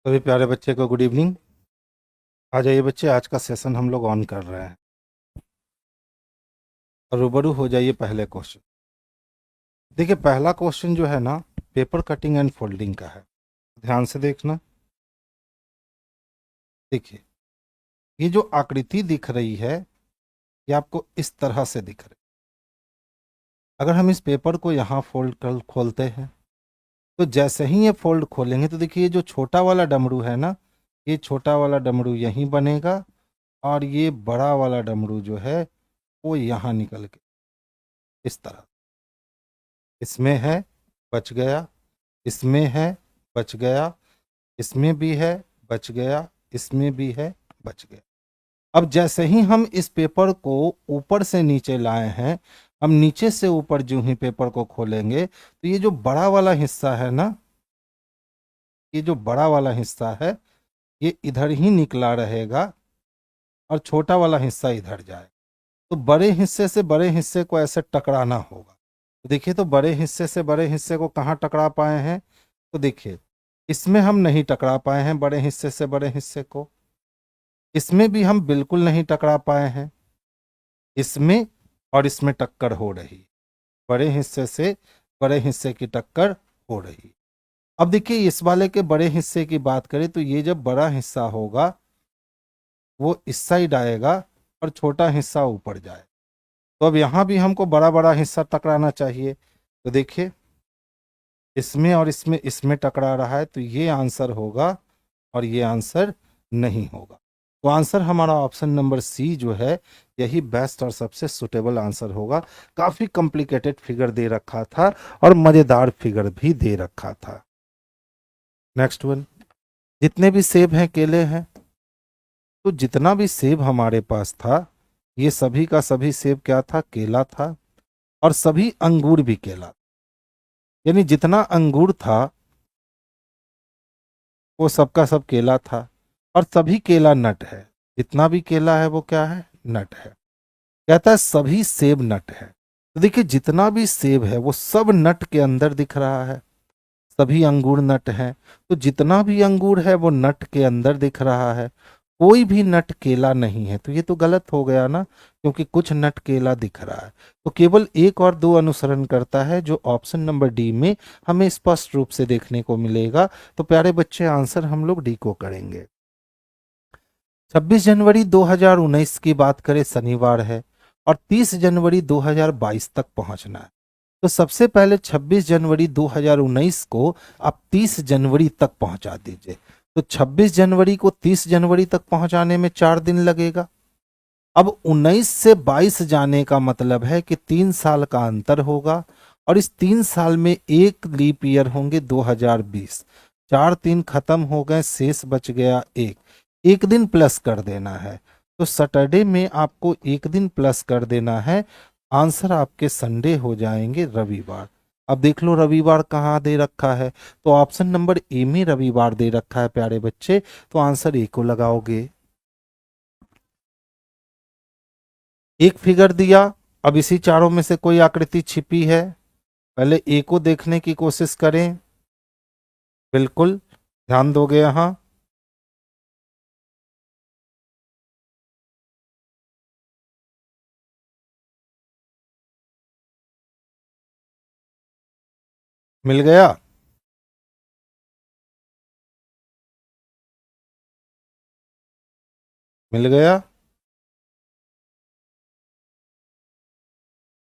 सभी प्यारे बच्चे को गुड इवनिंग। आ जाइए बच्चे, आज का सेशन हम लोग ऑन कर रहे हैं और रूबरू हो जाइए पहले क्वेश्चन। देखिए पहला क्वेश्चन जो है ना, पेपर कटिंग एंड फोल्डिंग का है। ध्यान से देखना। देखिए ये जो आकृति दिख रही है ये आपको इस तरह से दिख रही है। अगर हम इस पेपर को यहाँ फोल्ड कर खोलते हैं तो जैसे ही ये फोल्ड खोलेंगे तो देखिए ये जो छोटा वाला डमरू है ना, ये छोटा वाला डमरू यहीं बनेगा और ये बड़ा वाला डमरू जो है वो यहाँ निकल के इस तरह, इसमें है बच गया, इसमें है बच गया, इसमें भी है बच गया, इसमें भी है बच गया। अब जैसे ही हम इस पेपर को ऊपर से नीचे लाए हैं, हम नीचे से ऊपर जो ही पेपर को खोलेंगे तो ये जो बड़ा वाला हिस्सा है ना, ये जो बड़ा वाला हिस्सा है ये इधर ही निकला रहेगा और छोटा वाला हिस्सा इधर जाए। तो बड़े हिस्से से बड़े हिस्से को ऐसे टकराना होगा। तो देखिए तो बड़े हिस्से से बड़े हिस्से को कहाँ टकरा पाए हैं, तो देखिए इसमें हम नहीं टकरा पाए हैं बड़े हिस्से से बड़े हिस्से को, इसमें भी हम बिल्कुल नहीं टकरा पाए हैं, इसमें और इसमें टक्कर हो रही, बड़े हिस्से से बड़े हिस्से की टक्कर हो रही। अब देखिए इस वाले के बड़े हिस्से की बात करें तो ये जब बड़ा हिस्सा होगा वो इस साइड आएगा और छोटा हिस्सा ऊपर जाए। तो अब यहां भी हमको बड़ा बड़ा हिस्सा टकराना चाहिए। तो देखिए इसमें और इसमें टकरा रहा है तो ये आंसर होगा और ये आंसर नहीं होगा। तो आंसर हमारा ऑप्शन नंबर सी जो है यही बेस्ट और सबसे सुटेबल आंसर होगा। काफी कॉम्प्लिकेटेड फिगर दे रखा था और मजेदार फिगर भी दे रखा था। नेक्स्ट वन, जितने भी सेब हैं केले हैं, तो जितना भी सेब हमारे पास था ये सभी का सभी सेब क्या था, केला था, और सभी अंगूर भी केला। यानी जितना अंगूर था वो सबका सब केला था और सभी केला नट है। जितना भी केला है वो क्या है, नट है। कहता है सभी सेब नट है। तो देखिए जितना भी सेब है वो सब नट के अंदर दिख रहा है, सभी अंगूर नट हैं। तो जितना भी अंगूर है वो नट के अंदर दिख रहा है, कोई भी नट केला नहीं है। तो ये तो गलत हो गया ना, क्योंकि कुछ नट केला दिख रहा है। तो केवल एक और दो अनुसरण करता है जो ऑप्शन नंबर डी में हमें स्पष्ट रूप से देखने को मिलेगा। तो प्यारे बच्चे आंसर हम लोग डी को करेंगे। 26 जनवरी 2019 की बात करें, शनिवार है और 30 जनवरी 2022 तक पहुंचना है। तो सबसे पहले 26 जनवरी 2019 को आप 30 जनवरी तक पहुंचा दीजिए। तो 26 जनवरी को 30 जनवरी तक पहुंचाने में 4 दिन लगेगा। अब 19 से 22 जाने का मतलब है कि 3 साल का अंतर होगा और इस 3 साल में एक लीप ईयर होंगे 2020। 4 3 खत्म हो गए, शेष बच गया एक दिन प्लस कर देना है। तो सैटरडे में आपको एक दिन प्लस कर देना है। आंसर आपके संडे हो जाएंगे रविवार। अब देख लो रविवार कहाँ दे रखा है, तो ऑप्शन नंबर ए में रविवार दे रखा है प्यारे बच्चे। तो आंसर ए को लगाओगे। एक फिगर दिया, अब इसी चारों में से कोई आकृति छिपी है, पहले ए को देखने की कोशिश करें। बिल्कुल ध्यान दोगे यहां। मिल गया। मिल गया।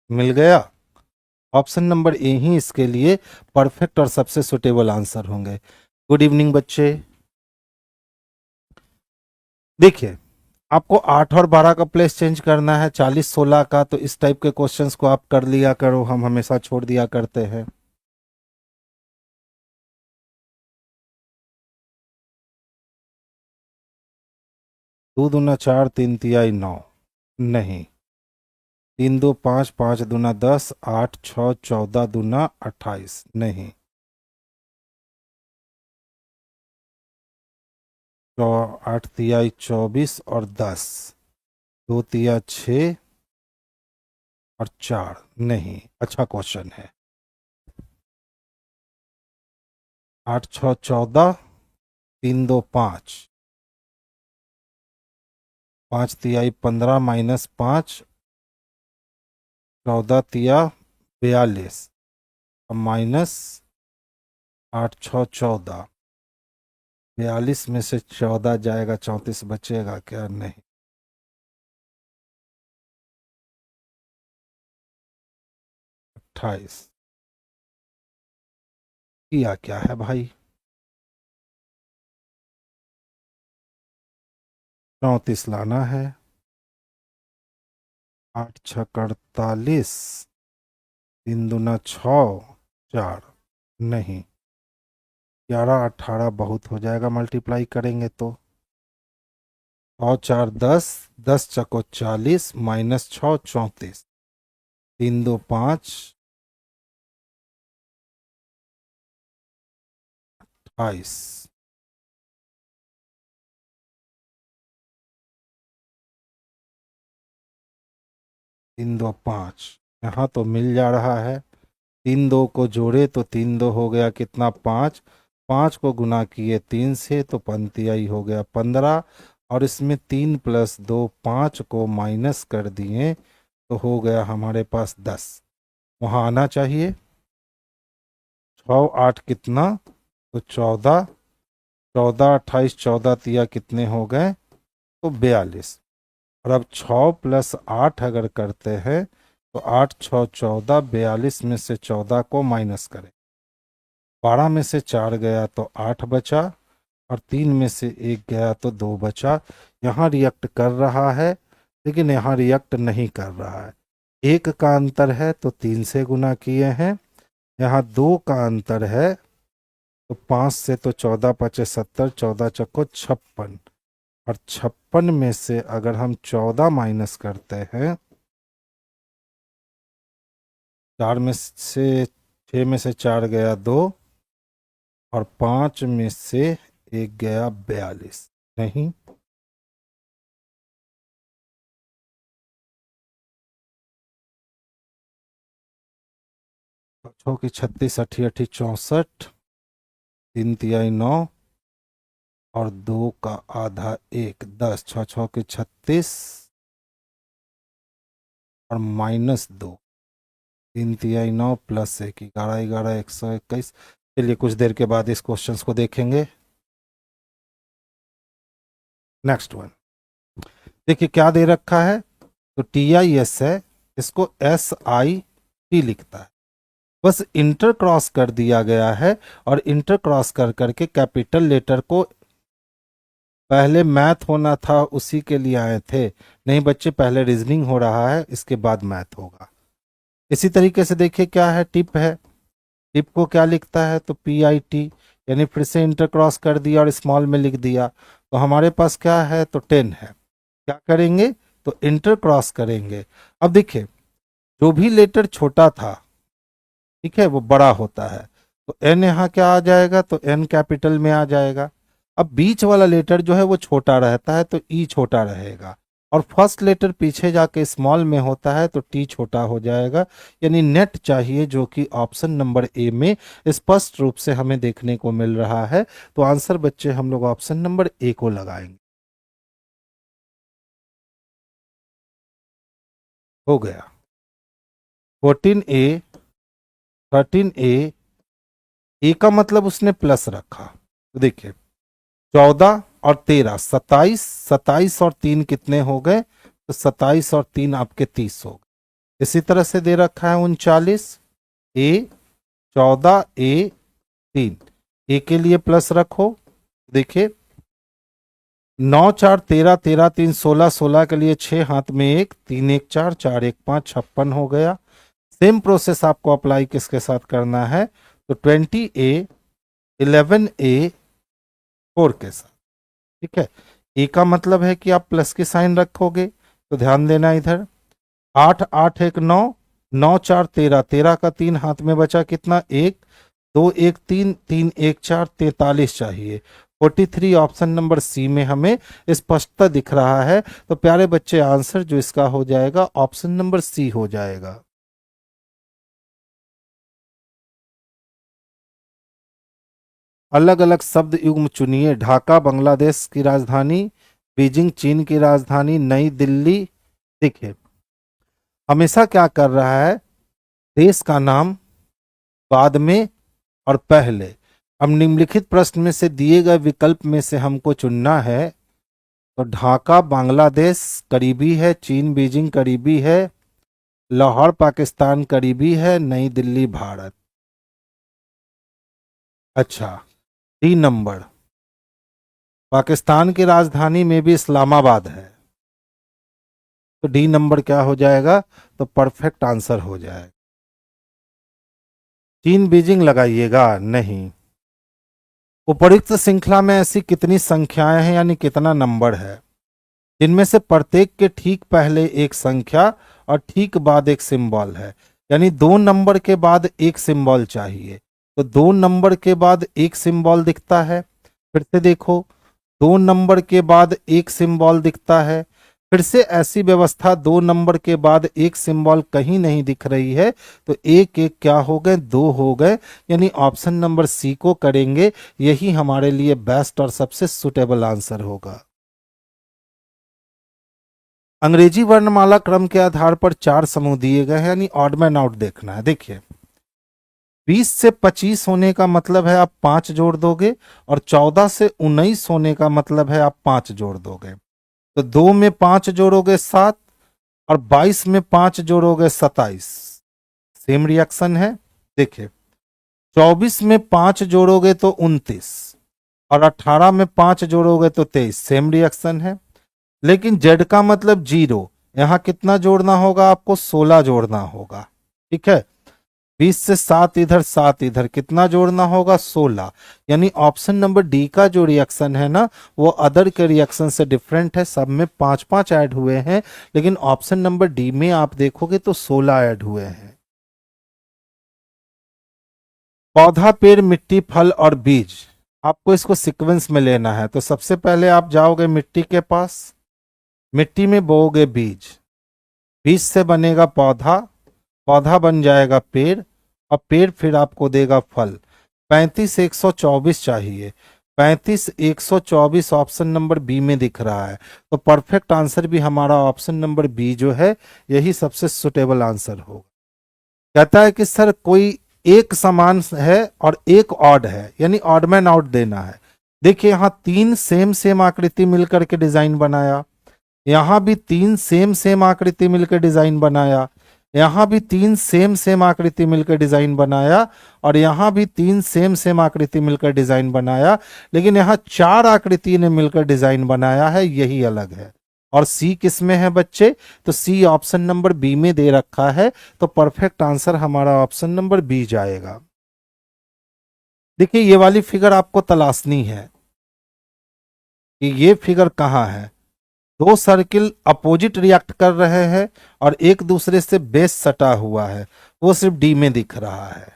मिल गया। ऑप्शन नंबर ए ही इसके लिए परफेक्ट और सबसे सुटेबल आंसर होंगे। गुड इवनिंग बच्चे। देखिए आपको 8 और 12 का प्लेस चेंज करना है, 40 16 का। तो इस टाइप के क्वेश्चंस को आप कर लिया करो, हम हमेशा छोड़ दिया करते हैं। 2 दूना 4 3 तिहाई 9, नहीं। 3 2 5 5 दूना 10, 8 6 14 दूना 28, नहीं। 8 तिहाई 24 और 10, 2 तिहाई 6 और 4, नहीं। अच्छा क्वेश्चन है। 8 6 14, 3 2 5, 5 तिहाई 15 माइनस 5 14 तिया 42 माइनस 8 6 14, 42 में से 14 जाएगा 34 बचेगा क्या? नहीं। 28 किया क्या है भाई? 34 लाना है। 8 6 48, 3 दूना 6 4, नहीं। 11 18 बहुत हो जाएगा मल्टीप्लाई करेंगे तो। और 4 10, 10 चको 40 माइनस 6 34, 3 2 5 28, 3 2 5, यहाँ तो मिल जा रहा है। 3 2 को जोड़े तो 3 2 हो गया कितना? 5, 5 को गुना किए 3 से तो पंतियाई हो गया 15, और इसमें 3 प्लस 2 5 को माइनस कर दिए तो हो गया हमारे पास 10। वहाँ आना चाहिए। 6 8 कितना? तो 14, 14 28 14 तिया कितने हो गए? तो 42। और अब 6 प्लस 8 अगर करते हैं तो 8 6 14, 42 में से 14 को माइनस करें। 12 में से 4 गया तो 8 बचा, और 3 में से 1 गया तो 2 बचा। यहाँ रिएक्ट कर रहा है, लेकिन यहाँ रिएक्ट नहीं कर रहा है। 1 का अंतर है तो 3 से गुना किए हैं। यहाँ 2 का अंतर है तो 5 से तो 14 पचे 70, 14 चक्को 56, और 56 में से अगर हम 14 माइनस करते हैं, 4 में से 6 में से 4 गया 2, और 5 में से 1 गया 42, नहीं। छः की 36 अठी अठी 64, 3 तिहाई 9, और 2 का आधा 1 10, 6 6 की 36, और माइनस 2, 3 तिहाई 9 प्लस 1 11 11 121। चलिए कुछ देर के बाद इस क्वेश्चंस को देखेंगे। नेक्स्ट वन देखिए क्या दे रखा है। तो TIS है, इसको SIT लिखता है। बस इंटर क्रॉस कर दिया गया है, और इंटर क्रॉस कर करके कैपिटल लेटर को, पहले मैथ होना था उसी के लिए आए थे। नहीं बच्चे, पहले रीजनिंग हो रहा है, इसके बाद मैथ होगा। इसी तरीके से देखिए क्या है, टिप है। टिप को क्या लिखता है? तो PIT, यानी फिर से इंटर क्रॉस कर दिया और स्मॉल में लिख दिया। तो हमारे पास क्या है? तो 10 है। क्या करेंगे? तो इंटर क्रॉस करेंगे। अब देखिए, जो भी लेटर छोटा था, ठीक है, वो बड़ा होता है। तो N यहाँ क्या आ जाएगा? तो N कैपिटल में आ जाएगा। अब बीच वाला लेटर जो है वो छोटा रहता है, तो E छोटा रहेगा। और फर्स्ट लेटर पीछे जाके स्मॉल में होता है, तो T छोटा हो जाएगा। यानी नेट चाहिए, जो कि ऑप्शन नंबर ए में स्पष्ट रूप से हमें देखने को मिल रहा है। तो आंसर बच्चे हम लोग ऑप्शन नंबर ए को लगाएंगे। हो गया 14A, 13A। ए का मतलब उसने प्लस रखा, तो देखिए 14 और 13 27, 27 और 3 कितने हो गए? तो 27 और 3 आपके 30 हो गए। इसी तरह से दे रखा है 39A, 14A 3, ए के लिए प्लस रखो। देखिए 9 4 13, 13 3 16, 16 के लिए 6 हाथ में 1, 3 1 4, 4 1 5, 56 हो गया। सेम प्रोसेस आपको अप्लाई किसके साथ करना है? तो 20A 11A 4 के साथ। ठीक है, ए का मतलब है कि आप प्लस के साइन रखोगे, तो ध्यान देना इधर। 8 8 1 9, 9 4 13, 13 का 3 हाथ में बचा कितना? 1 2 1 3, 3 1 4, 43 चाहिए। 43 ऑप्शन नंबर सी में हमें स्पष्टता दिख रहा है। तो प्यारे बच्चे, आंसर जो इसका हो जाएगा ऑप्शन नंबर सी हो जाएगा। अलग अलग शब्द युग्म चुनिए। ढाका बांग्लादेश की राजधानी, बीजिंग चीन की राजधानी, नई दिल्ली। देखिए हमेशा क्या कर रहा है, देश का नाम बाद में और पहले। अब निम्नलिखित प्रश्न में से दिए गए विकल्प में से हमको चुनना है। तो ढाका बांग्लादेश करीबी है, चीन बीजिंग करीबी है, लाहौर पाकिस्तान करीबी है, नई दिल्ली भारत। अच्छा, 3 नंबर, पाकिस्तान की राजधानी में भी इस्लामाबाद है, तो डी नंबर क्या हो जाएगा, तो परफेक्ट आंसर हो जाएगा। चीन बीजिंग लगाइएगा नहीं। उपर्युक्त श्रृंखला में ऐसी कितनी संख्याएं हैं, यानी कितना नंबर है, जिनमें से प्रत्येक के ठीक पहले एक संख्या और ठीक बाद एक सिंबल है। यानी 2 नंबर के बाद एक सिंबल चाहिए, तो 2 नंबर के बाद एक सिंबल दिखता है। फिर से देखो, 2 नंबर के बाद एक सिंबल दिखता है। फिर से ऐसी व्यवस्था, 2 नंबर के बाद एक सिंबल कहीं नहीं दिख रही है, तो एक एक क्या हो गए, 2 हो गए। यानी ऑप्शन नंबर सी को करेंगे, यही हमारे लिए बेस्ट और सबसे सुटेबल आंसर होगा। अंग्रेजी वर्णमाला क्रम के आधार पर 4 समूह दिए गए हैं, यानी ऑड मैन आउट देखना है। देखिए 20 से 25 होने का मतलब है आप 5 जोड़ दोगे, और 14 से 19 होने का मतलब है आप 5 जोड़ दोगे। तो 2 में 5 जोड़ोगे 7, और 22 में 5 जोड़ोगे 27। सेम रिएक्शन है। देखिए 24 में 5 जोड़ोगे तो 29, और 18 में 5 जोड़ोगे तो 23। सेम रिएक्शन है। लेकिन जेड का मतलब 0, यहां कितना जोड़ना होगा आपको, 16 जोड़ना होगा। ठीक है, 20 से 7 इधर 7 इधर, कितना जोड़ना होगा, 16। यानी ऑप्शन नंबर डी का जो रिएक्शन है ना, वो अदर के रिएक्शन से डिफरेंट है। सब में 5-5 ऐड हुए हैं, लेकिन ऑप्शन नंबर डी में आप देखोगे तो 16 ऐड हुए हैं। पौधा, पेड़, मिट्टी, फल और बीज, आपको इसको सीक्वेंस में लेना है। तो सबसे पहले आप जाओगे मिट्टी के पास, मिट्टी में बोओगे बीज, बीज से बनेगा पौधा, पौधा बन जाएगा पेड़, और पेड़ फिर आपको देगा फल। 35 124 चाहिए, 35 124 ऑप्शन नंबर बी में दिख रहा है। तो परफेक्ट आंसर भी हमारा ऑप्शन नंबर बी जो है, यही सबसे सुटेबल आंसर होगा। कहता है कि सर कोई एक समान है और एक ऑड है, यानी ऑड मैन आउट देना है। देखिए यहां 3 सेम सेम आकृति मिलकर के डिजाइन बनाया, यहां भी 3 सेम सेम आकृति मिलकर डिजाइन बनाया, यहां भी 3 सेम सेम आकृति मिलकर डिजाइन बनाया, और यहां भी 3 सेम सेम आकृति मिलकर डिजाइन बनाया। लेकिन यहां 4 आकृति ने मिलकर डिजाइन बनाया है, यही अलग है। और सी किस में है बच्चे, तो सी ऑप्शन नंबर बी में दे रखा है। तो परफेक्ट आंसर हमारा ऑप्शन नंबर बी जाएगा। देखिए ये वाली फिगर आपको तलाशनी है कि ये फिगर कहां है। 2 सर्किल अपोजिट रिएक्ट कर रहे हैं और एक दूसरे से बेस सटा हुआ है, वो सिर्फ डी में दिख रहा है।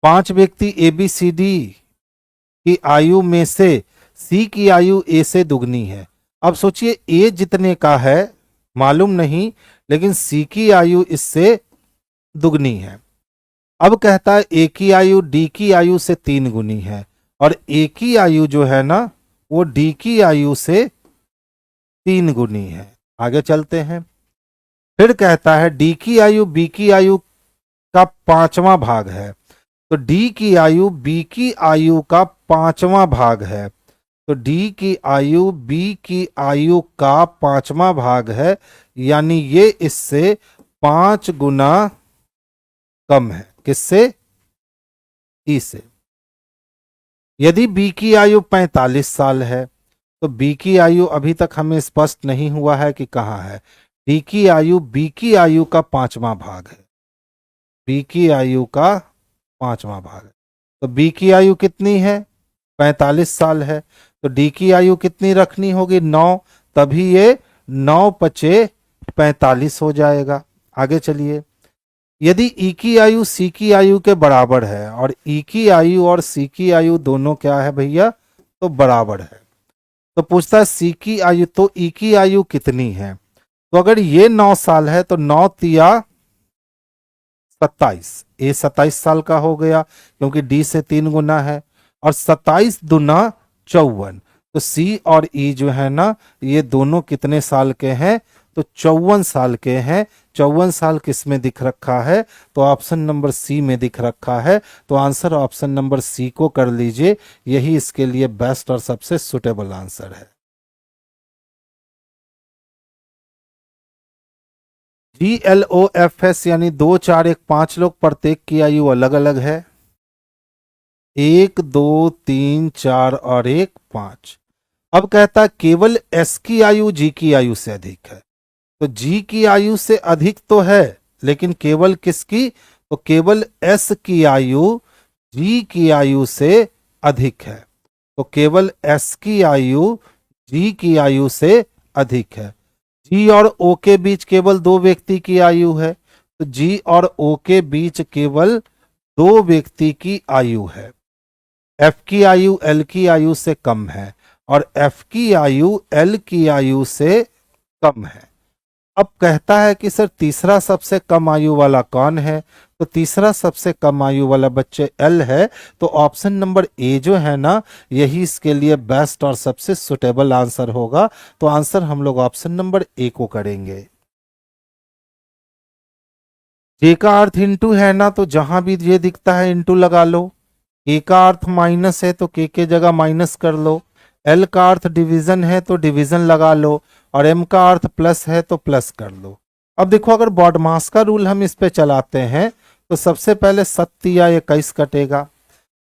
5 व्यक्ति ए बी सी डी की आयु में से सी की आयु ए से दुगनी है। अब सोचिए ए जितने का है मालूम नहीं, लेकिन सी की आयु इससे दुगनी है। अब कहता है ए की आयु डी की आयु से 3 गुनी है, और ए की आयु जो है ना, वो डी की आयु से 3 गुनी है। आगे चलते हैं। फिर कहता है डी की आयु बी की आयु का 5वां भाग है, तो डी की आयु बी की आयु का 5वां भाग है। तो डी की आयु बी की आयु का 5वां भाग है, यानी ये इससे 5 गुना कम है। किससे, ई से। यदि बी की आयु 45 साल है, तो बी की आयु अभी तक हमें स्पष्ट नहीं हुआ है कि कहाँ है। डी की आयु बी की आयु का 5वां भाग है, बी की आयु का 5वां भाग है। तो बी की आयु कितनी है, 45 साल है, तो डी की आयु कितनी रखनी होगी, 9। तभी ये 9 पचे 45 हो जाएगा। आगे चलिए। यदि ई की आयु सी की आयु के बराबर है, और ई की आयु और सी की आयु दोनों क्या है भैया, तो बराबर है, तो पूछता है सी की आयु, तो ई की आयु कितनी है। तो अगर ये 9 साल है, तो 9 तिया 27, ए 27 साल का हो गया क्योंकि डी से 3 गुना है, और 27 दूना 54। तो सी और ई जो है ना, ये दोनों कितने साल के हैं? तो 54 साल के हैं। 54 साल किस में दिख रखा है? तो ऑप्शन नंबर सी में दिख रखा है। तो आंसर ऑप्शन नंबर सी को कर लीजिए, यही इसके लिए बेस्ट और सबसे सुटेबल आंसर है। GLOFS यानी 2 4 1 5 लोग, प्रत्येक की आयु अलग अलग है। 1 2 3 4 और 1 5। अब कहता है केवल एस की आयु जी की आयु से अधिक है। तो जी की आयु से अधिक तो है, लेकिन केवल किसकी? तो केवल एस की आयु जी की आयु से अधिक है। तो केवल एस की आयु जी की आयु से अधिक है। जी और ओ के बीच केवल 2 व्यक्ति की आयु है। तो जी और ओ के बीच केवल 2 व्यक्ति की आयु है। एफ की आयु एल की आयु से कम है, और एफ की आयु एल की आयु से कम है। अब कहता है कि सर तीसरा सबसे कम आयु वाला कौन है? तो तीसरा सबसे कम आयु वाला बच्चे एल है। तो ऑप्शन नंबर ए जो है ना, यही इसके लिए बेस्ट और सबसे सुटेबल आंसर होगा। तो आंसर हम लोग ऑप्शन नंबर ए को करेंगे। जे का अर्थ इंटू है ना, तो जहां भी ये दिखता है इंटू लगा लो। के का अर्थ माइनस है तो के जगह माइनस कर लो। एल का अर्थ डिवीजन है तो डिवीजन लगा लो, और एम का अर्थ प्लस है तो प्लस कर लो। अब देखो, अगर बॉडमास का रूल हम इस पे चलाते हैं तो सबसे पहले 7 या 21 कटेगा।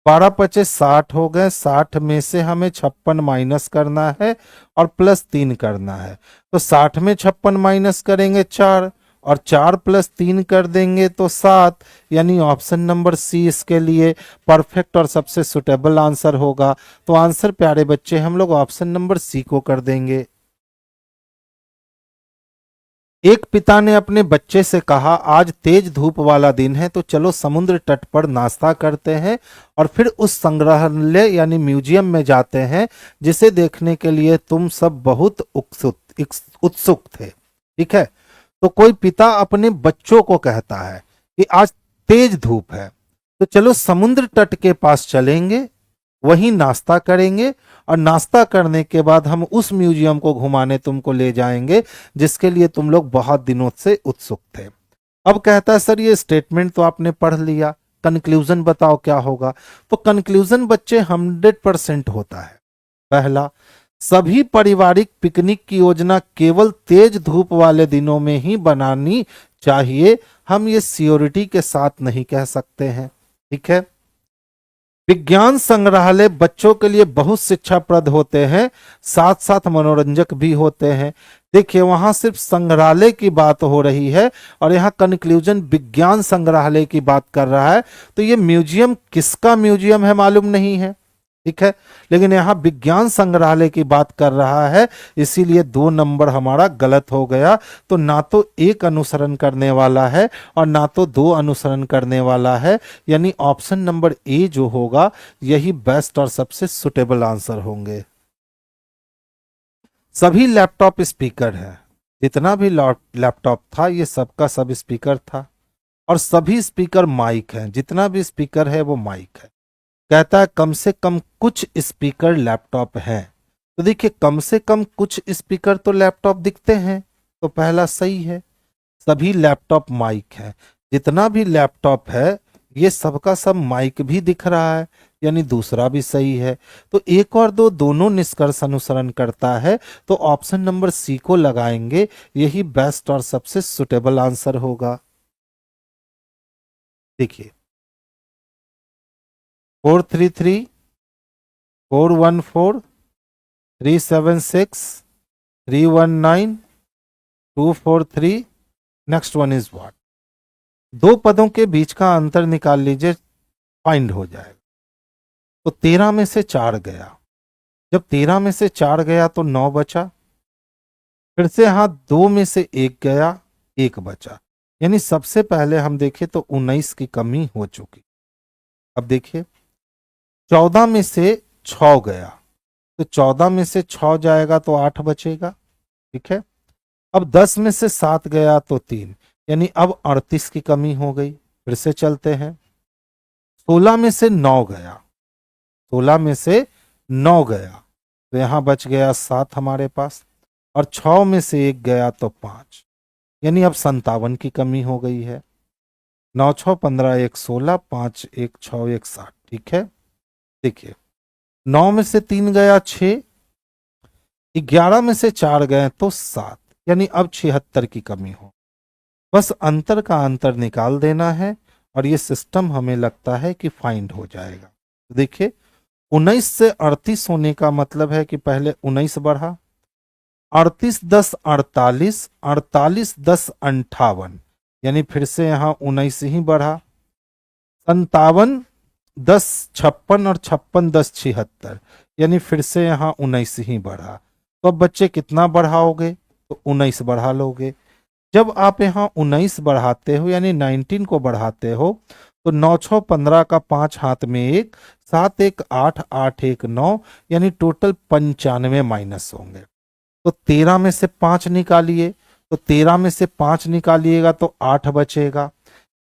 12 पचे 60 हो गए, 60 में से हमें 56 माइनस करना है और प्लस 3 करना है। तो 60 में 56 माइनस करेंगे 4, और 4 प्लस 3 कर देंगे तो 7। यानी ऑप्शन नंबर सी इसके लिए परफेक्ट और सबसे सुटेबल आंसर होगा। तो आंसर प्यारे बच्चे हम लोग ऑप्शन नंबर सी को कर देंगे। एक पिता ने अपने बच्चे से कहा, आज तेज धूप वाला दिन है तो चलो समुद्र तट पर नाश्ता करते हैं और फिर उस संग्रहालय यानी म्यूजियम में जाते हैं जिसे देखने के लिए तुम सब बहुत उत्सुक थे। ठीक है, तो कोई पिता अपने बच्चों को कहता है कि आज तेज धूप है तो चलो समुद्र तट के पास चलेंगे, वहीं नाश्ता करेंगे, और नाश्ता करने के बाद हम उस म्यूजियम को घुमाने तुमको ले जाएंगे जिसके लिए तुम लोग बहुत दिनों से उत्सुक थे। अब कहता है सर ये स्टेटमेंट तो आपने पढ़ लिया, कंक्लूजन बताओ क्या होगा? तो कंक्लूजन बच्चे 100% होता है। पहला, सभी पारिवारिक पिकनिक की योजना केवल तेज धूप वाले दिनों में ही बनानी चाहिए, हम ये सियोरिटी के साथ नहीं कह सकते हैं। ठीक है, विज्ञान संग्रहालय बच्चों के लिए बहुत शिक्षाप्रद होते हैं, साथ साथ मनोरंजक भी होते हैं। देखिए वहां सिर्फ संग्रहालय की बात हो रही है और यहाँ कंक्लूजन विज्ञान संग्रहालय की बात कर रहा है। तो ये म्यूजियम किसका म्यूजियम है मालूम नहीं है। ठीक है, लेकिन यहाँ विज्ञान संग्रहालय की बात कर रहा है, इसीलिए 2 नंबर हमारा गलत हो गया। तो ना तो एक अनुसरण करने वाला है और ना तो 2 अनुसरण करने वाला है, यानी ऑप्शन नंबर ए जो होगा यही बेस्ट और सबसे सुटेबल आंसर होंगे। सभी लैपटॉप स्पीकर है, जितना भी लैपटॉप था ये सबका सब स्पीकर था, और सभी स्पीकर माइक हैं, जितना भी स्पीकर है वो माइक है। कहता है कम से कम कुछ स्पीकर लैपटॉप हैं। तो देखिए कम से कम कुछ स्पीकर तो लैपटॉप दिखते हैं, तो पहला सही है। सभी लैपटॉप माइक है, जितना भी लैपटॉप है ये सबका सब माइक भी दिख रहा है, यानी दूसरा भी सही है। तो 1 और 2 दोनों निष्कर्ष अनुसरण करता है, तो ऑप्शन नंबर सी को लगाएंगे, यही बेस्ट और सबसे सुटेबल आंसर होगा। देखिए 433, 414, 376, 319, 243, नेक्स्ट वन इज व्हाट? 2 पदों के बीच का अंतर निकाल लीजिए, फाइंड हो जाएगा। तो 13 में से 4 गया, जब 13 में से 4 गया तो 9 बचा, फिर से हाँ 2 में से 1 गया, 1 बचा, यानी सबसे पहले हम देखें तो 19 की कमी हो चुकी। अब देखिए 14 में से 6 गया, तो 14 में से 6 जाएगा तो 8 बचेगा। ठीक है, अब 10 में से 7 गया तो 3, यानी अब 38 की कमी हो गई। फिर से चलते हैं। 16 में से 9 गया, 16 में से 9 गया तो यहां बच गया 7 हमारे पास, और 6 में से 1 गया तो 5, यानी अब 57 की कमी हो गई है। 9 6 15 1 16, 5 1 6 1 7। ठीक है, देखिए 9 में से 3 गया 6, 11 में से 4 गए तो 7, यानी अब 76 की कमी हो। बस अंतर का अंतर निकाल देना है और ये सिस्टम हमें लगता है कि फाइंड हो जाएगा। देखिए 19 से 38 होने का मतलब है कि पहले 19 बढ़ा, 38 10 48, 48 10 58, यानी फिर से यहां 19 ही बढ़ा, 57 10 56 और 56 10 76, यानी फिर से यहां 19 ही बढ़ा। तो अब बच्चे कितना बढ़ाओगे, तो 19 बढ़ा लोगे। जब आप यहाँ 19 बढ़ाते हो यानी 19 को बढ़ाते हो तो 9 6 15 का 5 हाथ में 1, 7 1 8, 8 1 9, यानी टोटल 95 माइनस होंगे। तो 13 में से 5 निकालिए, तो 13 में से 5 निकालिएगा तो 8 बचेगा।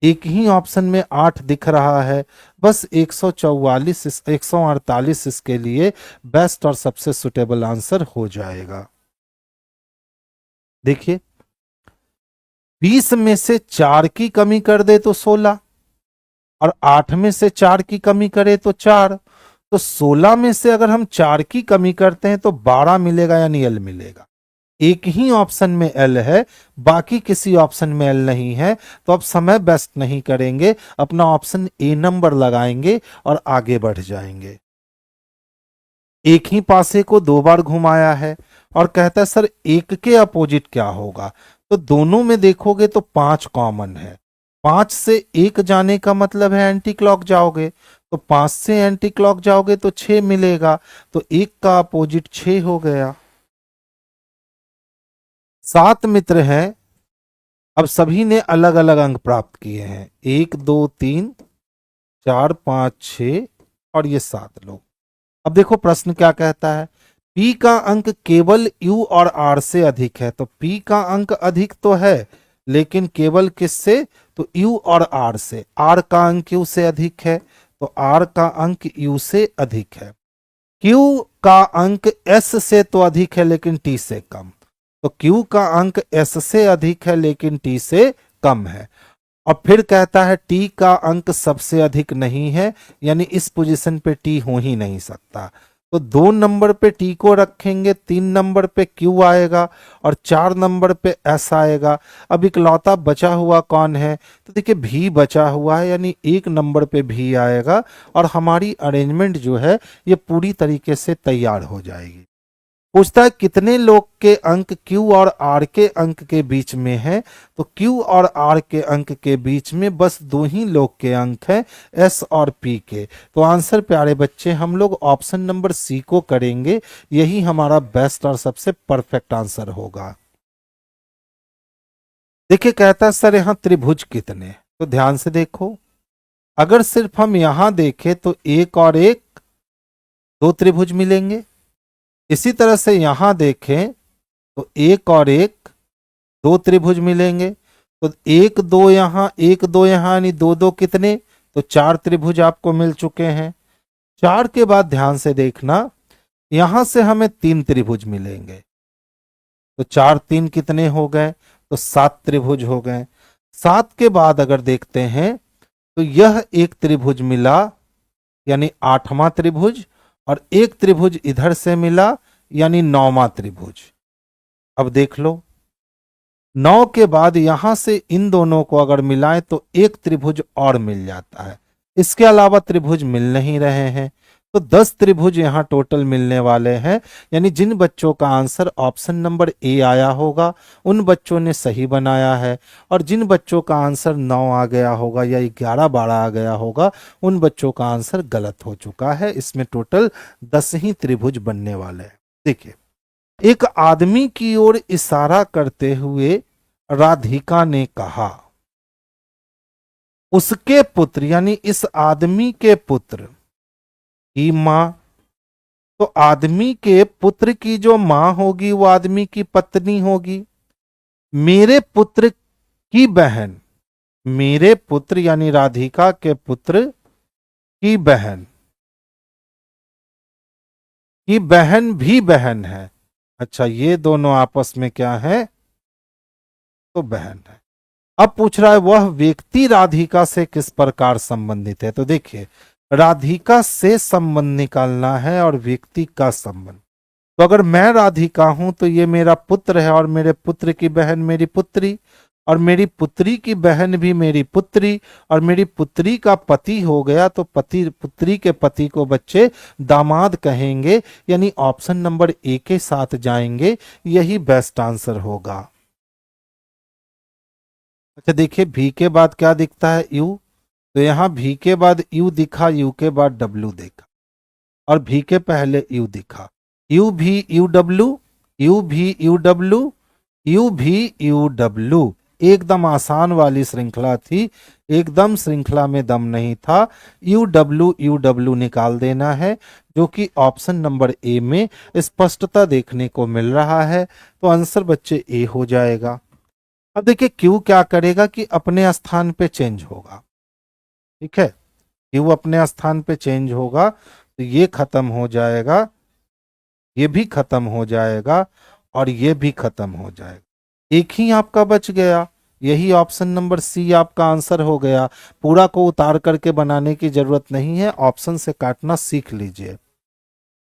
एक ही ऑप्शन में 8 दिख रहा है, बस 144 148 इसके लिए बेस्ट और सबसे सुटेबल आंसर हो जाएगा। देखिए 20 में से 4 की कमी कर दे तो 16, और 8 में से 4 की कमी करे तो 4, तो 16 में से अगर हम 4 की कमी करते हैं तो 12 मिलेगा, यानी एल मिलेगा। एक ही ऑप्शन में एल है, बाकी किसी ऑप्शन में एल नहीं है, तो अब समय वेस्ट नहीं करेंगे, अपना ऑप्शन ए नंबर लगाएंगे और आगे बढ़ जाएंगे। एक ही पासे को 2 बार घुमाया है और कहता है सर एक के अपोजिट क्या होगा, तो दोनों में देखोगे तो 5 कॉमन है। 5 से 1 जाने का मतलब है एंटी क्लॉक जाओगे, तो 5 से एंटी क्लॉक जाओगे तो 6 मिलेगा, तो 1 का अपोजिट 6 हो गया। 7 मित्र हैं, अब सभी ने अलग अलग अंक प्राप्त किए हैं, 1 2 3 4 5 6 और ये 7 लोग। अब देखो प्रश्न क्या कहता है, P का अंक केवल U और R से अधिक है, तो P का अंक अधिक तो है लेकिन केवल किससे, तो U और R से। R का अंक Q से अधिक है, तो R का अंक U से अधिक है। Q का अंक S से तो अधिक है लेकिन T से कम, तो Q का अंक S से अधिक है लेकिन T से कम है। और फिर कहता है T का अंक सबसे अधिक नहीं है, यानी इस पोजीशन पे T हो ही नहीं सकता, तो 2 नंबर पे T को रखेंगे, 3 नंबर पे Q आएगा और 4 नंबर पे S आएगा। अब इकलौता बचा हुआ कौन है, तो देखिए V बचा हुआ है, यानी 1 नंबर पे V आएगा और हमारी अरेंजमेंट जो है ये पूरी तरीके से तैयार हो जाएगी। पूछता है कितने लोग के अंक Q और R के अंक के बीच में है, तो Q और R के अंक के बीच में बस 2 ही लोग के अंक हैं, S और P के। तो आंसर प्यारे बच्चे हम लोग ऑप्शन नंबर सी को करेंगे, यही हमारा बेस्ट और सबसे परफेक्ट आंसर होगा। देखिए कहता है सर यहां त्रिभुज कितने, तो ध्यान से देखो, अगर सिर्फ हम यहां देखें तो 1 और 1 2 त्रिभुज मिलेंगे। इसी तरह से यहां देखें तो 1 और 1 2 त्रिभुज मिलेंगे, तो 1 2 यहां 1 2 यहां, यानी 2 2 कितने, तो 4 त्रिभुज आपको मिल चुके हैं। 4 के बाद ध्यान से देखना, यहां से हमें 3 त्रिभुज मिलेंगे, तो 4 3 कितने हो गए, तो 7 त्रिभुज हो गए। 7 के बाद अगर देखते हैं तो यह एक त्रिभुज मिला, यानी 8वां त्रिभुज, और एक त्रिभुज इधर से मिला, यानी 9वां त्रिभुज। अब देख लो 9 के बाद यहां से इन दोनों को अगर मिलाएं तो एक त्रिभुज और मिल जाता है, इसके अलावा त्रिभुज मिल नहीं रहे हैं, तो 10 त्रिभुज यहां टोटल मिलने वाले हैं। यानी जिन बच्चों का आंसर ऑप्शन नंबर ए आया होगा उन बच्चों ने सही बनाया है, और जिन बच्चों का आंसर 9 आ गया होगा या 11 12 आ गया होगा उन बच्चों का आंसर गलत हो चुका है। इसमें टोटल 10 ही त्रिभुज बनने वाले हैं। देखिए एक आदमी की ओर इशारा करते हुए राधिका ने कहा, उसके पुत्र यानी इस आदमी के पुत्र की मां, तो आदमी के पुत्र की जो मां होगी वो आदमी की पत्नी होगी। मेरे पुत्र की बहन, मेरे पुत्र यानी राधिका के पुत्र की बहन भी बहन है। अच्छा, ये दोनों आपस में क्या है? तो बहन है। अब पूछ रहा है वह व्यक्ति राधिका से किस प्रकार संबंधित है। तो देखिए, राधिका से संबंध निकालना है और व्यक्ति का संबंध। तो अगर मैं राधिका हूं तो ये मेरा पुत्र है और मेरे पुत्र की बहन मेरी पुत्री, और मेरी पुत्री की बहन भी मेरी पुत्री, और मेरी पुत्री का पति हो गया तो पति पुत्री के पति को बच्चे दामाद कहेंगे, यानी ऑप्शन नंबर ए के साथ जाएंगे, यही बेस्ट आंसर होगा। अच्छा देखिए, भी के बाद क्या दिखता है? यू। तो यहां भी के बाद यू दिखा, यू के बाद डब्ल्यू देखा, और भी के पहले यू दिखा। यू भी यू डब्ल्यू, यू भी यू डब्ल्यू, यू भी यू डब्ल्यू। एकदम आसान वाली श्रृंखला थी, एकदम श्रृंखला में दम नहीं था। यू डब्ल्यू निकाल देना है, जो कि ऑप्शन नंबर ए में स्पष्टता देखने को मिल रहा है। तो आंसर बच्चे ए हो जाएगा। अब देखिए क्यू क्या करेगा कि अपने स्थान पे चेंज होगा। ठीक है, क्यू अपने स्थान पे चेंज होगा, तो ये खत्म हो जाएगा, ये भी खत्म हो जाएगा, और ये भी खत्म हो जाएगा। एक ही आपका बच गया, यही ऑप्शन नंबर सी आपका आंसर हो गया। पूरा को उतार करके बनाने की जरूरत नहीं है, ऑप्शन से काटना सीख लीजिए।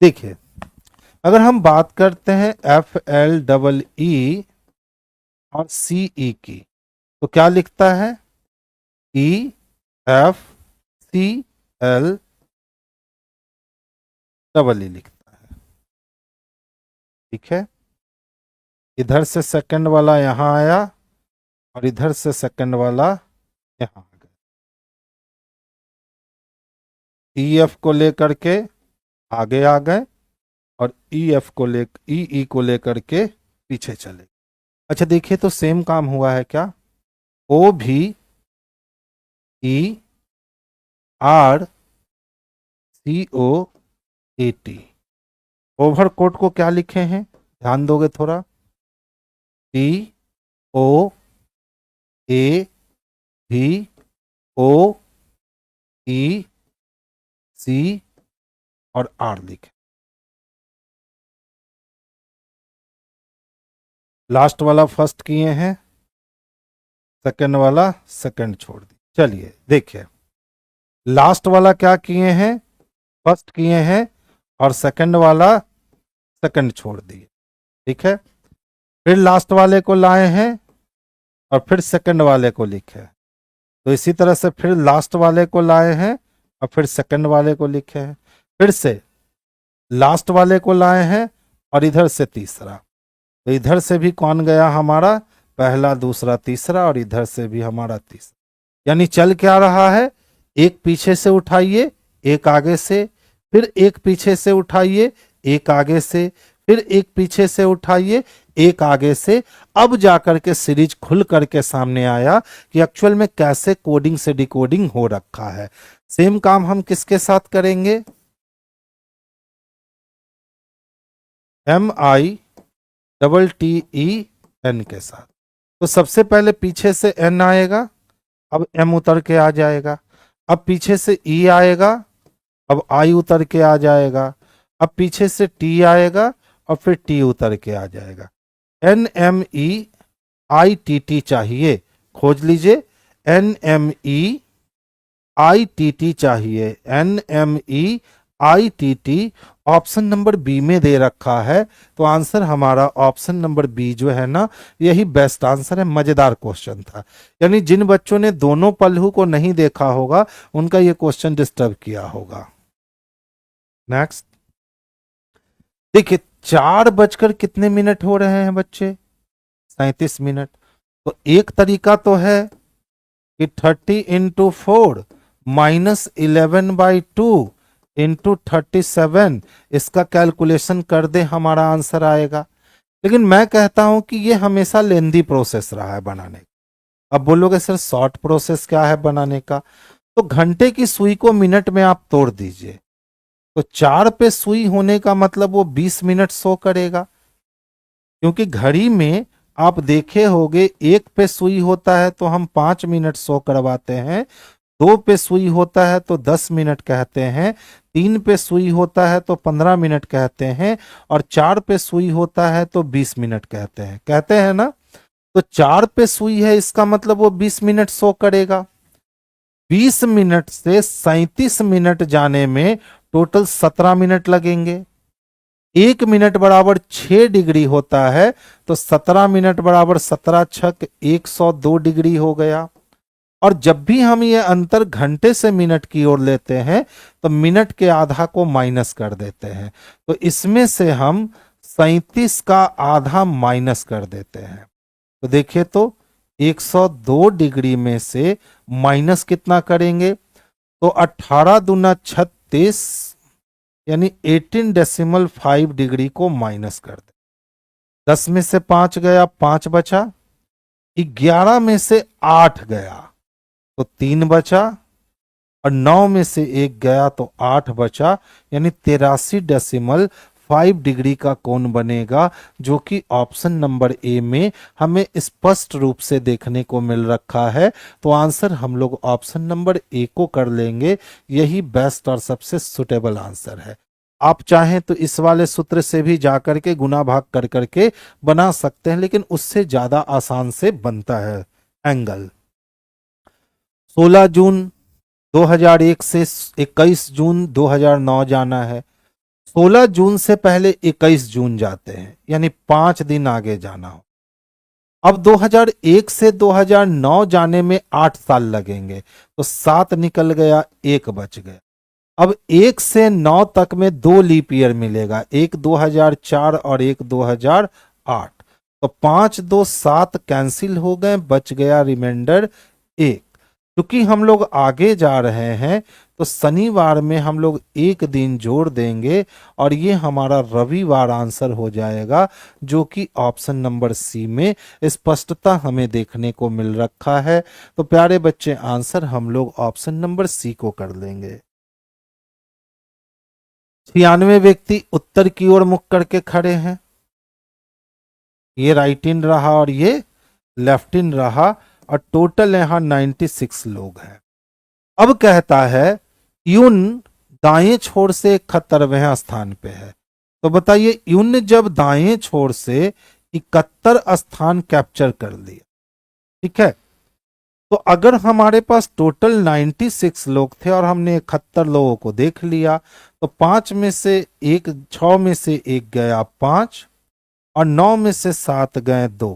देखिए, अगर हम बात करते हैं FLEE और CE की, तो क्या लिखता है? EFCL डबल ई लिखता है। ठीक है, इधर से सेकंड वाला यहां आया और इधर से सेकंड वाला यहां आ गया। EF को लेकर के आगे आ गए और EF को को लेकर के पीछे चले। अच्छा देखिए, तो सेम काम हुआ है क्या? O भी ERCOAT। ओवरकोट को क्या लिखे हैं? ध्यान दोगे थोड़ा? TOAVOEC और R लिखे। लास्ट वाला फर्स्ट किए हैं, सेकंड वाला सेकंड छोड़ दी। चलिए देखिए, लास्ट वाला क्या किए हैं? फर्स्ट किए हैं, और सेकंड वाला सेकंड छोड़ दिए। ठीक है, फिर लास्ट वाले को लाए हैं और फिर सेकंड वाले को लिखे। तो इसी तरह से फिर लास्ट वाले को लाए हैं और फिर सेकंड वाले को लिखे हैं, फिर से लास्ट वाले को लाए हैं और इधर से तीसरा। तो इधर से भी कौन गया हमारा? पहला, दूसरा, तीसरा, और इधर से भी हमारा तीसरा। यानी चल क्या रहा है? एक पीछे से उठाइए, एक आगे से, फिर एक पीछे से उठाइए, एक आगे से, फिर एक पीछे से उठाइए, एक आगे से। अब जाकर के सीरीज खुल करके सामने आया कि एक्चुअल में कैसे कोडिंग से डिकोडिंग हो रखा है। सेम काम हम किसके साथ करेंगे? MITTEN के साथ। तो सबसे पहले पीछे से N आएगा, अब M उतर के आ जाएगा। अब पीछे से E आएगा, अब I उतर के आ जाएगा। अब पीछे से T आएगा और फिर T उतर के आ जाएगा। NMEITT चाहिए, खोज लीजिए। NMEITT चाहिए, NMEITT ऑप्शन नंबर बी में दे रखा है। तो आंसर हमारा ऑप्शन नंबर बी जो है ना, यही बेस्ट आंसर है। मजेदार क्वेश्चन था, यानी जिन बच्चों ने दोनों पल्लू को नहीं देखा होगा उनका ये क्वेश्चन डिस्टर्ब किया होगा। नेक्स्ट देखिए, 4 बजकर कितने मिनट हो रहे हैं बच्चे? 37 मिनट। तो एक तरीका तो है कि 30 × 4 -11/2 × 37, इसका कैलकुलेशन कर दे, हमारा आंसर आएगा। लेकिन मैं कहता हूं कि ये हमेशा लेंदी प्रोसेस रहा है बनाने का। अब बोलोगे सर शॉर्ट प्रोसेस क्या है बनाने का? तो घंटे की सुई को मिनट में आप तोड़ दीजिए, तो 4 पे सुई होने का मतलब वो 20 मिनट शो करेगा, क्योंकि घड़ी में आप देखे होंगे, 1 पे सुई होता है तो हम 5 मिनट शो करवाते हैं, 2 पे सुई होता है तो 10 मिनट कहते हैं, 3 पे सुई होता है तो 15 मिनट कहते हैं, और 4 पे सुई होता है तो 20 मिनट कहते हैं ना। तो 4 पे सुई है, इसका मतलब वो 20 मिनट शो करेगा। 20 मिनट से 37 मिनट जाने में टोटल 17 मिनट लगेंगे। 1 मिनट बराबर 6 डिग्री होता है, तो 17 मिनट बराबर 17 छक 102 डिग्री हो गया। और जब भी हम ये अंतर घंटे से मिनट की ओर लेते हैं तो मिनट के आधा को माइनस कर देते हैं, तो इसमें से हम 37 का आधा माइनस कर देते हैं। तो देखिए, तो 102 डिग्री में से माइनस कितना करेंगे, तो 18 दूना 36, यानी 18.5 डिग्री को माइनस कर दे। 10 में से 5 गया, 5 बचा। 11 में से 8 गया तो 3 बचा, और 9 में से 1 गया तो 8 बचा, यानी 83.5 डिग्री का कोण बनेगा, जो कि ऑप्शन नंबर ए में हमें स्पष्ट रूप से देखने को मिल रखा है। तो आंसर हम लोग ऑप्शन नंबर ए को कर लेंगे, यही बेस्ट और सबसे सुटेबल आंसर है। आप चाहें तो इस वाले सूत्र से भी जाकर के गुना भाग कर करके बना सकते हैं, लेकिन उससे ज्यादा आसान से बनता है एंगल। 16 जून 2001 से 21 जून 2009 जाना है। 16 जून से पहले 21 जून जाते हैं, यानी 5 दिन आगे जाना हो। अब 2001 से 2009 जाने में 8 साल लगेंगे, तो 7 निकल गया, 1 बच गया। अब 1 से 9 तक में 2 लीप ईयर मिलेगा, एक 2004 और एक 2008। तो 5 2 7 कैंसिल हो गए, बच गया रिमाइंडर 1। क्योंकि हम लोग आगे जा रहे हैं तो शनिवार में हम लोग 1 दिन जोड़ देंगे, और ये हमारा रविवार आंसर हो जाएगा, जो कि ऑप्शन नंबर सी में स्पष्टता हमें देखने को मिल रखा है। तो प्यारे बच्चे, आंसर हम लोग ऑप्शन नंबर सी को कर लेंगे। 96 व्यक्ति उत्तर की ओर मुख करके खड़े हैं, ये राइट इन रहा और ये लेफ्ट इन रहा, और टोटल यहां 96 लोग हैं। अब कहता है यून दाएं छोर से 71वें स्थान पे है। तो बताइए, यून जब दाएं छोर से 71 स्थान कैप्चर कर लिया, ठीक है, तो अगर हमारे पास टोटल 96 लोग थे और हमने 71 लोगों को देख लिया, तो 5 में से 1, 6 में से 1 गया 5, और 9 में से 7 गए 2।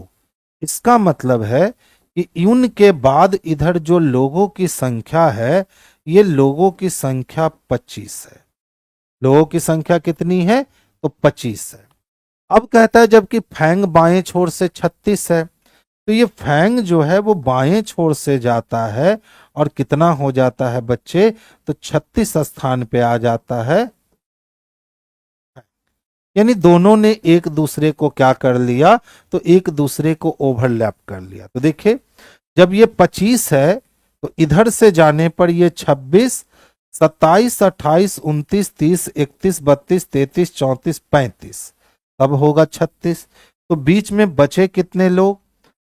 इसका मतलब है कि यून के बाद इधर जो लोगों की संख्या है, ये लोगों की संख्या 25 है। लोगों की संख्या कितनी है, तो 25 है। अब कहता है जबकि फैंग बाएं छोर से 36 है, तो ये फैंग जो है वो बाएं छोर से जाता है और कितना हो जाता है बच्चे, तो 36 स्थान पे आ जाता है। यानी दोनों ने एक दूसरे को क्या कर लिया, तो एक दूसरे को ओवरलैप कर लिया। तो देखिए, जब ये 25 है तो इधर से जाने पर ये 26, 27, 28, 29, 30, 31, 32, 33, 34, 35, तब होगा 36। तो बीच में बचे कितने लोग,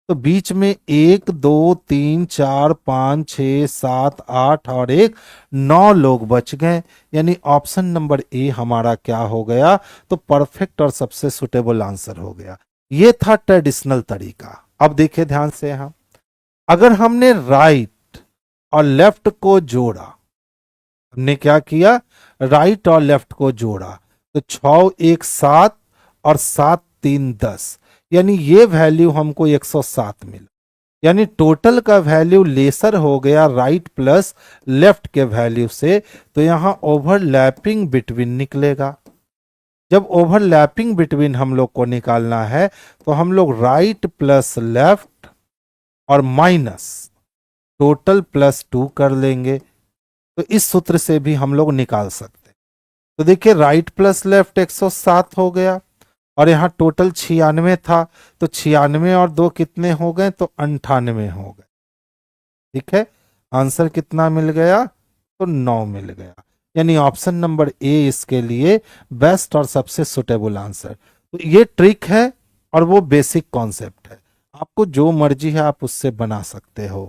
तो बीच में 1 2 3 4 5 6 7 8 और 1 9 लोग बच गए, यानी ऑप्शन नंबर ए हमारा क्या हो गया, तो परफेक्ट और सबसे सुटेबल आंसर हो गया। ये था ट्रेडिशनल तरीका। अब देखिए ध्यान से, यहां अगर हमने राइट और लेफ्ट को जोड़ा, हमने क्या किया, राइट और लेफ्ट को जोड़ा, तो 6 1 7 और 7 3 10, यानी ये वैल्यू हमको 107 मिला। यानी टोटल का वैल्यू लेसर हो गया राइट प्लस लेफ्ट के वैल्यू से, तो यहां ओवरलैपिंग बिटवीन निकलेगा। जब ओवरलैपिंग बिटवीन हम लोग को निकालना है, तो हम लोग राइट प्लस लेफ्ट और माइनस टोटल प्लस 2 कर लेंगे, तो इस सूत्र से भी हम लोग निकाल सकते हैं। तो देखिए, राइट प्लस लेफ्ट 107 हो गया, और यहाँ टोटल 96 था, तो 96 और 2 कितने हो गए, तो 98 हो गए। ठीक है, आंसर कितना मिल गया, तो 9 मिल गया। यानी ऑप्शन नंबर ए इसके लिए बेस्ट और सबसे सुटेबल आंसर। तो ये ट्रिक है, और वो बेसिक कॉन्सेप्ट है, आपको जो मर्जी है आप उससे बना सकते हो।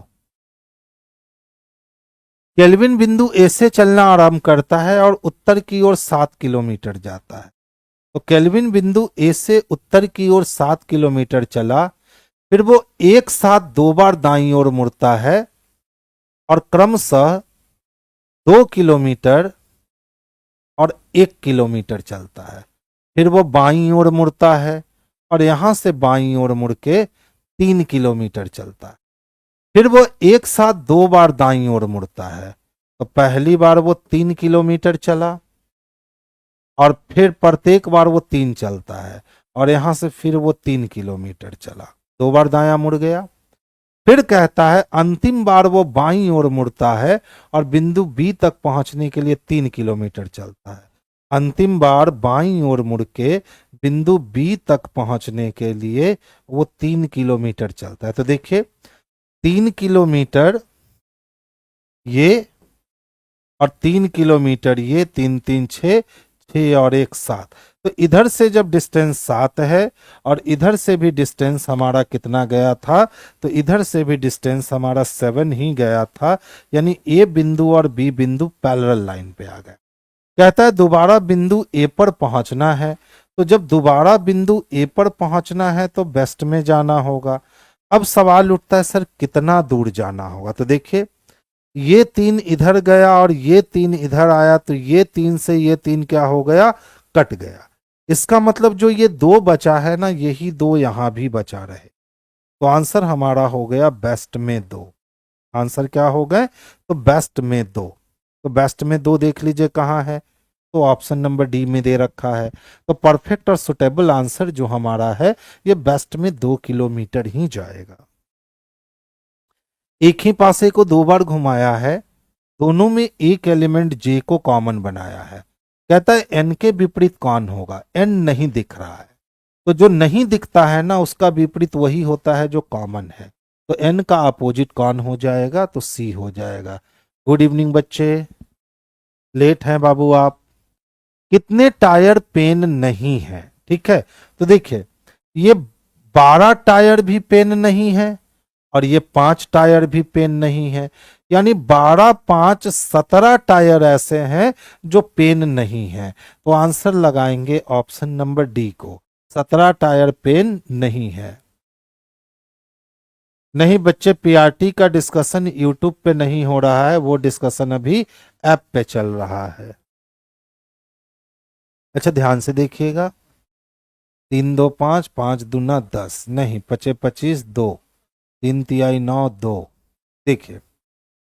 केल्विन बिंदु ए से चलना आरंभ करता है और उत्तर की ओर 7 किलोमीटर जाता है। तो केल्विन बिंदु ए से उत्तर की ओर 7 किलोमीटर चला, फिर वो एक साथ 2 बार दाईं ओर मुड़ता है और क्रमशः 2 किलोमीटर और 1 किलोमीटर चलता है। फिर वो बाईं ओर मुड़ता है और यहां से बाईं ओर मुड़ के 3 किलोमीटर चलता है। फिर वो एक साथ 2 बार दाईं ओर मुड़ता है। तो पहली बार वो 3 किलोमीटर चला और फिर प्रत्येक बार वो 3 चलता है और यहां से फिर वो 3 किलोमीटर चला, 2 बार दायां मुड़ गया। फिर कहता है अंतिम बार वो बाईं ओर मुड़ता है और बिंदु बी तक पहुंचने के लिए 3 किलोमीटर चलता है। अंतिम बार बाईं ओर मुड़ के बिंदु बी तक पहुंचने के लिए वो 3 किलोमीटर चलता है। तो देखिए 3 किलोमीटर ये और 3 किलोमीटर ये, 3 3 6, 6 और 1 7। तो इधर से जब डिस्टेंस 7 है और इधर से भी डिस्टेंस हमारा कितना गया था, तो इधर से भी डिस्टेंस हमारा 7 ही गया था, यानी ए बिंदु और बी बिंदु पैरेलल लाइन पे आ गए। कहता है दोबारा बिंदु ए पर पहुंचना है। तो जब दोबारा बिंदु ए पर पहुंचना है तो वेस्ट में जाना होगा। अब सवाल उठता है सर कितना दूर जाना होगा। तो देखिए ये 3 इधर गया और ये 3 इधर आया, तो ये 3 से ये 3 क्या हो गया, कट गया। इसका मतलब जो ये 2 बचा है ना, यही 2 यहां भी बचा रहे। तो आंसर हमारा हो गया बेस्ट में 2। आंसर क्या हो गए, तो बेस्ट में 2। तो बेस्ट में 2 देख लीजिए कहाँ है, तो ऑप्शन नंबर डी में दे रखा है। तो परफेक्ट और सुटेबल आंसर जो हमारा है ये बेस्ट में 2 किलोमीटर ही जाएगा। एक ही पासे को 2 बार घुमाया है, दोनों में एक एलिमेंट जे को कॉमन बनाया है। कहता है एन के विपरीत कौन होगा, एन नहीं दिख रहा है। तो जो नहीं दिखता है ना उसका विपरीत वही होता है जो कॉमन है। तो एन का अपोजिट कौन हो जाएगा, तो सी हो जाएगा। गुड इवनिंग बच्चे, लेट हैं बाबू आप। कितने टायर पेन नहीं है, ठीक है। तो देखिए ये 12 टायर भी पेन नहीं है और ये 5 टायर भी पेन नहीं है, यानी 12 5 17 टायर ऐसे हैं जो पेन नहीं है। तो आंसर लगाएंगे ऑप्शन नंबर डी को, 17 टायर पेन नहीं है। नहीं बच्चे, पीआरटी का डिस्कशन यूट्यूब पे नहीं हो रहा है, वो डिस्कशन अभी ऐप पे चल रहा है। अच्छा ध्यान से देखिएगा, 3 2 5, 5 दूना 10, नहीं 5 25 2, 3 तिहाई 9 2। देखिए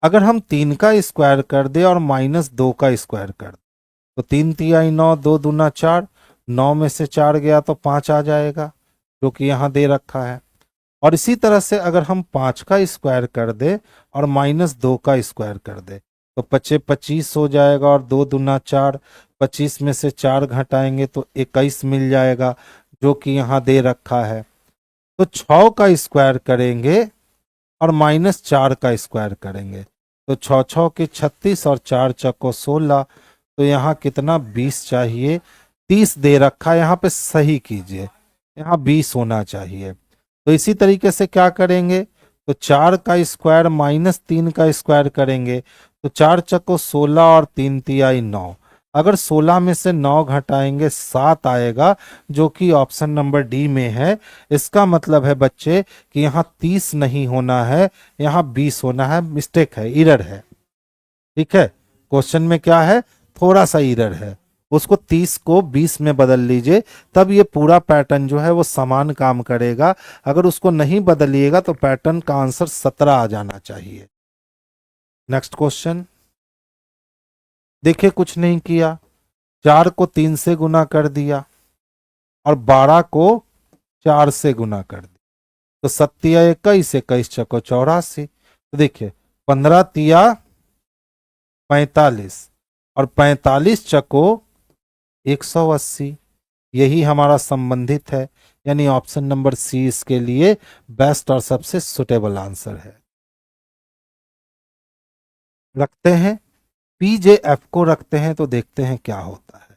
अगर हम 3 का स्क्वायर कर दे और -2 का स्क्वायर कर दे, तो 3 तिहाई 9, 2 दूना 4, 9 में से 4 गया तो 5 आ जाएगा, जो कि यहाँ दे रखा है। और इसी तरह से अगर हम 5 का स्क्वायर कर दे और -2 का स्क्वायर कर दे, तो 25 25 हो जाएगा और 2 दूना 4, 25 में से 4 घटाएंगे तो 21 मिल जाएगा, जो कि यहाँ दे रखा है। तो 6 का स्क्वायर करेंगे और -4 का स्क्वायर करेंगे, तो 6 6 के 36 और 4 चक्को 16, तो यहाँ कितना 20 चाहिए। 30 दे रखा है, यहाँ पे सही कीजिए, यहाँ 20 होना चाहिए। तो इसी तरीके से क्या करेंगे, तो 4 का स्क्वायर -3 का स्क्वायर करेंगे, तो 4 चक्को 16 और 3 तिहाई 9। अगर 16 में से 9 घटाएंगे 7 आएगा, जो कि ऑप्शन नंबर डी में है। इसका मतलब है बच्चे कि यहाँ 30 नहीं होना है, यहाँ 20 होना है। मिस्टेक है, इरर है, ठीक है। क्वेश्चन में क्या है, थोड़ा सा इरर है, उसको 30 को 20 में बदल लीजिए, तब ये पूरा पैटर्न जो है वो समान काम करेगा। अगर उसको नहीं बदलिएगा तो पैटर्न का आंसर 17 आ जाना चाहिए। नेक्स्ट क्वेश्चन देखिए, कुछ नहीं किया, 4 को 3 से गुना कर दिया और 12 को 4 से गुना कर दिया, तो 7 21, 21 चको 84। तो देखिए 15 तिया 45 और 45 चको 180, यही हमारा संबंधित है, यानी ऑप्शन नंबर सी इसके लिए बेस्ट और सबसे सुटेबल आंसर है। रखते हैं पीजेएफ को, रखते हैं तो देखते हैं क्या होता है।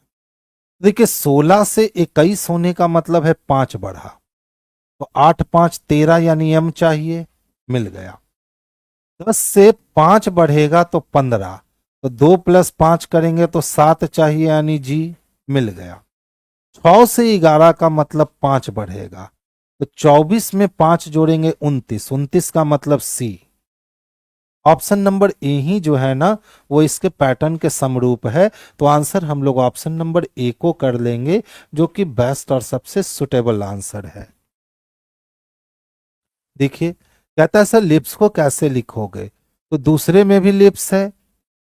देखिए 16 से 21 होने का मतलब है 5 बढ़ा, तो 8 5 13 यानी m चाहिए, मिल गया। 10 से 5 बढ़ेगा तो 15, तो 2 + 5 करेंगे तो 7 चाहिए यानी g, मिल गया। 6 से 11 का मतलब 5 बढ़ेगा, तो 24 में 5 जोड़ेंगे 29, 29 का मतलब सी। ऑप्शन नंबर ए ही जो है ना वो इसके पैटर्न के समरूप है, तो आंसर हम लोग ऑप्शन नंबर ए को कर लेंगे, जो कि बेस्ट और सबसे सुटेबल आंसर है। देखिए कहता है सर लिप्स को कैसे लिखोगे, तो दूसरे में भी लिप्स है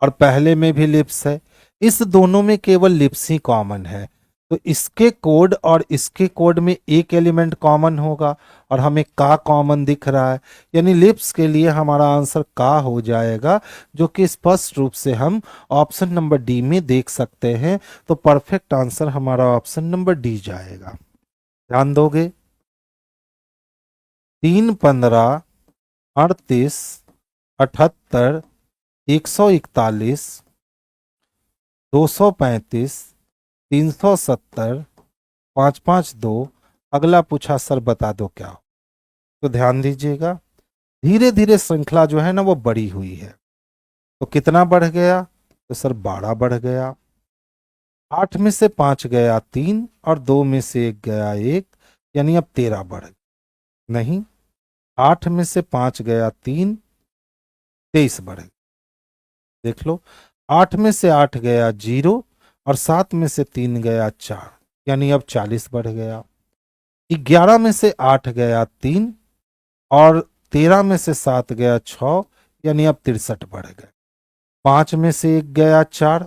और पहले में भी लिप्स है, इस दोनों में केवल लिप्स ही कॉमन है, तो इसके कोड और इसके कोड में एक एलिमेंट कॉमन होगा और हमें का कॉमन दिख रहा है, यानी लिप्स के लिए हमारा आंसर का हो जाएगा, जो कि स्पष्ट रूप से हम ऑप्शन नंबर डी में देख सकते हैं। तो परफेक्ट आंसर हमारा ऑप्शन नंबर डी जाएगा। ध्यान दोगे, 3 15 38 78 141 235 370 552। अगला पूछा सर बता दो क्या हो। तो ध्यान दीजिएगा, धीरे धीरे श्रृंखला जो है ना वो बड़ी हुई है। तो कितना बढ़ गया, तो सर 12 बढ़ गया। 8 में से 5 गया 3 और 2 में से 1 गया 1, यानी अब 13 बढ़ गया। नहीं, 8 में से 5 गया 3, 23 बढ़ गया। देख लो, 8 में से 8 गया 0 और 7 में से 3 गया 4, यानी अब 40 बढ़ गया। 11 में से 8 गया 3 और 13 में से 7 गया 6, यानी अब 63 बढ़ गए। 5 में से 1 गया 4,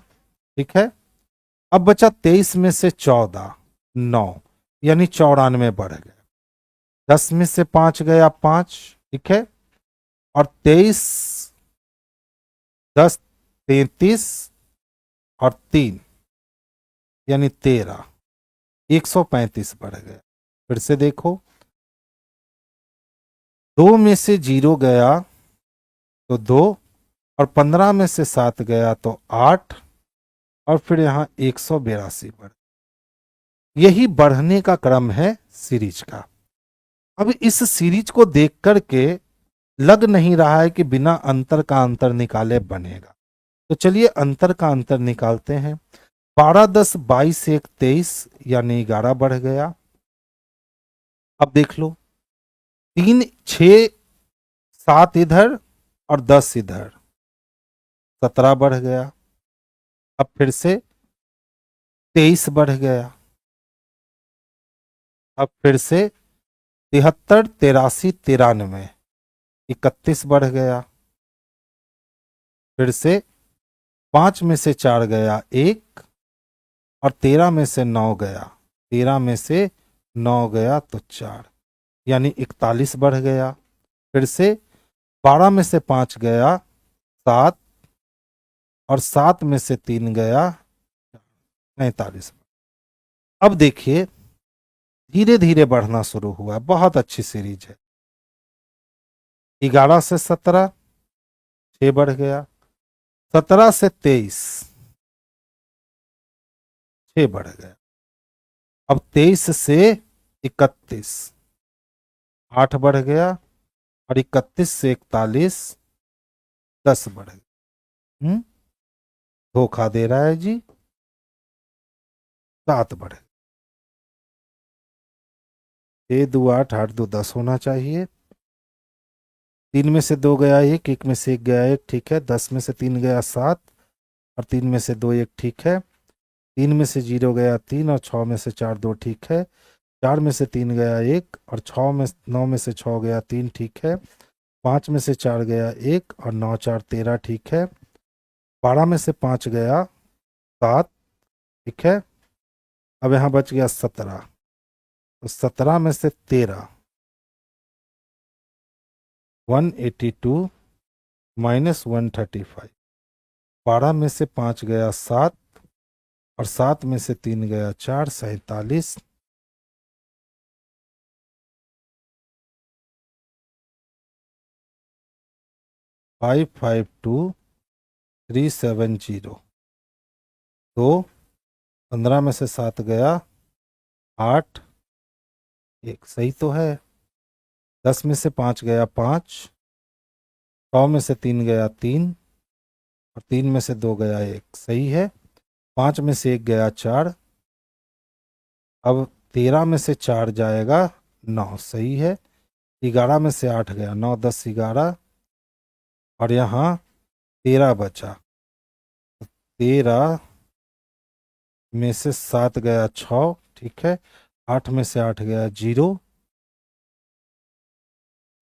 ठीक है। अब बचा 23 में से 14 9, यानी 94 बढ़ गए। 10 में से 5 गया 5, ठीक है, और 23 10 33 और 3 यानी 13, 135 बढ़ गए। फिर से देखो, 2 में से 0 गया तो 2 और 15 में से 7 गया तो 8 और फिर यहां 182 बढ़। यही बढ़ने का क्रम है सीरीज का। अब इस सीरीज को देख करके लग नहीं रहा है कि बिना अंतर का अंतर निकाले बनेगा, तो चलिए अंतर का अंतर निकालते हैं। 12 10 22 1 23, यानी 11 बढ़ गया। अब देख लो, 3 6 7 इधर और 10 इधर, 17 बढ़ गया। अब फिर से 23 बढ़ गया। अब फिर से 73 83 93, 31 बढ़ गया। फिर से 5 में से 4 गया 1 और 13 में से 9 गया, 13 में से 9 गया तो 4, यानी 41 बढ़ गया। फिर से 12 में से 5 गया 7 और 7 में से 3 गया 45। अब देखिए धीरे धीरे बढ़ना शुरू हुआ, बहुत अच्छी सीरीज है। 11 से 17 6 बढ़ गया, 17 से 23 6 बढ़ गया। अब 23 से 31 8 बढ़ गया और 31 से 41 10 बढ़ गया। धोखा दे रहा है जी, 7 बढ़ गया। 6 2 8 8 2 10 होना चाहिए। 3 में से 2 गया 1, 1 में से 1 गया 1, ठीक है। 10 में से 3 गया 7 और 3 में से 2 1, ठीक है। 3 में से 0 गया 3 और 6 में से 4 2, ठीक है। 4 में से 3 गया 1 और 9 में से 6 गया 3, ठीक है। 5 में से 4 गया 1 और 9 4 13, ठीक है। 12 में से 5 गया 7, ठीक है। अब यहाँ बच गया 17, तो 17 में से 13 182 माइनस 135। 12 में से 5 गया 7 और 7 में से 3 गया 4, 47। फाइव 55370। तो 15 में से 7 गया 8, 1 सही तो है। 10 में से 5 गया 5, 100 में से 3 गया 3, और 3 में से 2 गया 1, सही है। 5 में से 1 गया 4, अब 13 में से 4 जाएगा 9, सही है। 11 में से 8 गया 9, 10, 11, और यहाँ 13 बचा। 13 में से 7 गया 6, ठीक है। 8 में से 8 गया 0।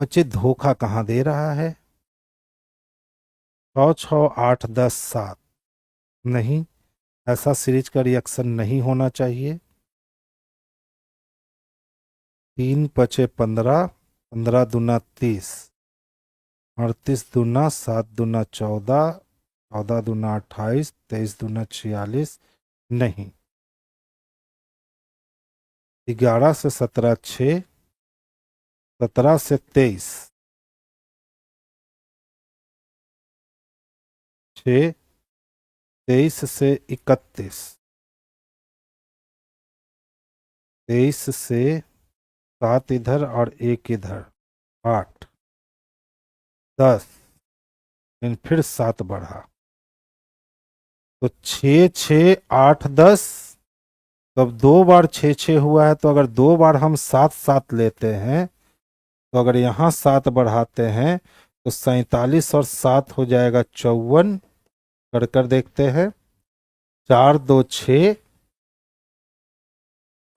बच्चे धोखा कहाँ दे रहा है? 6 6 8 10 7, नहीं, ऐसा सीरीज का रिएक्शन नहीं होना चाहिए। 3 पचे 15, 15 दूना 30, 38 दूना 7 दूना 14, 14 दूना 28, 23 दूना 46, नहीं। 11 से 17 6, 17 से 23 6, 23 से 31, 23 से 7 इधर और 1 इधर, 8, 10, फिर 7 बढ़ा, तो 6 6 8 10। तो अब 2 बार 6 6 हुआ है, तो अगर 2 बार हम 7 7 लेते हैं, तो अगर यहाँ 7 बढ़ाते हैं तो 47 और 7 हो जाएगा 54। कर देखते हैं। 4 2 6,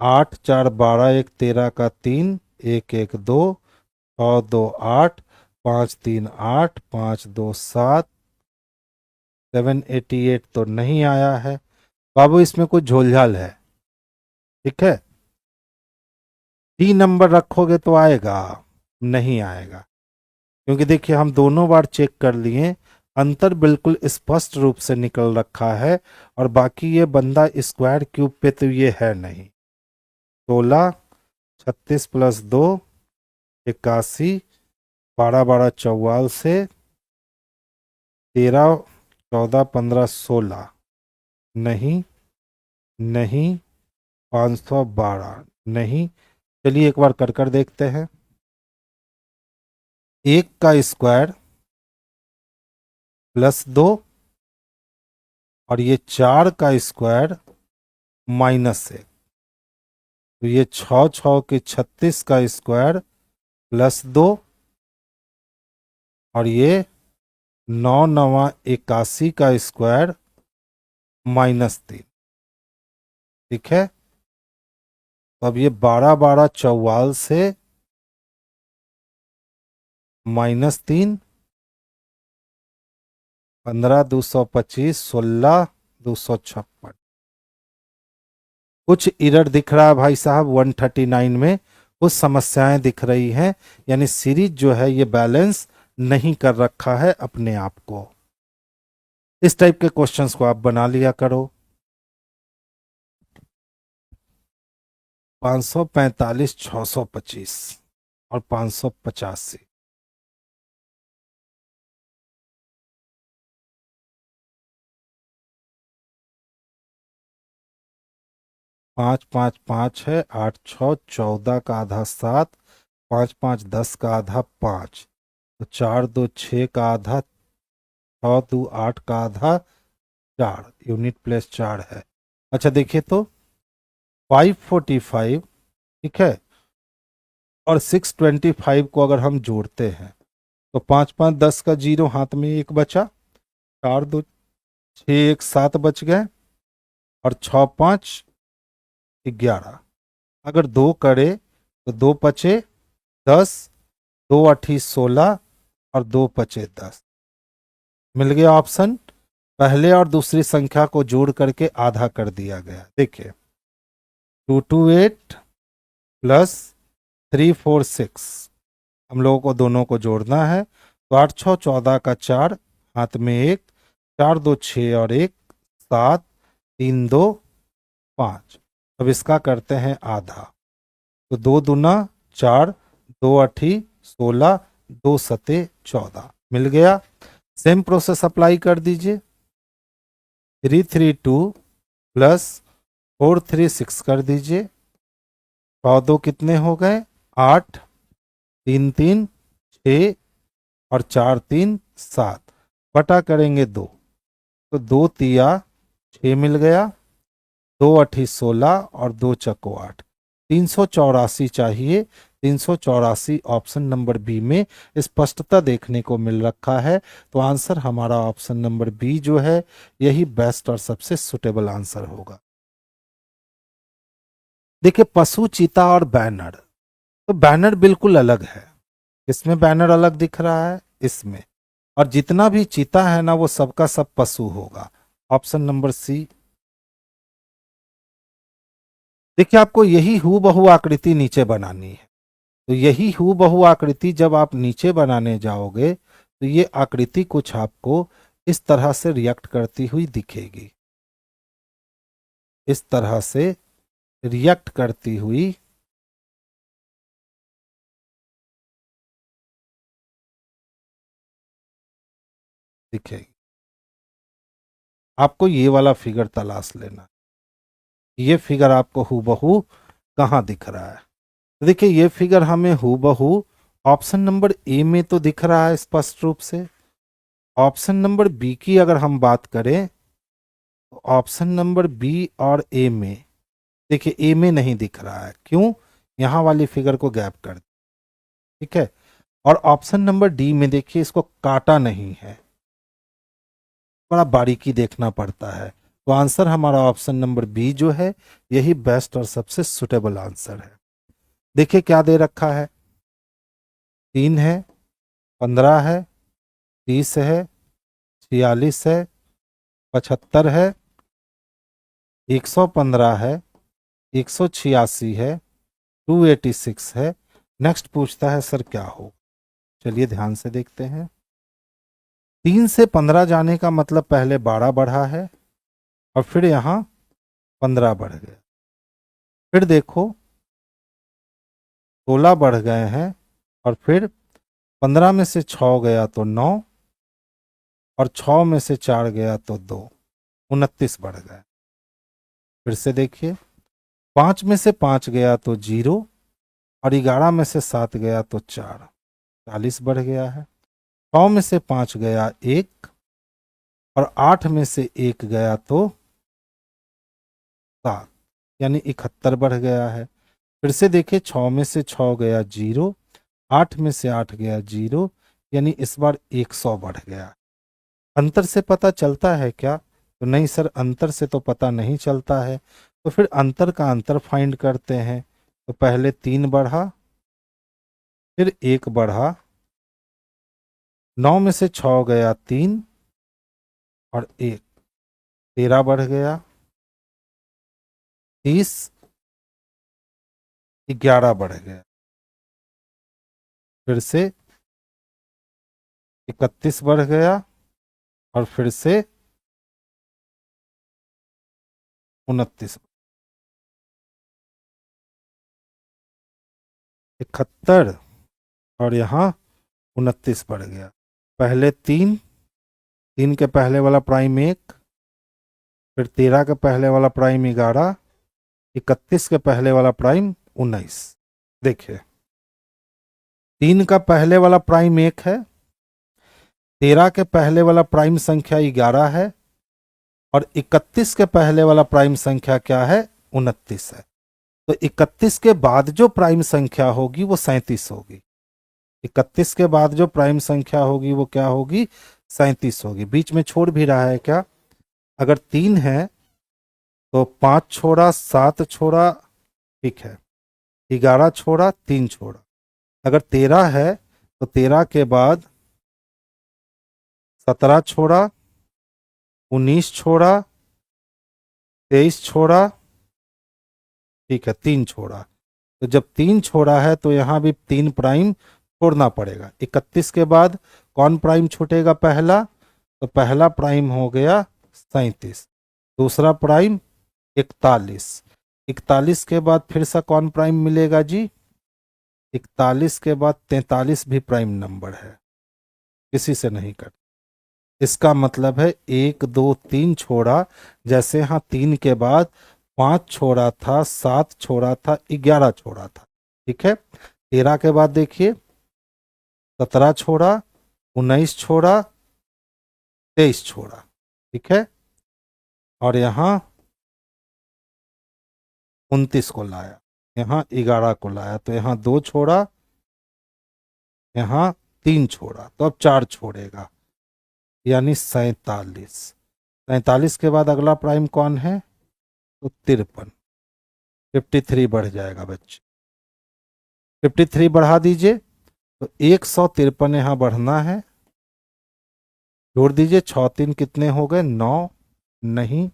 8 4 12, 1 13 का 3, 1 1 2, 6 2 8, 5 3 8, 5 2 7, 788 तो नहीं आया है। बाबू इसमें कुछ झोलझाल है, ठीक है। 3 नंबर रखोगे तो आएगा, नहीं आएगा, क्योंकि देखिए हम दोनों बार चेक कर लिए, अंतर बिल्कुल स्पष्ट रूप से निकल रखा है, और बाकी ये बंदा स्क्वायर क्यूब पे तो ये है नहीं। 16 36 प्लस 2 81, 12 12 44 से 13 14 15 16, नहीं नहीं, 512 नहीं। चलिए एक बार कर देखते हैं। 1 का स्क्वायर प्लस 2, और ये 4 का स्क्वायर -1, तो ये 6 6 के 36 का स्क्वायर प्लस 2, और ये 9 9 81 का स्क्वायर -3, ठीक है। तो अब ये 12 12 44 से -3, 15 225, 16 256। कुछ एरर दिख रहा है भाई साहब 139 में, कुछ समस्याएं दिख रही हैं, यानी सीरीज जो है ये बैलेंस नहीं कर रखा है अपने आप को। इस टाइप के क्वेश्चंस को आप बना लिया करो। 545 625 और 585, 5 5 5 है, 8 6 14 का आधा 7, 5 5 10 का आधा 5, तो 4 2 6 का आधा, 6 2 8 का आधा 4, यूनिट प्लेस 4 है। अच्छा देखिए तो 545, ठीक है, और 625 को अगर हम जोड़ते हैं तो 5 5 10 का 0 हाथ में 1 बचा, 4 2 6 1 7 बच गए, और 6 5 11। अगर 2 करे तो 2 पचे 10, 2 8 16, और 2 पचे 10, मिल गया ऑप्शन। पहले और दूसरी संख्या को जोड़ करके आधा कर दिया गया। देखिए 228 प्लस 346, हम लोगों को दोनों को जोड़ना है, तो 8 6 14 का 4, हाथ में 1, 4 2 6 और 1 7, 3 2 5। अब इसका करते हैं आधा, तो 2 दूना 4, 2 8 16, 2 सते 14, मिल गया। सेम प्रोसेस अप्लाई कर दीजिए। 332 प्लस 436 कर दीजिए, 100 2 कितने हो गए 8, 3 3 6 और 4 3 7 बटा करेंगे 2, तो 2 तिया 6 मिल गया, 2 अठी 16 और 2 चको 8, 384 चाहिए। 384 ऑप्शन नंबर बी में स्पष्टता देखने को मिल रखा है। तो आंसर हमारा ऑप्शन नंबर बी जो है यही बेस्ट और सबसे सुटेबल आंसर होगा। देखिए पशु, चीता और बैनर, तो बैनर बिल्कुल अलग है। इसमें बैनर अलग दिख रहा है इसमें, और जितना भी चीता है ना वो सबका सब पशु होगा। Option number C. देखिए आपको यही हूबहू आकृति नीचे बनानी है, तो यही हूबहू आकृति जब आप नीचे बनाने जाओगे तो ये आकृति कुछ आपको इस तरह से रिएक्ट करती हुई दिखेगी, इस तरह से रिएक्ट करती हुई दिखेगी। आपको ये वाला फिगर तलाश लेना, ये फिगर आपको हूबहू कहाँ दिख रहा है। तो देखिए ये फिगर हमें हूबहू ऑप्शन नंबर ए में तो दिख रहा है स्पष्ट रूप से। ऑप्शन नंबर बी की अगर हम बात करें तो ऑप्शन नंबर बी और ए में, देखिए ए में नहीं दिख रहा है, क्यों, यहां वाली फिगर को गैप कर दे, ठीक है। और ऑप्शन नंबर डी में देखिए इसको काटा नहीं है, बड़ा बारीकी देखना पड़ता है। तो आंसर हमारा ऑप्शन नंबर बी जो है यही बेस्ट और सबसे सुटेबल आंसर है। देखिए क्या दे रखा है, 3 है, 15 है, 30 है, 46 है, 75 है, 115 है, 186 है, 286 है। नेक्स्ट पूछता है सर क्या हो। चलिए ध्यान से देखते हैं। 3 से 15 जाने का मतलब पहले 12 बढ़ा है और फिर यहां 15 बढ़ गया, फिर देखो 16 बढ़ गए हैं और फिर 15 में से 6 गया तो 9 और 6 में से 4 गया तो 2, 29 बढ़ गए। फिर से देखिए 5 में से 5 गया तो 0 और 11 में से 7 गया तो 4, 40 बढ़ गया है। 6 में से 5 गया 1 और 8 में से 1 गया तो 7, यानी 71 बढ़ गया है। फिर से देखिए 6 में से 6 गया 0, 8 में से 8 गया 0, यानी इस बार 100 बढ़ गया। अंतर से पता चलता है क्या, तो नहीं सर अंतर से तो पता नहीं चलता है। तो फिर अंतर का अंतर फाइंड करते हैं। तो पहले 3 बढ़ा, फिर 1 बढ़ा, 9 में से 6 गया 3 और 1, 13 बढ़ गया, 30, 11 बढ़ गया, फिर से 31 बढ़ गया और फिर से 29, 71 और यहाँ 29 बढ़ गया। पहले 3, 3 के पहले वाला प्राइम 1, फिर 13 के पहले वाला प्राइम 11, 31 के पहले वाला प्राइम 19। देखिए 3 का पहले वाला प्राइम 1 है, 13 के पहले वाला प्राइम संख्या 11 है और 31 के पहले वाला प्राइम संख्या क्या है, 29 है। तो 31 के बाद जो प्राइम संख्या होगी वो 37 होगी। 31 के बाद जो प्राइम संख्या होगी वो क्या होगी, 37 होगी। बीच में छोड़ भी रहा है क्या, अगर 3 है तो 5 छोड़ा, 7 छोड़ा, ठीक है, 11 छोड़ा, 3 छोड़ा। अगर 13 है तो 13 के बाद 17 छोड़ा, 19 छोड़ा, 23 छोड़ा, ठीक है, 3 छोड़ा। तो जब 3 छोड़ा है तो यहां भी 3 प्राइम छोड़ना पड़ेगा। 31 के बाद कौन प्राइम छूटेगा, पहला, तो पहला प्राइम हो गया 37, दूसरा प्राइम 41, 41 के बाद फिर से कौन प्राइम मिलेगा जी, 41 के बाद 43 भी प्राइम नंबर है, किसी से नहीं कट। इसका मतलब है 1 2 3 छोड़ा, जैसे यहाँ 3 के बाद 5 छोड़ा था, 7 छोड़ा था, 11 छोड़ा था, ठीक है। 13 के बाद देखिए 17 छोड़ा, 19 छोड़ा, 23 छोड़ा, ठीक है। और यहाँ 29 को लाया, यहाँ 11 को लाया, तो यहाँ 2 छोड़ा, यहाँ 3 छोड़ा, तो अब 4 छोड़ेगा, यानी 47। 47 के बाद अगला प्राइम कौन है? तो 53। 53 बढ़ जाएगा बच्चे, 53 बढ़ा दीजिए, तो 153 यहाँ बढ़ना है। जोड़ दीजिए, 6 3 कितने हो गए? 9। नहीं,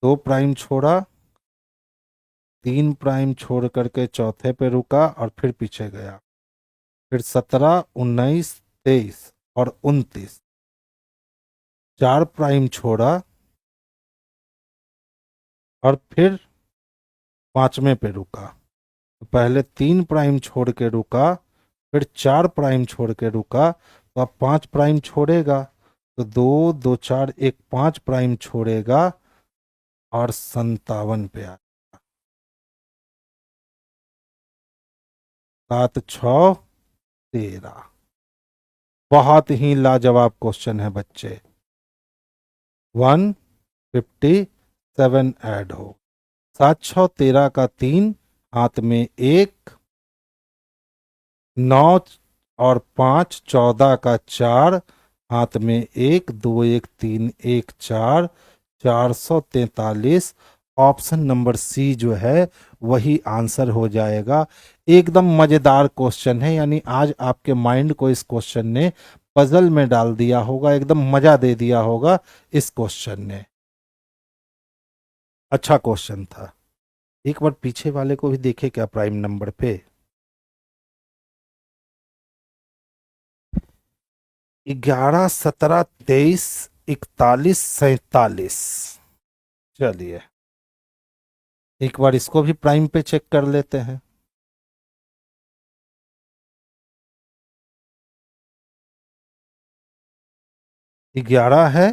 2 प्राइम छोड़ा, 3 प्राइम छोड़ करके चौथे पे रुका और फिर पीछे गया, फिर 17 19 23 और 29, 4 प्राइम छोड़ा और फिर 5वें पे रुका। तो पहले 3 प्राइम छोड़ के रुका, फिर 4 प्राइम छोड़ के रुका, तो अब 5 प्राइम छोड़ेगा, तो 2 2 4 1 5 प्राइम छोड़ेगा और 57 पे आ। 7 6 13। बहुत ही लाजवाब क्वेश्चन है बच्चे। 157 ऐड हो, 7 6 13 का 3, हाथ में 1, 9 और 5 14 का 4, हाथ में 1 2 1 3 1 4, 443। ऑप्शन नंबर सी जो है वही आंसर हो जाएगा। एकदम मजेदार क्वेश्चन है, यानी आज आपके माइंड को इस क्वेश्चन ने पजल में डाल दिया होगा, एकदम मजा दे दिया होगा इस क्वेश्चन ने। अच्छा क्वेश्चन था। एक बार पीछे वाले को भी देखे क्या प्राइम नंबर पे? 11 17 23 41 47। चलिए एक बार इसको भी प्राइम पे चेक कर लेते हैं। 11 है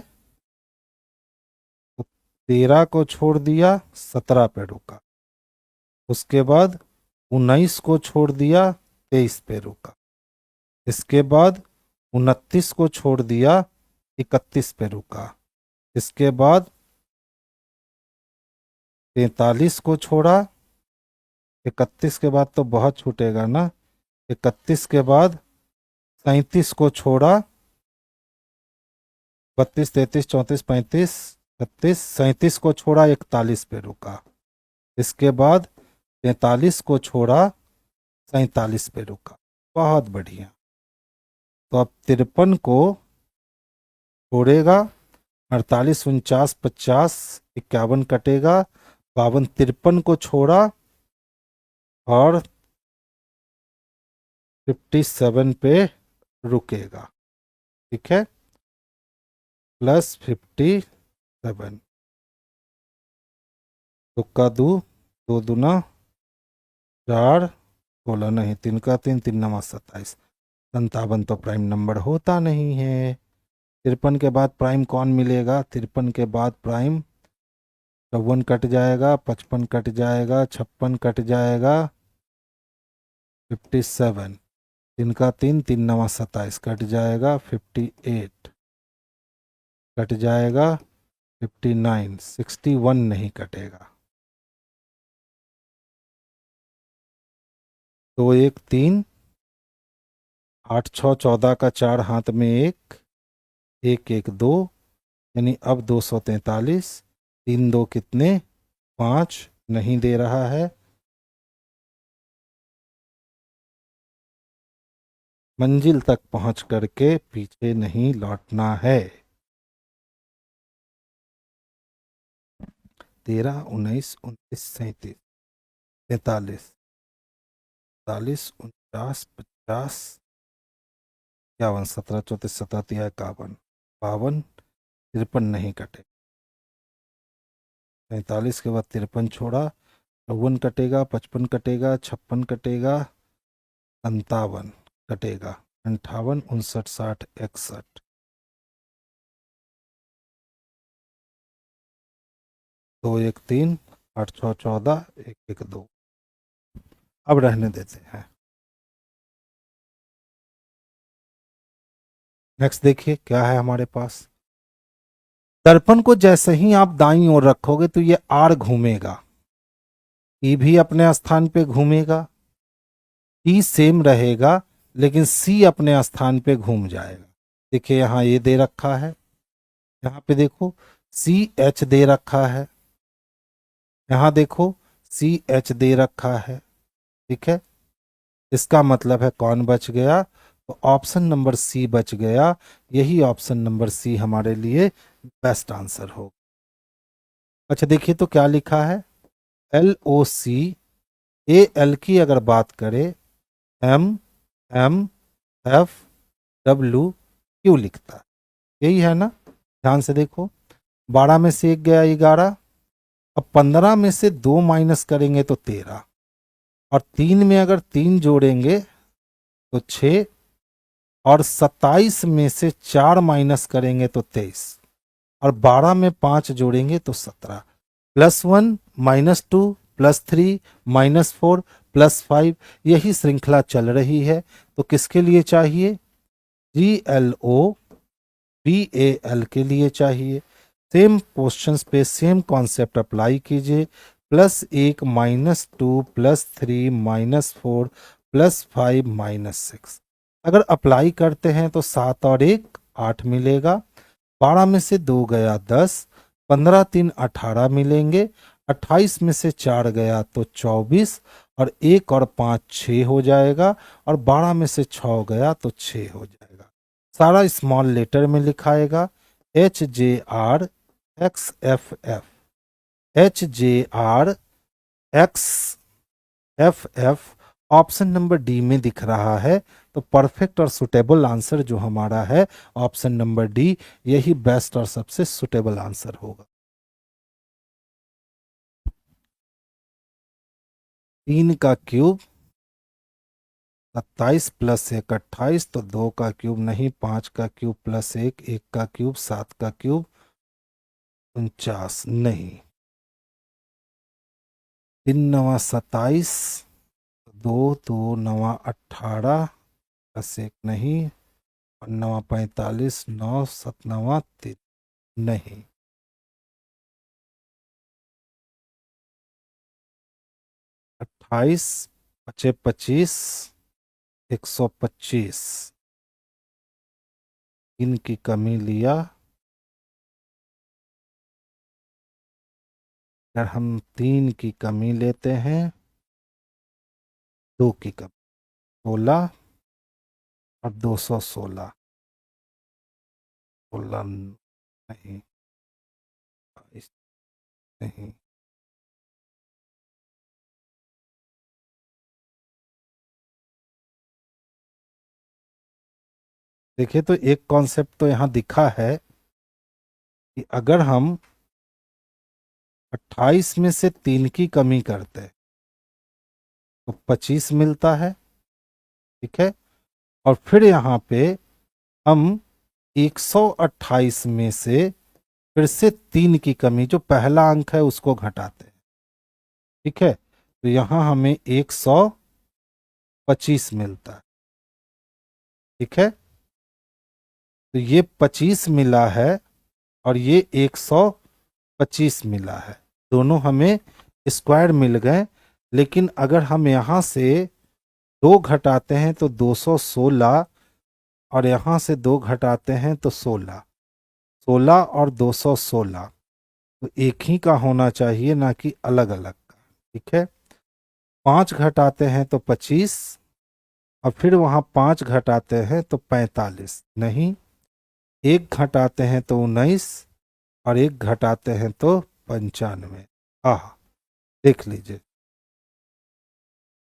तो 13 को छोड़ दिया, 17 पे रुका, उसके बाद 19 को छोड़ दिया, 23 पे रुका, इसके बाद 29 को छोड़ दिया, 31 पे रुका, इसके बाद 43 को छोड़ा, 31 के बाद तो बहुत छूटेगा ना, 31 के बाद 37 को छोड़ा, 32 33 34 35 36 37 को छोड़ा, 41 पे रुका, इसके बाद 43 को छोड़ा, 47 पे रुका। बहुत बढ़िया। तो अब 53 को छोड़ेगा, 48 49 50 51 कटेगा, 52 53 को छोड़ा और 57 पे रुकेगा, ठीक है, प्लस 57। तुक्का दो, 2 दूना 4, 16 नहीं, 3 का 3 3 9 27। 57 तो प्राइम नंबर होता नहीं है। 53 के बाद प्राइम कौन मिलेगा? 53 के बाद प्राइम 54 कट जाएगा, 55 कट जाएगा, 56 कट जाएगा, 57, 3 का 3 3 9 27 कट जाएगा, 58 कट जाएगा, 59 61 नहीं कटेगा। 2 1 3 8 6 14 का 4, हाथ में 1 1 1 2, यानी अब 243। 3 2 कितने? 5 नहीं दे रहा है। मंजिल तक पहुंच करके पीछे नहीं लौटना है। 13 19 29 37 43 40 49 50 51 17 34 37 51 52 53 नहीं कटे। 45 के बाद 53 छोड़ा, 54 कटेगा, 55 कटेगा, 56 कटेगा, 57 कटेगा, 58 59 60 61। 2 1 3 8 6 14 1 1 2। अब रहने देते हैं। नेक्स्ट देखिए क्या है हमारे पास। दर्पण को जैसे ही आप दाईं ओर रखोगे तो ये आर घूमेगा, ई भी अपने स्थान पे घूमेगा, टी सेम रहेगा, लेकिन सी अपने स्थान पे घूम जाएगा। देखिए यहाँ ये दे रखा है, यहाँ पे देखो सी एच दे रखा है, यहाँ देखो सी एच दे रखा है। ठीक है, इसका मतलब है कौन बच गया, तो ऑप्शन नंबर सी बच गया। यही ऑप्शन नंबर सी हमारे लिए बेस्ट आंसर हो। अच्छा देखिए तो क्या लिखा है, L O C, A L की अगर बात करें, M M F W Q लिखता है, यही है ना। ध्यान से देखो, 12 में से 1 गया 11, अब 15 में से 2 माइनस करेंगे तो 13, और 3 में अगर 3 जोड़ेंगे तो 6, और 27 में से 4 माइनस करेंगे तो 23, और 12 में 5 जोड़ेंगे तो 17। +1 -2 +3 -4 +5, यही श्रृंखला चल रही है। तो किसके लिए चाहिए, GLO BAL के लिए चाहिए। सेम क्वेश्चंस पे सेम कॉन्सेप्ट अप्लाई कीजिए, +1 -2 +3 -4 +5 -6। अगर अप्लाई करते हैं तो 7 और 1 8 मिलेगा, 12 में से 2 गया 10, 15 3 18 मिलेंगे, 28 में से 4 गया तो 24, और 1 और 5 6 हो जाएगा, और 12 में से 6 गया तो 6 हो जाएगा। सारा स्मॉल लेटर में लिखाएगा, HJRXFF, HJRXFF option number D में दिख रहा है। तो परफेक्ट और सुटेबल आंसर जो हमारा है ऑप्शन नंबर डी, यही बेस्ट और सबसे सुटेबल आंसर होगा। 3 का क्यूब 27 + 1 28, तो 2 का क्यूब नहीं, 5 का क्यूब +1, 1 का क्यूब, 7 का क्यूब 49 नहीं, 3 9 27, 2 2 9 18 +1 नहीं, और 9 45, 9 7 9 3 नहीं, 28 × 25 125, इनकी कमी लिया। अगर हम 3 की कमी लेते हैं, 2 की कमी, 16 और 216, 16 नहीं, 22 नहीं, देखिए तो एक कॉन्सेप्ट तो यहाँ दिखा है कि अगर हम 28 में से 3 की कमी करते हैं तो 25 मिलता है। ठीक है, और फिर यहाँ पे हम 128 में से फिर से 3 की कमी, जो पहला अंक है उसको घटाते हैं। ठीक है, तो यहाँ हमें 125 मिलता है। ठीक है, तो ये 25 मिला है और ये 125 मिला है, दोनों हमें स्क्वायर मिल गए। लेकिन अगर हम यहाँ से 2 घटाते हैं तो 216, और यहाँ से 2 घटाते हैं तो 16, 16 और 216, तो एक ही का होना चाहिए, ना कि अलग अलग का। ठीक है, 5 घटाते हैं तो 25, और फिर वहाँ 5 घटाते हैं तो 45 नहीं, 1 घटाते हैं तो 19, और 1 घटाते हैं तो 95। आह, देख लीजिए,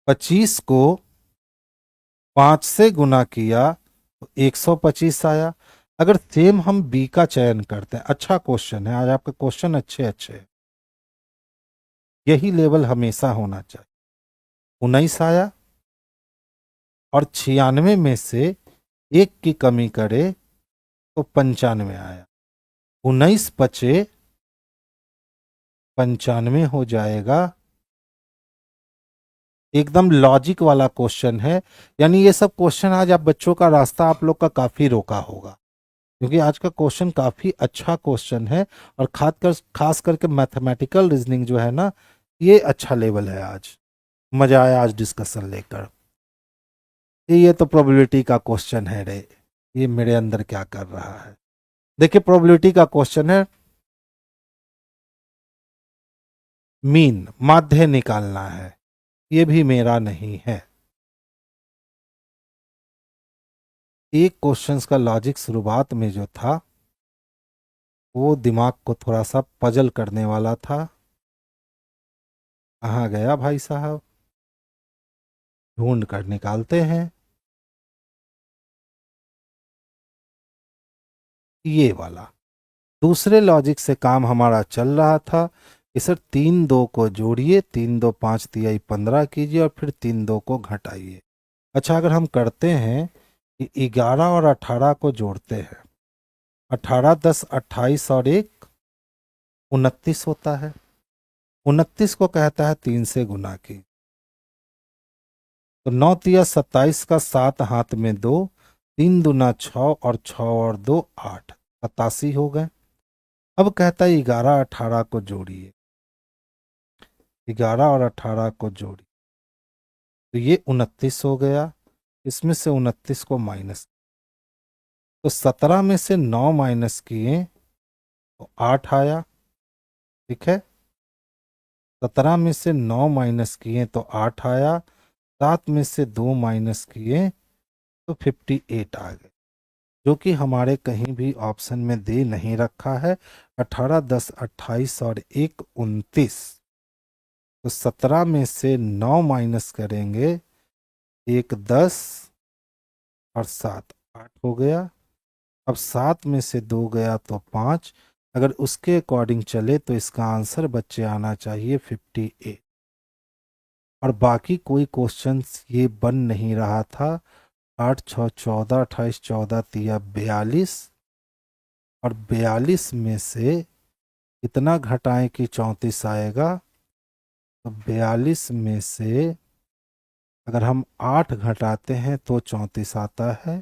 25 को 5 से गुना किया तो 125 आया। अगर सेम हम बी का चयन करते हैं, अच्छा क्वेश्चन है आज, आपके क्वेश्चन अच्छे अच्छे हैं, यही लेवल हमेशा होना चाहिए। 19 आया, और 96 में से 1 की कमी करे तो 95 आया, 19 बचे 95 हो जाएगा, एकदम लॉजिक वाला क्वेश्चन है। यानी ये सब क्वेश्चन आज आप बच्चों का रास्ता आप लोग का काफ़ी रोका होगा, क्योंकि आज का क्वेश्चन काफ़ी अच्छा क्वेश्चन है। और खास करके मैथमेटिकल रीजनिंग जो है ना, ये अच्छा लेवल है। आज मज़ा आया आज डिस्कशन लेकर। ये तो प्रोबेबिलिटी का क्वेश्चन है रे, ये मेरे अंदर क्या कर रहा है। देखिए प्रोबेबिलिटी का क्वेश्चन है, मीन माध्य निकालना है। ये भी मेरा नहीं है। एक क्वेश्चंस का लॉजिक शुरुआत में जो था वो दिमाग को थोड़ा सा पजल करने वाला था। कहाँ गया भाई साहब, ढूंढ कर निकालते हैं। ये वाला दूसरे लॉजिक से काम हमारा चल रहा था कि सर 3 2 को जोड़िए, 3 2 5 तिहाई 15 कीजिए और फिर 3 2 को घटाइए। अच्छा, अगर हम करते हैं कि 11 और 18 को जोड़ते हैं, 18 10 28 और 1 29 होता है। 29 को कहता है 3 से गुना की, तो 9 तिया 27 का 7 हाथ में 2, 3 दूना 6 और 6 और 2 8, 87 हो गए। अब कहता है 11 18 को जोड़िए, 11 और 18 को जोड़िए, तो ये 29 हो गया। इसमें से 29 को माइनस, तो 17 में से 9 माइनस किए तो 8 आया। ठीक है, 17 में से 9 माइनस किए तो 8 आया। 7 में से 2 माइनस किए तो 58 आ गए, जो कि हमारे कहीं भी ऑप्शन में दे नहीं रखा है। 18 10 28 और 1 29, तो 17 में से 9 माइनस करेंगे, 1 10 और 7 8 हो गया। अब 7 में से 2 गया तो 5। अगर उसके अकॉर्डिंग चले तो इसका आंसर बच्चे आना चाहिए 58। और बाकी कोई क्वेश्चन ये बन नहीं रहा था। 8 6 14, 28 14 तिया 42, और 42 में से कितना घटाएं कि 34 आएगा। तो 42 में से अगर हम 8 घटाते हैं तो 34 आता है।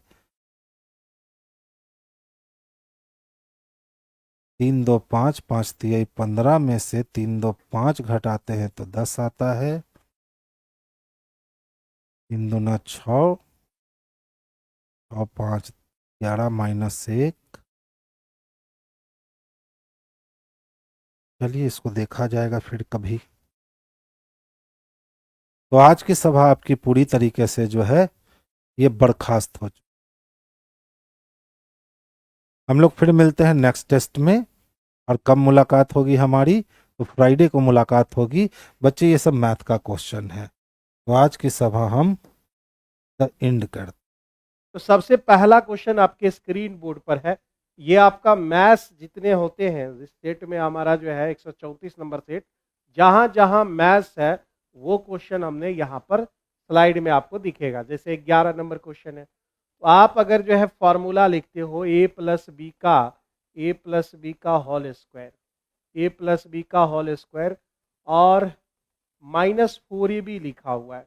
3 2 5, 5 तिहाई 15 में से 3 2 5 घटाते हैं तो 10 आता है। 3 दूना 6 और 5 11 माइनस 1। चलिए इसको देखा जाएगा फिर कभी। तो आज की सभा आपकी पूरी तरीके से जो है ये बर्खास्त हो चुकी। हम लोग फिर मिलते हैं नेक्स्ट टेस्ट में। और कब मुलाकात होगी हमारी, तो फ्राइडे को मुलाकात होगी। बच्चे ये सब मैथ का क्वेश्चन है, तो आज की सभा हम एंड कर। तो सबसे पहला क्वेश्चन आपके स्क्रीन बोर्ड पर है। ये आपका मैथ्स जितने होते हैं इस सेट में, हमारा जो है 134 नंबर सेट, जहां जहां मैथ्स है वो क्वेश्चन हमने यहाँ पर स्लाइड में आपको दिखेगा। जैसे 11 नंबर क्वेश्चन है, तो आप अगर जो है फॉर्मूला लिखते हो ए प्लस बी का होल स्क्वायर, ए प्लस बी का होल स्क्वायर, और -4 भी लिखा हुआ है,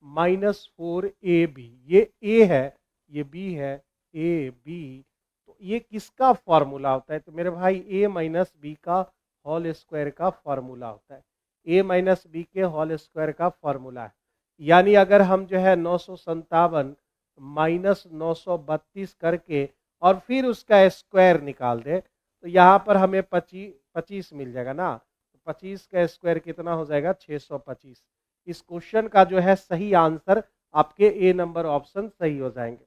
-4ab, ये ए है ये बी है, ए बी, तो ये किसका फॉर्मूला होता है? तो मेरे भाई ए माइनस बी का होल स्क्वायर का फॉर्मूला होता है। ए माइनस बी के होल स्क्वायर का फॉर्मूला है। यानी अगर हम जो है 957 माइनस 932 करके और फिर उसका स्क्वायर निकाल दें, तो यहाँ पर हमें 25 मिल जाएगा ना। 25 का स्क्वायर कितना हो जाएगा? 625। इस क्वेश्चन का जो है सही आंसर आपके ए नंबर ऑप्शन सही हो जाएंगे।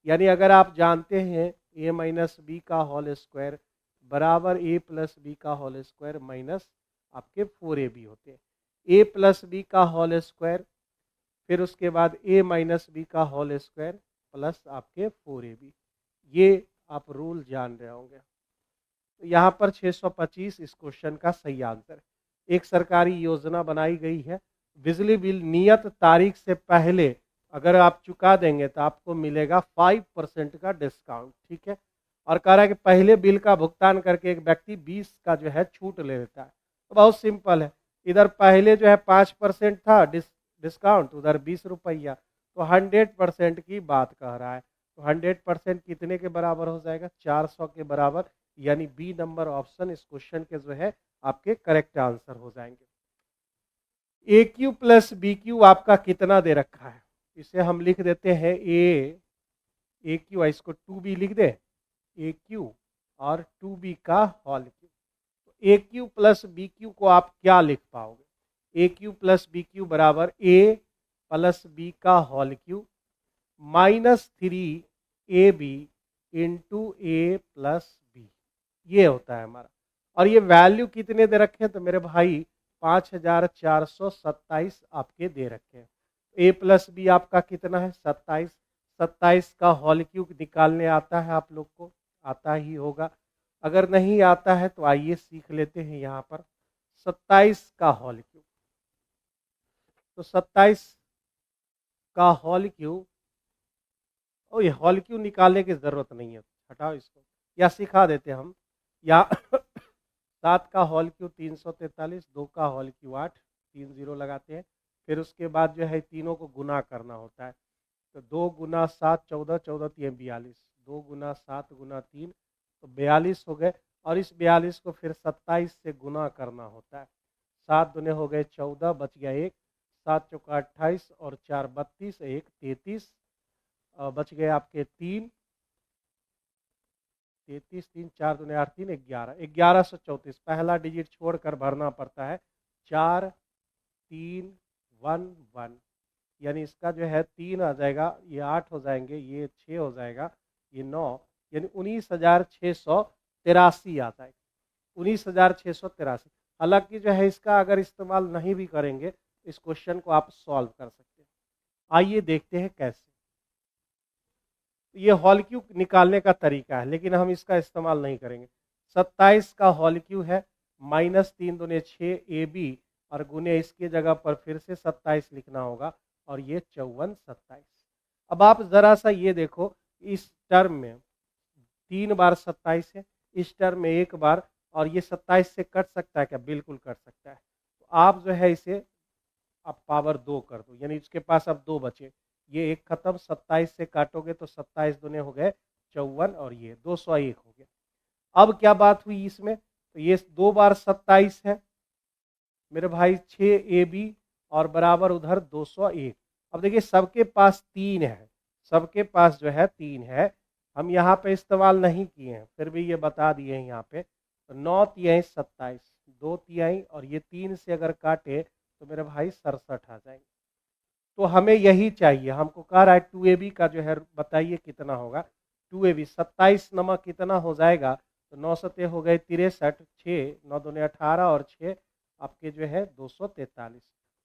यानी अगर आप जानते हैं ए माइनस बी का होल स्क्वायर बराबर ए प्लस बी का होल स्क्वायर माइनस आपके 4ab होते हैं। ए प्लस बी का होल स्क्वायर, फिर उसके बाद ए माइनस बी का होल स्क्वायर प्लस आपके 4ab, ये आप रूल जान रहे होंगे। तो यहाँ पर 625 इस क्वेश्चन का सही आंसर है। एक सरकारी योजना बनाई गई है, बिजली बिल नियत तारीख से पहले अगर आप चुका देंगे तो आपको मिलेगा 5% का डिस्काउंट। ठीक है, और कह रहा है कि पहले बिल का भुगतान करके एक व्यक्ति 20 का जो है छूट ले लेता है। तो बहुत सिंपल है, इधर पहले जो है 5% था डिस्काउंट, उधर 20 रुपया, तो 100% की बात कह रहा है। तो 100% कितने के बराबर हो जाएगा? 400 के बराबर, यानी बी नंबर ऑप्शन इस क्वेश्चन के जो है आपके करेक्ट आंसर हो जाएंगे। ए क्यू प्लस बी क्यू आपका कितना दे रखा है? इसे हम लिख देते हैं ए क्यू, इसको 2b लिख दे, ए क्यू और 2b का होल क्यू। ए क्यू प्लस बी क्यू को आप क्या लिख पाओगे? ए क्यू प्लस बी क्यू बराबर ए प्लस बी का होल क्यू -3ab इंटू ए प्लस बी, ये होता है हमारा। और ये वैल्यू कितने दे रखे हैं? तो मेरे भाई 5427 आपके दे रखे हैं। ए प्लस बी आपका कितना है? 27। 27 का होल क्यूब निकालने आता है आप लोग को? आता ही होगा। अगर नहीं आता है तो आइए सीख लेते हैं यहाँ पर। 27 का होल क्यूब, तो 27 का होल क्यूब, ओ ये होल क्यूब निकालने की जरूरत नहीं है, हटाओ इसको, या सिखा देते हम। या 7 का होल क्यूब 343, 2 का होल क्यूब 8, 3 0 लगाते हैं। फिर उसके बाद जो है तीनों को गुना करना होता है। तो 2 गुना 7 14, 14 3 42, 2 गुना 7 गुना 3 तो 42 हो गए। और इस 42 को फिर 27 से गुना करना होता है। 7 दुने हो गए 14, बच गया 1, 7 चौका 28 और 4 32, 1 33, बच गए आपके 3, 33 3 4 दुने 8 3 11, 1134। पहला डिजिट छोड़कर भरना पड़ता है 4 3 1 1, यानी इसका जो है 3 आ जाएगा, ये 8 हो जाएंगे, ये 6 हो जाएगा, ये 9, यानी 19,683 आ जाएगा। 19,683। हालांकि जो है इसका अगर इस्तेमाल नहीं भी करेंगे, इस क्वेश्चन को आप सॉल्व कर सकते हैं। आइए देखते हैं कैसे। ये होल क्यूब निकालने का तरीका है, लेकिन हम इसका इस्तेमाल नहीं करेंगे। 27 का होल क्यूब है -3 दुने 6 AB, और गुने इसके जगह पर फिर से 27 लिखना होगा, और ये 54 27। अब आप जरा सा ये देखो, इस टर्म में 3 बार 27 है, इस टर्म में 1 बार, और ये 27 से कट सकता है क्या? बिल्कुल कट सकता है। तो आप जो है इसे आप पावर 2 कर दो, यानी इसके पास अब 2 बचे। ये एक खत्म, 27 से काटोगे तो 27 दुने हो गए 54, और ये 201 हो गया। अब क्या बात हुई इसमें? तो ये 2 बार 27 है मेरे भाई, 6AB और बराबर उधर 201। अब देखिए सबके पास 3 है, सबके पास जो है 3 है, हम यहाँ पे इस्तेमाल नहीं किए हैं, फिर भी ये बता दिए हैं यहाँ पे। तो 9 तिहाई 27, 2 तिहाई, और ये 3 से अगर काटे तो मेरे भाई 67 आ जाएंगे। तो हमें यही चाहिए, हमको कह रहा है 2AB का जो है बताइए कितना होगा। 2AB 27 नमक कितना हो जाएगा? तो 9 सते हो गए 63, 6 9 दूने 18, और 6 आपके जो है 243।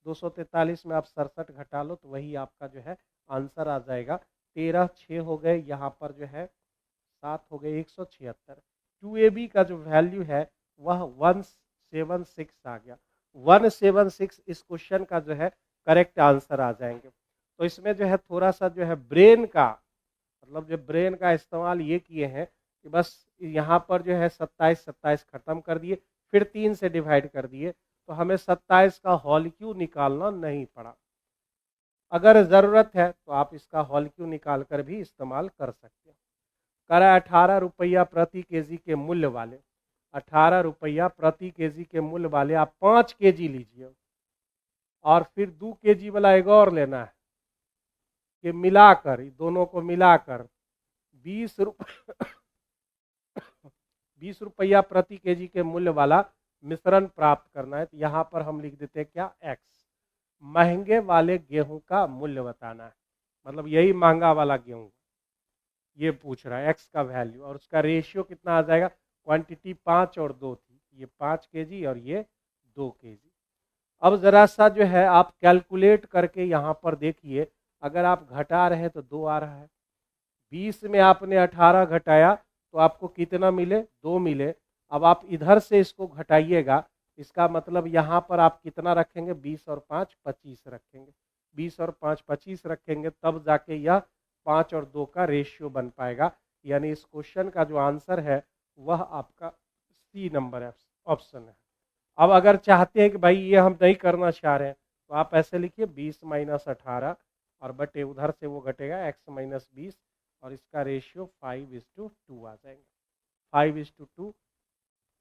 243 में आप 67 घटा लो तो वही आपका जो है आंसर आ जाएगा। 13 6 हो गए, यहाँ पर जो है 7 हो गए 176। 2AB का जो वैल्यू है वह 176 आ गया। 176 इस क्वेश्चन का जो है करेक्ट आंसर आ जाएंगे। तो इसमें जो है थोड़ा सा जो है ब्रेन का, मतलब जो ब्रेन का इस्तेमाल ये किए हैं कि बस यहाँ पर जो है 27 27 खत्म कर दिए, फिर 3 से डिवाइड कर दिए, तो हमें 27 का होल क्यूब निकालना नहीं पड़ा। अगर ज़रूरत है तो आप इसका होल क्यूब निकाल कर भी इस्तेमाल कर सकते हैं। करा 18 रुपया प्रति केजी के मूल्य वाले, 18 रुपया प्रति केजी के मूल्य वाले आप 5 केजी लीजिए, और फिर 2 केजी वाला एक और लेना है, कि मिलाकर दोनों को मिलाकर 20 रुपया प्रति केजी के मूल्य वाला मिश्रण प्राप्त करना है। तो यहाँ पर हम लिख देते हैं क्या? एक्स। महंगे वाले गेहूं का मूल्य बताना है, मतलब यही महंगा वाला गेहूं ये पूछ रहा है, एक्स का वैल्यू, और उसका रेशियो कितना आ जाएगा? क्वांटिटी 5 और 2 थी, ये 5 केजी और ये 2 केजी। अब जरा सा जो है आप कैलकुलेट करके यहाँ पर देखिए, अगर आप घटा रहे हैं तो 2 आ रहा है, 20 में आपने 18 घटाया तो आपको कितना मिले? 2 मिले। अब आप इधर से इसको घटाइएगा, इसका मतलब यहाँ पर आप कितना रखेंगे? 20 और 5 25 रखेंगे, 20 और 5 25 रखेंगे, तब जाके यह 5 और 2 का रेशियो बन पाएगा। यानी इस क्वेश्चन का जो आंसर है वह आपका सी नंबर ऑप्शन है। अब अगर चाहते हैं कि भाई ये हम नहीं करना चाह रहे हैं, तो आप ऐसे लिखिए 20 माइनस 18 और बटे उधर से वो घटेगा x माइनस 20 और इसका रेशियो 5:2 आ जाएंगे। 5:2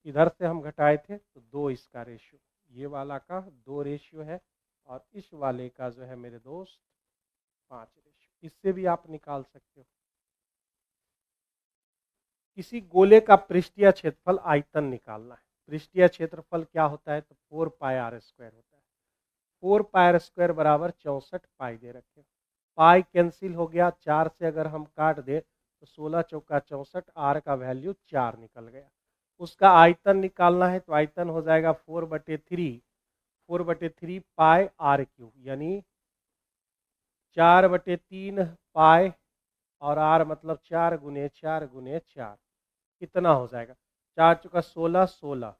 इधर से हम घटाए थे तो 2 इसका रेशियो, ये वाला का 2 रेशियो है और इस वाले का जो है मेरे दोस्त 5 रेशियो। इससे भी आप निकाल सकते हो। किसी गोले का पृष्ठीय क्षेत्रफल आयतन निकालना है। पृष्ठीय क्षेत्रफल क्या होता है तो 4 पाई r स्क्वायर होता है। 4 पाई r स्क्वायर बराबर 64 पाई दे रखे। पाई कैंसिल हो गया, 4 से अगर हम काट दे तो 16 चौका 64, r का वैल्यू 4 निकल गया। उसका आयतन निकालना है तो आयतन हो जाएगा 4/3 पाई r क्यूब, यानी 4/3 पाई और r मतलब 4 गुने 4 गुने 4 कितना हो जाएगा, 4 चौका 16, 16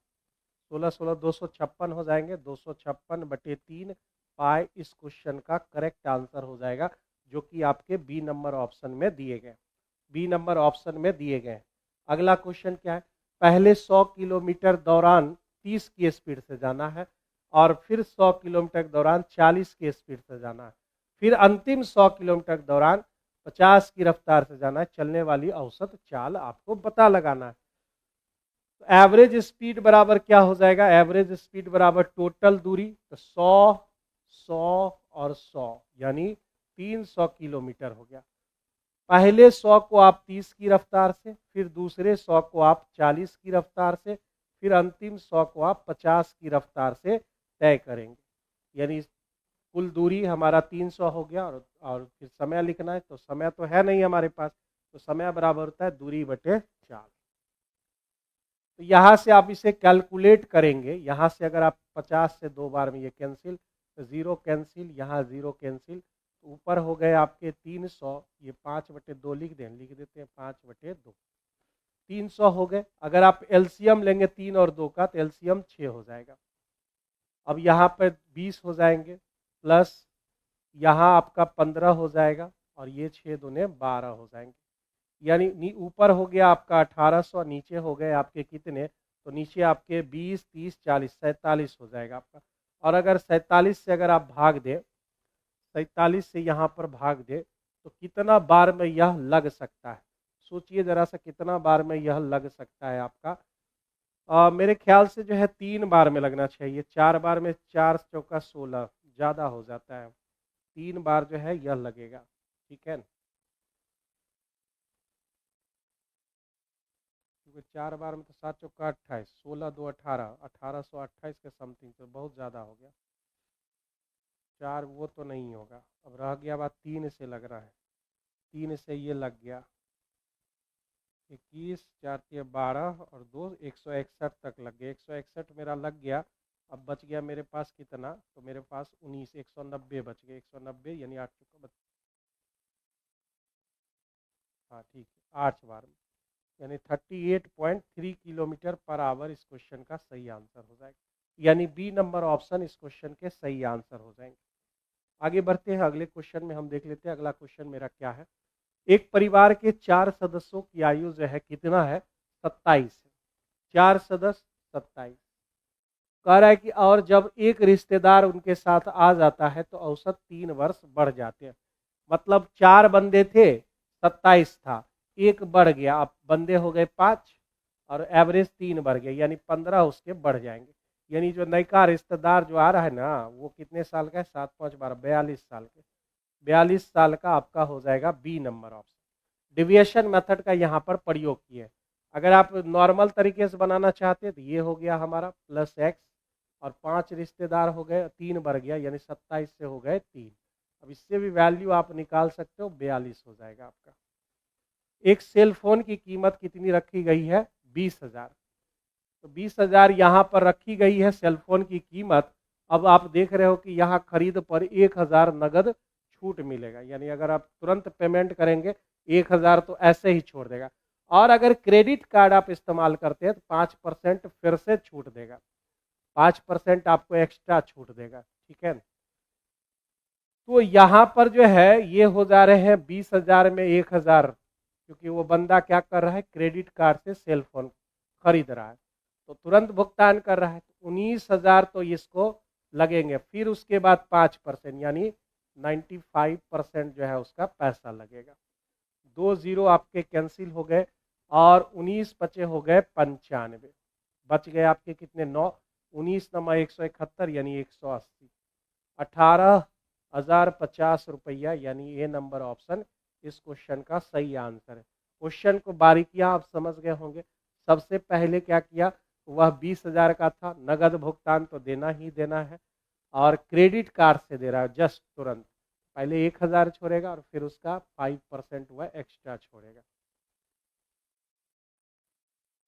16 16 256 हो जाएंगे। 256/3 पाई इस क्वेश्चन का करेक्ट आंसर हो जाएगा, जो कि आपके बी नंबर ऑप्शन में दिए गए। बी नंबर ऑप्शन में दिए गए। अगला क्वेश्चन क्या है, पहले 100 किलोमीटर दौरान 30 की स्पीड से जाना है और फिर 100 किलोमीटर दौरान 40 की स्पीड से जाना है, फिर अंतिम 100 किलोमीटर दौरान 50 की रफ्तार से जाना है। चलने वाली औसत चाल आपको पता लगाना है। तो एवरेज स्पीड बराबर क्या हो जाएगा, एवरेज स्पीड बराबर टोटल दूरी, तो 100 100 और 100 यानी 300 किलोमीटर हो गया। पहले 100 को आप 30 की रफ्तार से, फिर दूसरे 100 को आप 40 की रफ्तार से, फिर अंतिम 100 को आप 50 की रफ्तार से तय करेंगे। यानी कुल दूरी हमारा 300 हो गया और फिर समय लिखना है, तो समय तो है नहीं हमारे पास, तो समय बराबर होता है दूरी बटे चाल। तो यहाँ से आप इसे कैलकुलेट करेंगे। यहाँ से अगर आप 50 से 2 बार में ये कैंसिल, तो 0 कैंसिल, यहाँ 0 कैंसिल, तो ऊपर हो गए आपके 300, ये 5/2 लिख देते हैं 5/2, 300 हो गए। अगर आप एलसीएम लेंगे 3 और 2 का तो एलसीएम 6 हो जाएगा। अब यहाँ पर 20 हो जाएंगे, प्लस यहाँ आपका 15 हो जाएगा और ये 6 दूने 12 हो जाएंगे। यानी ऊपर हो गया आपका 1800, नीचे हो गए आपके कितने, तो नीचे आपके 20 30 40 47 हो जाएगा आपका। और अगर 47 से अगर आप भाग दे, 47 से यहाँ पर भाग दे तो कितना बार में यह लग सकता है, सोचिए जरा सा कितना बार में यह लग सकता है आपका। मेरे ख्याल से जो है 3 बार में लगना चाहिए। 4 बार में 4 चौका 16 ज़्यादा हो जाता है, 3 बार जो है यह लगेगा, ठीक है ना। क्योंकि 4 बार में तो 7 चौका 28, 16 2 18, 1828 के समथिंग, तो बहुत ज़्यादा हो गया। 4 वो तो नहीं होगा। अब रह गया बात 3 से लग रहा है, 3 से ये लग गया 21, 4 3 12 और 2 161 तक लग गया। 161 मेरा लग गया। अब बच गया मेरे पास कितना, तो मेरे पास 19, 190 बच गए। 190 यानी 8 चौका हाँ ठीक है, 8 बार में, यानी 38.3 किलोमीटर पर आवर इस क्वेश्चन का सही आंसर हो जाएगा। यानी बी नंबर ऑप्शन इस क्वेश्चन के सही आंसर हो जाएंगे। आगे बढ़ते हैं, अगले क्वेश्चन में हम देख लेते हैं। अगला क्वेश्चन मेरा क्या है, एक परिवार के 4 सदस्यों की आयु जो है कितना है, 27 है। 4 सदस्य 27, कह रहा है कि और जब एक रिश्तेदार उनके साथ आ जाता है तो औसत 3 वर्ष बढ़ जाते हैं। मतलब 4 बंदे थे, 27 था, एक बढ़ गया, अब बंदे हो गए 5 और एवरेज 3 बढ़ गया, यानी 15 उसके बढ़ जाएंगे। यानी जो नयका रिश्तेदार जो आ रहा है ना, वो कितने साल का है, 7 5 12 42 साल के, 42 साल का आपका हो जाएगा B number option. Deviation method का यहाँ पर प्रयोग किए। अगर आप नॉर्मल तरीके से बनाना चाहते हैं तो ये हो गया हमारा प्लस एक्स और 5 रिश्तेदार हो गए, 3 बढ़ गया, यानी 27 से हो गए 3। अब इससे भी वैल्यू आप निकाल सकते हो, 42 हो जाएगा आपका। एक सेल फोन की कीमत कितनी रखी गई है, 20,000। तो 20,000 यहाँ पर रखी गई है सेल फोन की कीमत। अब आप देख रहे हो कि यहाँ खरीद पर 1,000 नगद छूट मिलेगा, यानी अगर आप तुरंत पेमेंट करेंगे 1,000 तो ऐसे ही छोड़ देगा। और अगर क्रेडिट कार्ड आप इस्तेमाल करते हैं तो 5% फिर से छूट देगा, 5% आपको एक्स्ट्रा छूट देगा, ठीक है ना। तो यहाँ पर जो है ये हो जा रहे हैं 20,000 में 1,000, क्योंकि वो बंदा क्या कर रहा है, क्रेडिट कार्ड से सेल फोन खरीद रहा है तो तुरंत भुगतान कर रहा है। तो 19,000 तो इसको लगेंगे, फिर उसके बाद 5% यानी 95% जो है उसका पैसा लगेगा। 2 जीरो आपके कैंसिल हो गए और 19 बचे हो गए 95। बच गए आपके कितने 9, 19 नमा 171 यानी 180, 18,050 रुपया यानी ये नंबर ऑप्शन इस क्वेश्चन का सही आंसर है। क्वेश्चन को बारीकियां आप समझ गए होंगे। सबसे पहले क्या किया, वह 20,000 का था, नगद भुगतान तो देना ही देना है और क्रेडिट कार्ड से दे रहा है जस्ट तुरंत। पहले 1,000 छोड़ेगा और फिर उसका 5% वह एक्स्ट्रा छोड़ेगा।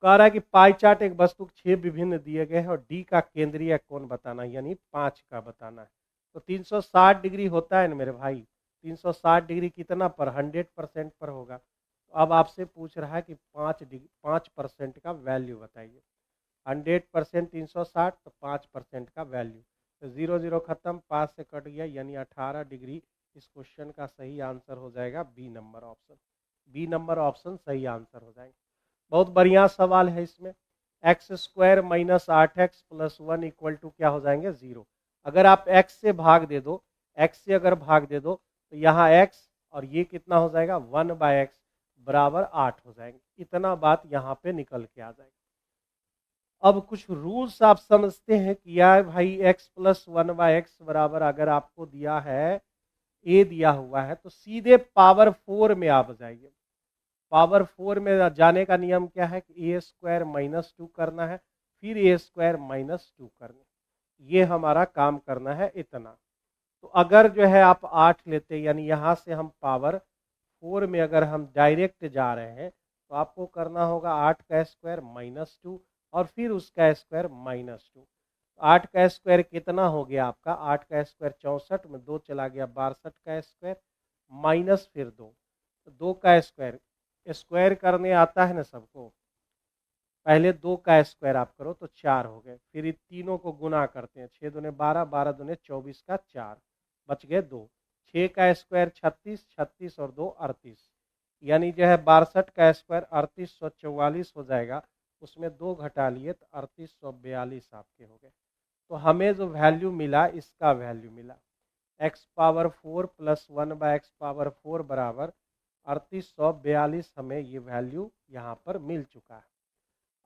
कह रहा है कि पाई चार्ट एक वस्तु के 6 विभिन्न दिए गए हैं और डी का केंद्रीय कोण बताना है यानी 5 का बताना है। तो 360 डिग्री होता है ना मेरे भाई, 360 डिग्री कितना पर 100% पर होगा। तो अब आपसे पूछ रहा है कि 5% का वैल्यू बताइए। 100% 360 तो 5% का वैल्यू, तो 0 0 खत्म, 5 से कट गया यानी 18 डिग्री। इस क्वेश्चन का सही आंसर हो जाएगा B number option. B number option सही आंसर हो जाएगा। बहुत बढ़िया सवाल है इसमें। X square minus 8x plus 1 equal to क्या हो जाएंगे 0। अगर आप x से भाग दे दो, x से अगर भाग दे दो तो यहाँ x और ये कितना हो जाएगा 1/x बराबर 8 हो जाएंगे। इतना बात यहाँ पे निकल के आ जाएगी। अब कुछ रूल्स आप समझते हैं कि यार भाई x प्लस 1/x बराबर अगर आपको दिया है a दिया हुआ है तो सीधे पावर 4 में आप जाइए। पावर 4 में जाने का नियम क्या है कि a² - 2 करना है, फिर a² - 2 करना है। ये हमारा काम करना है इतना। तो अगर जो है आप 8 लेते यानी यहाँ से हम पावर 4 में अगर हम डायरेक्ट जा रहे हैं तो आपको करना होगा 8 का स्क्वायर माइनस 2 और फिर उसका स्क्वायर -2। 8 का स्क्वायर कितना हो गया आपका, 8 का स्क्वायर 64 में 2 चला गया 62 का स्क्वायर माइनस फिर 2, 2 का स्क्वायर। स्क्वायर करने आता है ना सबको, पहले 2 का स्क्वायर आप करो तो 4 हो गए, फिर इन तीनों को गुना करते हैं, 6 दूने 12, 12 दूने 24 का 4, बच गए 2। 6 का स्क्वायर 36, 36 और 2 38, यानी जो है 62 का स्क्वायर 3844 हो जाएगा। उसमें 2 घटा लिए तो 3842 आपके हो गए। तो हमें जो वैल्यू मिला इसका वैल्यू मिला x power 4 plus 1/x power 4 बराबर 3842। हमें ये वैल्यू यहाँ पर मिल चुका है।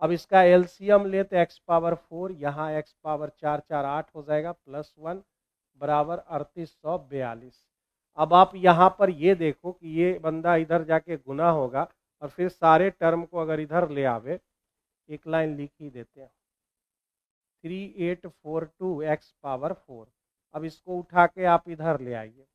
अब इसका एलसीएम ले तो x पावर 4 यहाँ x पावर 4 4 8 हो जाएगा प्लस 1 बराबर 3842। अब आप यहाँ पर ये देखो कि ये बंदा इधर जाके गुना होगा और फिर सारे टर्म को अगर इधर ले आवे, एक लाइन लिख ही देते हैं 3842x पावर 4। अब इसको उठा के आप इधर ले आइए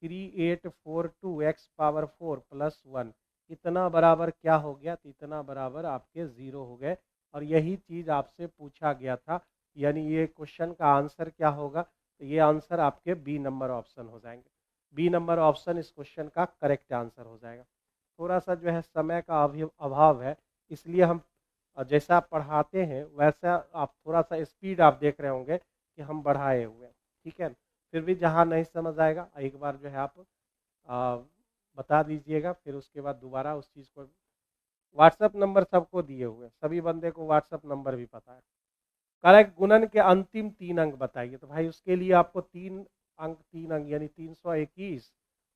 3842x पावर 4 प्लस 1, इतना बराबर क्या हो गया, तो इतना बराबर आपके 0 हो गए। और यही चीज़ आपसे पूछा गया था, यानी ये क्वेश्चन का आंसर क्या होगा, तो ये आंसर आपके बी नंबर ऑप्शन हो जाएंगे। बी नंबर ऑप्शन इस क्वेश्चन का करेक्ट आंसर हो जाएगा। थोड़ा सा जो है समय का अभाव है, इसलिए हम जैसा पढ़ाते हैं वैसा आप थोड़ा सा स्पीड आप देख रहे होंगे कि हम बढ़ाए हुए हैं, ठीक है। फिर भी जहाँ नहीं समझ आएगा एक बार जो है आप आ, बता दीजिएगा, फिर उसके बाद दोबारा उस चीज़ को। व्हाट्सएप नंबर सबको दिए हुए, सभी बंदे को व्हाट्सएप नंबर भी पता है। करेक्ट गुणन के अंतिम 3 अंक बताइए, तो भाई उसके लिए आपको 3 अंक यानी 321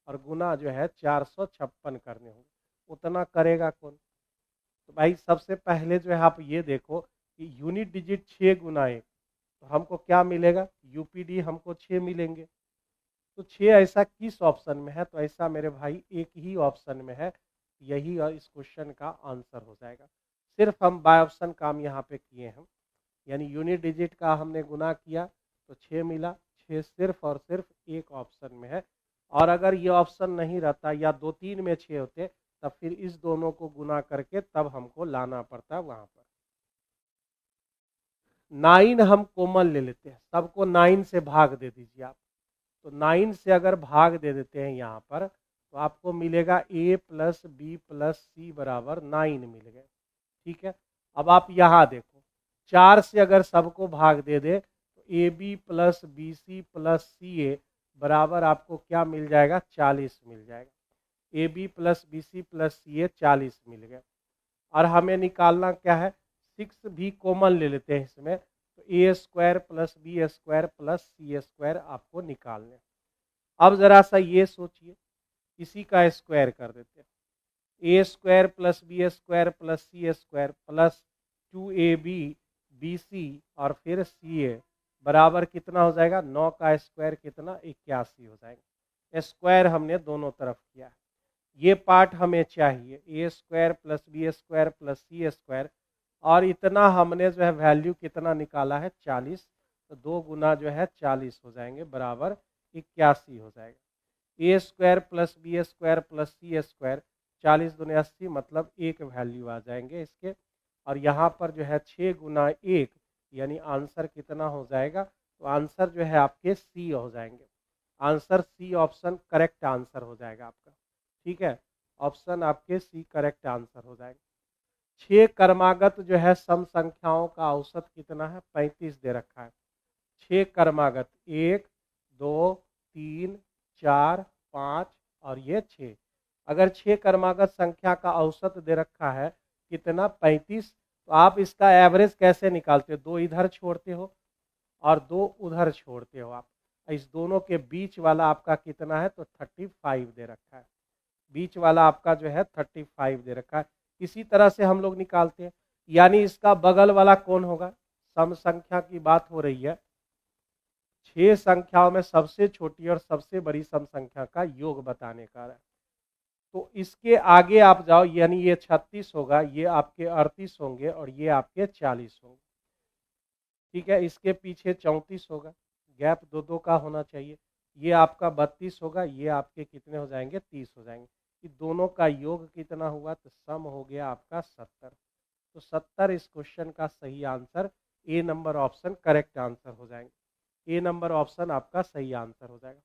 और गुना जो है 456 करने होंगे। उतना करेगा कौन, तो भाई सबसे पहले जो है आप ये देखो कि यूनिट डिजिट 6 गुना 1, तो हमको क्या मिलेगा, यूपीडी हमको 6 मिलेंगे। तो 6 ऐसा किस ऑप्शन में है, तो ऐसा मेरे भाई एक ही ऑप्शन में है, यही इस क्वेश्चन का आंसर हो जाएगा। सिर्फ हम बाय ऑप्शन काम यहाँ पे किए हैं, यानी यूनिट डिजिट का हमने गुना किया तो 6 मिला। 6 सिर्फ और सिर्फ एक ऑप्शन में है, और अगर ये ऑप्शन नहीं रहता या 2 3 में 6 होते तब फिर इस दोनों को गुना करके तब हमको लाना पड़ता वहां पर। 9 हम कॉमन ले लेते हैं, सबको 9 से भाग दे दीजिए आप। तो 9 से अगर भाग दे देते हैं यहाँ पर तो आपको मिलेगा a प्लस बी प्लस सी बराबर 9 मिल गए, ठीक है। अब आप यहाँ देखो 4 से अगर सबको भाग दे दे तो a b plus b c plus c a बराबर आपको क्या मिल जाएगा 40 मिल जाएगा। A b plus b c plus c a 40 मिल गए। और हमें निकालना क्या है, 6 भी कॉमन ले लेते हैं इसमें, तो a square plus b square plus c square आपको निकालने। अब जरा सा ये सोचिए, इसी का स्क्वायर कर देते हैं। A square plus b square plus c square plus 2ab BC और फिर CA बराबर कितना हो जाएगा, 9 का स्क्वायर कितना, 81 हो जाएगा। स्क्वायर हमने दोनों तरफ किया है। ये पार्ट हमें चाहिए, a square plus b square plus c square, और इतना हमने जो है वैल्यू कितना निकाला है, 40। तो 2 गुना जो है 40 हो जाएंगे, बराबर 81 हो जाएगा। A square plus b square plus c square, 40 दूनी 80, मतलब एक वैल्यू आ जाएंगे इसके। और यहाँ पर जो है 6 गुना 1, यानी आंसर कितना हो जाएगा, तो आंसर जो है आपके सी हो जाएंगे। Answer C option correct answer हो जाएगा आपका। ठीक है, ऑप्शन आपके सी करेक्ट आंसर हो जाएगा। 6 क्रमागत जो है सम संख्याओं का औसत कितना है, 35 दे रखा है। 6 क्रमागत, 1 2 3 4 5 और ये 6। अगर 6 क्रमागत संख्या का औसत दे रखा है कितना, 35, तो आप इसका एवरेज कैसे निकालते हो, 2 इधर छोड़ते हो और 2 उधर छोड़ते हो आप। इस दोनों के बीच वाला आपका कितना है, तो 35 दे रखा है। बीच वाला आपका जो है 35 दे रखा है। इसी तरह से हम लोग निकालते हैं, यानी इसका बगल वाला कौन होगा, सम संख्या की बात हो रही है, 6 संख्याओं में सबसे छोटी और सबसे बड़ी सम संख्या का योग बताने का है। तो इसके आगे आप जाओ, यानी ये 36 होगा, ये आपके 38 होंगे और ये आपके 40 होंगे। ठीक है, इसके पीछे 34 होगा, गैप 2-2 का होना चाहिए। ये आपका 32 होगा, ये आपके कितने हो जाएंगे, 30 हो जाएंगे। कि दोनों का योग कितना हुआ, तो सम हो गया आपका 70। तो 70 इस क्वेश्चन का सही आंसर, ए नंबर ऑप्शन करेक्ट आंसर हो जाएंगे। ए नंबर ऑप्शन आपका सही आंसर हो जाएगा।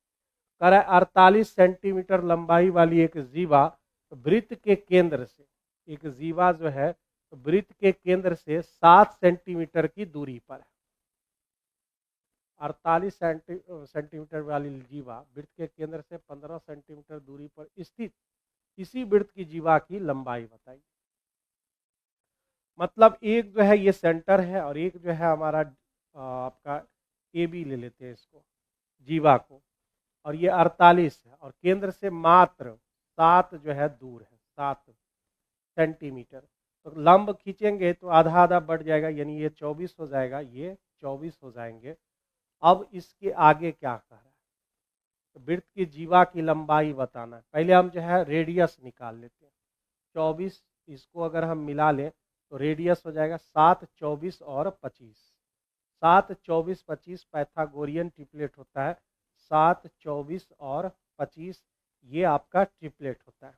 कह रहा है 48 सेंटीमीटर लंबाई वाली एक जीवा वृत्त के केंद्र से, एक जीवा जो है वृत्त के केंद्र से 7 सेंटीमीटर की दूरी पर है। 48 सेंटीमीटर वाली जीवा वृत्त के केंद्र से 15 सेंटीमीटर दूरी पर स्थित इसी वृत्त की जीवा की लंबाई बताइए। मतलब एक जो है ये सेंटर है और एक जो है हमारा आपका AB ले लेते हैं इसको, जीवा को, और ये 48 है और केंद्र से मात्र 7 जो है दूर है, 7 सेंटीमीटर। तो लंब खींचेंगे तो आधा आधा बढ़ जाएगा, यानी ये 24 हो जाएगा, ये 24 हो जाएंगे। अब इसके आगे क्या कह रहा है, तो वृत्त की जीवा की लंबाई बताना है। पहले हम जो है रेडियस निकाल लेते हैं। 24 इसको अगर हम मिला लें तो रेडियस हो जाएगा 7 24 और 25। 7 24 25 पैथागोरियन ट्रिपलेट होता है। 7 24 और 25 ये आपका ट्रिपलेट होता है।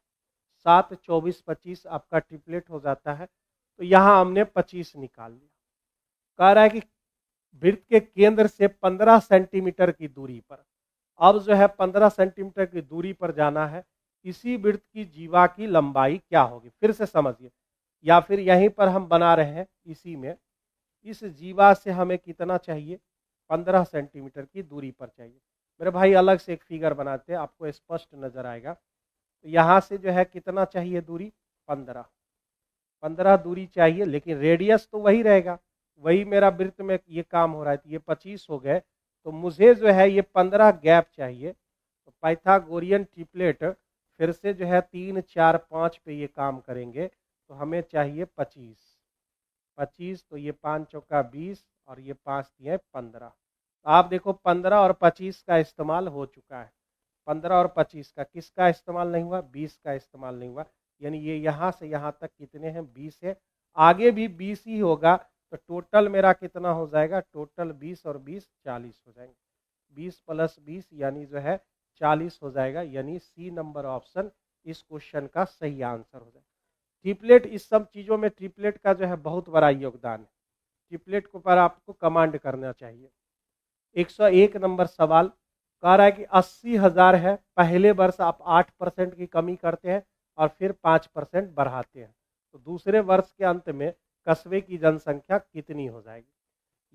7 24 25 आपका ट्रिपलेट हो जाता है। तो यहाँ हमने 25 निकाल लिया। कह रहा है कि वृत्त के केंद्र से 15 सेंटीमीटर की दूरी पर, अब जो है 15 सेंटीमीटर की दूरी पर जाना है। इसी वृत्त की जीवा की लंबाई क्या होगी, फिर से समझिए, या फिर यहीं पर हम बना रहे हैं इसी में, इस जीवा से हमें कितना चाहिए, 15 सेंटीमीटर की दूरी पर चाहिए। मेरे भाई अलग से एक फिगर बनाते हैं, आपको स्पष्ट नजर आएगा। तो यहाँ से जो है कितना चाहिए दूरी, 15 दूरी चाहिए, लेकिन रेडियस तो वही रहेगा, वही मेरा वृत्त में ये काम हो रहा है। तो ये 25 हो गए, तो मुझे जो है ये 15 गैप चाहिए। तो पाइथागोरियन ट्रिपलेट फिर से जो है 3 4 5 पे ये काम करेंगे। तो हमें चाहिए 25, तो ये 5 चौका 20 और ये 5 दिए 15। तो आप देखो 15 और 25 का इस्तेमाल हो चुका है। 15 और 25 का किसका इस्तेमाल नहीं हुआ, 20 का इस्तेमाल नहीं हुआ। यानी ये यहाँ से यहाँ तक कितने हैं, 20 है, आगे भी 20 ही होगा। तो टोटल मेरा कितना हो जाएगा, टोटल 20 और 20 40 हो जाएंगे। 20 प्लस 20 यानी जो है 40 हो जाएगा। यानी सी नंबर ऑप्शन इस क्वेश्चन का सही आंसर हो जाएगा। ट्रिपलेट, इस सब चीज़ों में ट्रिपलेट का जो है बहुत बड़ा योगदान है। ट्रिपलेट को पर आपको कमांड करना चाहिए। 101 नंबर सवाल कह रहा है कि 80,000 है, पहले वर्ष आप 8% की कमी करते हैं और फिर 5% बढ़ाते हैं, तो दूसरे वर्ष के अंत में कस्बे की जनसंख्या कितनी हो जाएगी।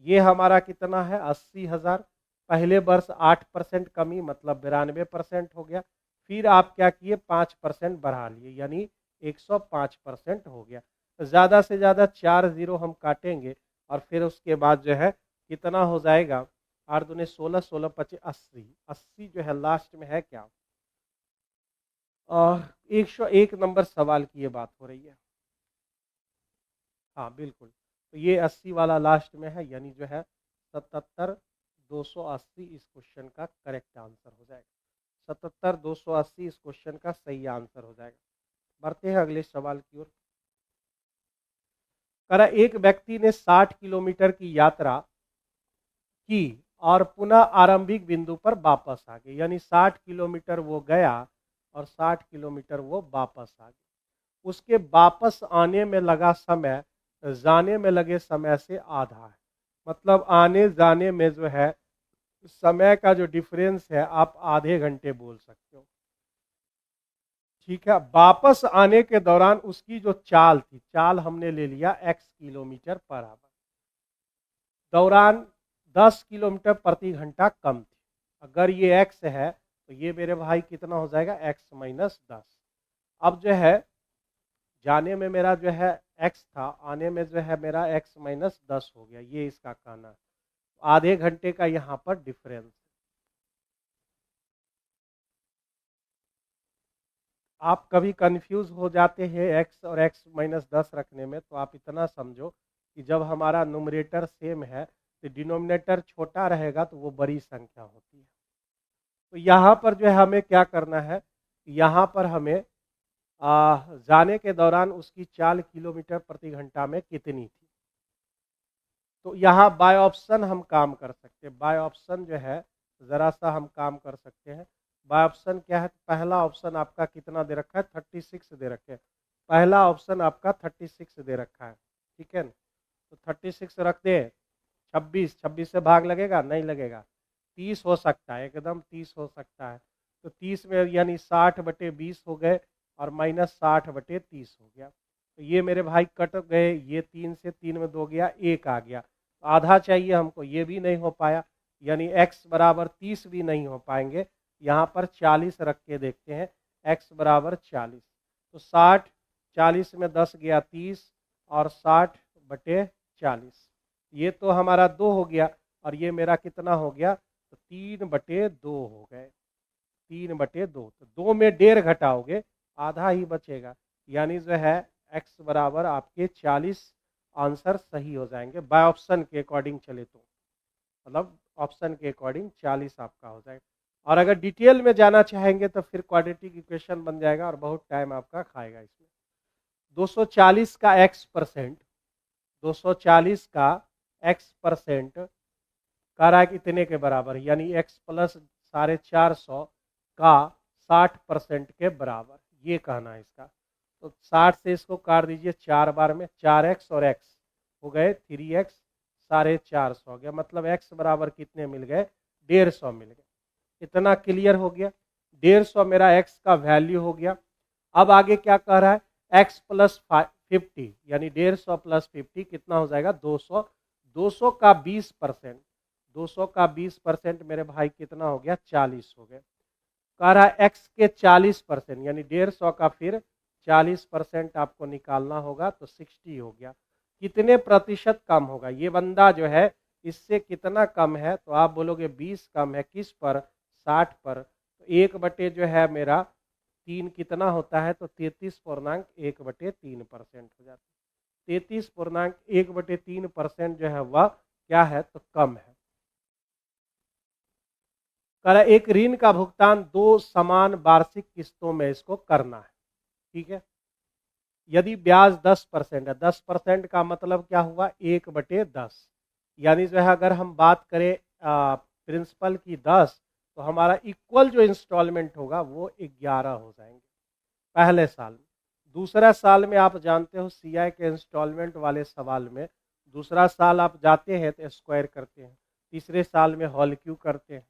ये हमारा कितना है, 80,000, पहले वर्ष 8% कमी मतलब 92% हो गया। फिर आप क्या किए, 5% बढ़ा लिए, यानी 105% हो गया। तो ज़्यादा से ज़्यादा 4 जीरो हम काटेंगे और फिर उसके बाद जो है कितना हो जाएगा, 8 दूने 16, 16 पचे 80, 80 जो है लास्ट में है क्या, 101 नंबर सवाल की ये बात हो रही है। हाँ बिल्कुल, तो ये 80 वाला लास्ट में है, यानी जो है 77,280 इस क्वेश्चन का करेक्ट आंसर हो जाएगा। 77,280 इस क्वेश्चन का सही आंसर हो जाएगा। बढ़ते हैं अगले सवाल की ओर। करा एक व्यक्ति ने 60 किलोमीटर की यात्रा की और पुनः आरंभिक बिंदु पर वापस आ गए, यानी 60 किलोमीटर वो गया और 60 किलोमीटर वो वापस आ गया। उसके वापस आने में लगा समय जाने में लगे समय से आधा है। मतलब आने जाने में जो है समय का जो डिफरेंस है आप आधे घंटे बोल सकते हो। ठीक है, वापस आने के दौरान उसकी जो चाल थी, चाल हमने ले लिया x किलोमीटर पर आवर, दौरान 10 किलोमीटर प्रति घंटा कम थी। अगर ये x है तो ये मेरे भाई कितना हो जाएगा, x माइनस 10। अब जो है जाने में मेरा जो है x था, आने में जो है मेरा x माइनस 10 हो गया, ये इसका कहना है। आधे घंटे का यहाँ पर डिफरेंस। आप कभी कंफ्यूज हो जाते हैं x और x माइनस 10 रखने में, तो आप इतना समझो कि जब हमारा न्यूमरेटर सेम है तो डिनोमिनेटर छोटा रहेगा तो वो बड़ी संख्या होती है। तो यहाँ पर जो है हमें क्या करना है, यहाँ पर हमें जाने के दौरान उसकी चाल किलोमीटर प्रति घंटा में कितनी थी। तो यहाँ बाय ऑप्शन हम काम कर सकते हैं। बाय ऑप्शन जो है ज़रा सा हम काम कर सकते हैं। बाय ऑप्शन क्या है, पहला ऑप्शन आपका कितना दे रखा है, 36 दे रखे हैं। पहला ऑप्शन आपका 36 दे रखा है, ठीक है ना। तो 36 रख दे, 26 से भाग लगेगा, नहीं लगेगा। 30 हो सकता है, एकदम 30 हो सकता है। तो 30 में यानी 60/20 हो गए और माइनस 60/30 हो गया। तो ये मेरे भाई कट गए, ये 3 से 3 में 2 गया, 1 आ गया। तो आधा चाहिए हमको, ये भी नहीं हो पाया, यानी x बराबर 30 भी नहीं हो पाएंगे। यहाँ पर 40 रख के देखते हैं, x बराबर 40। तो 60, 40 में 10 गया 30 और 60/40, ये तो हमारा 2 हो गया और ये मेरा कितना हो गया, तो 3/2 हो गए, 3/2। तो 2 में 1.5 घटाओगे, आधा ही बचेगा, यानी जो है x बराबर आपके 40 आंसर सही हो जाएंगे। बाय ऑप्शन के अकॉर्डिंग चले तो मतलब ऑप्शन के अकॉर्डिंग 40 आपका हो जाएगा। और अगर डिटेल में जाना चाहेंगे तो फिर क्वाड्रेटिक इक्वेशन बन जाएगा और बहुत टाइम आपका खाएगा इसमें। 240 का x%, 240 का x% कह रहा है कि इतने के बराबर, यानी x प्लस 450 का 60% के बराबर, ये कहना है इसका। तो 60 से इसको काट दीजिए 4 बार में, 4x और x हो गए 3x, 450 हो गया। मतलब x बराबर कितने मिल गए, 150 मिल गए। इतना क्लियर हो गया, 150 मेरा x का वैल्यू हो गया। अब आगे क्या कह रहा है, x प्लस 50, यानी 150 प्लस 50 कितना हो जाएगा, 200। 200 का 20%, 200 का 20% मेरे भाई कितना हो गया, 40 हो गए। कह रहा है x के 40%, यानी 150 का फिर 40% आपको निकालना होगा, तो 60 हो गया। कितने प्रतिशत कम होगा, ये बंदा जो है इससे कितना कम है, तो आप बोलोगे 20 कम है, किस पर, 60 पर। तो 1 जो है मेरा 3 कितना होता है, तो 33.1/3% हो जाता है। 33.1/3% जो है वह क्या है, तो कम है। कह एक ऋण का भुगतान 2 समान वार्षिक किस्तों में इसको करना है, ठीक है। यदि ब्याज 10% है, 10% का मतलब क्या हुआ, 1/10, यानी जो है अगर हम बात करें प्रिंसिपल की 10, तो हमारा इक्वल जो इंस्टॉलमेंट होगा वो 11 हो जाएंगे पहले साल में। दूसरा साल में आप जानते हो सीआई के इंस्टॉलमेंट वाले सवाल में दूसरा साल आप जाते हैं तो स्क्वायर करते हैं, तीसरे साल में होल क्यू करते हैं।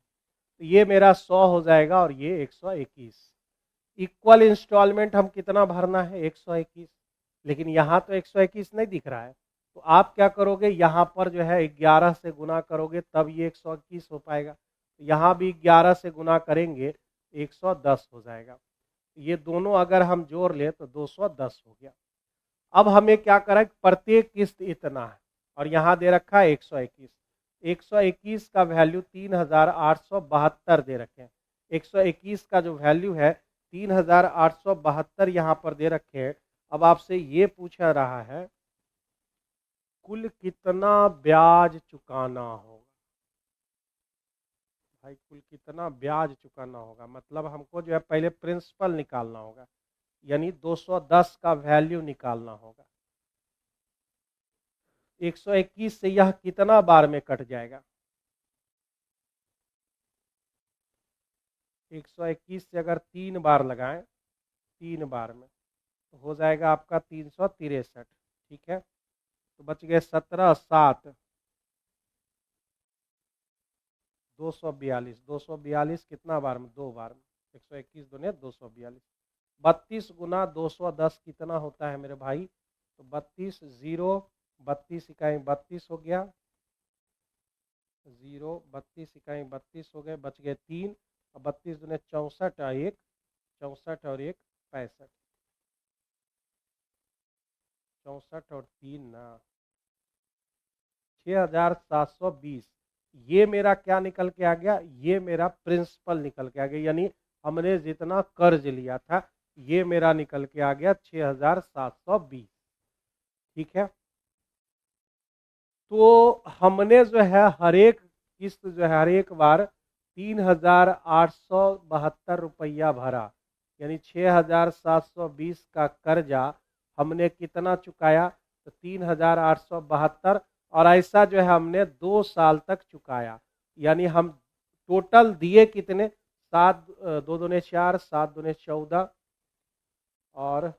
तो ये मेरा 100 हो जाएगा और ये 121। इक्वल इंस्टॉलमेंट हम कितना भरना है, 121, लेकिन यहाँ तो 121 नहीं दिख रहा है। तो आप क्या करोगे, यहाँ पर जो है 11 से गुना करोगे तब ये 121 हो पाएगा। तो यहाँ भी 11 से गुना करेंगे 110 हो जाएगा। ये दोनों अगर हम जोड़ लें तो 210 हो गया। अब हमें क्या करें, प्रत्येक किस्त इतना है और यहाँ दे रखा है 121। 121 का वैल्यू 3872 दे रखे हैं। 121 का जो वैल्यू है 3872 यहाँ पर दे रखे हैं। अब आपसे ये पूछा रहा है कुल कितना ब्याज चुकाना होगा। भाई कुल कितना ब्याज चुकाना होगा, मतलब हमको जो है पहले प्रिंसिपल निकालना होगा, यानी 210 का वैल्यू निकालना होगा। 121 से यह कितना बार में कट जाएगा? 121 से अगर 3 बार लगाएं, 3 बार में तो हो जाएगा आपका 363। ठीक है, तो बच गए 17, 7, 242। 242 कितना बार में? 2 बार में। 121 दूने 242। 32 गुना 210 कितना होता है मेरे भाई? तो 32 जीरो 32 इकाई 32 हो गया, जीरो 32 इकाई 32 हो गए, बच गए 3। अब 32 दूने 64 और 1 64 और 1 65। 64 और 3 ना 6720। ये मेरा क्या निकल के आ गया? ये मेरा प्रिंसिपल निकल के आ गया, यानी हमने जितना कर्ज लिया था ये मेरा निकल के आ गया 6720। ठीक है, तो हमने जो है हर एक किस्त जो है हर एक बार 3872 रुपया भरा, यानी 6720 का कर्जा हमने कितना चुकाया? तो 3872। और ऐसा जो है हमने 2 साल तक चुकाया, यानी हम टोटल दिए कितने? 7 2 दूने 4, 7 दूने 14 और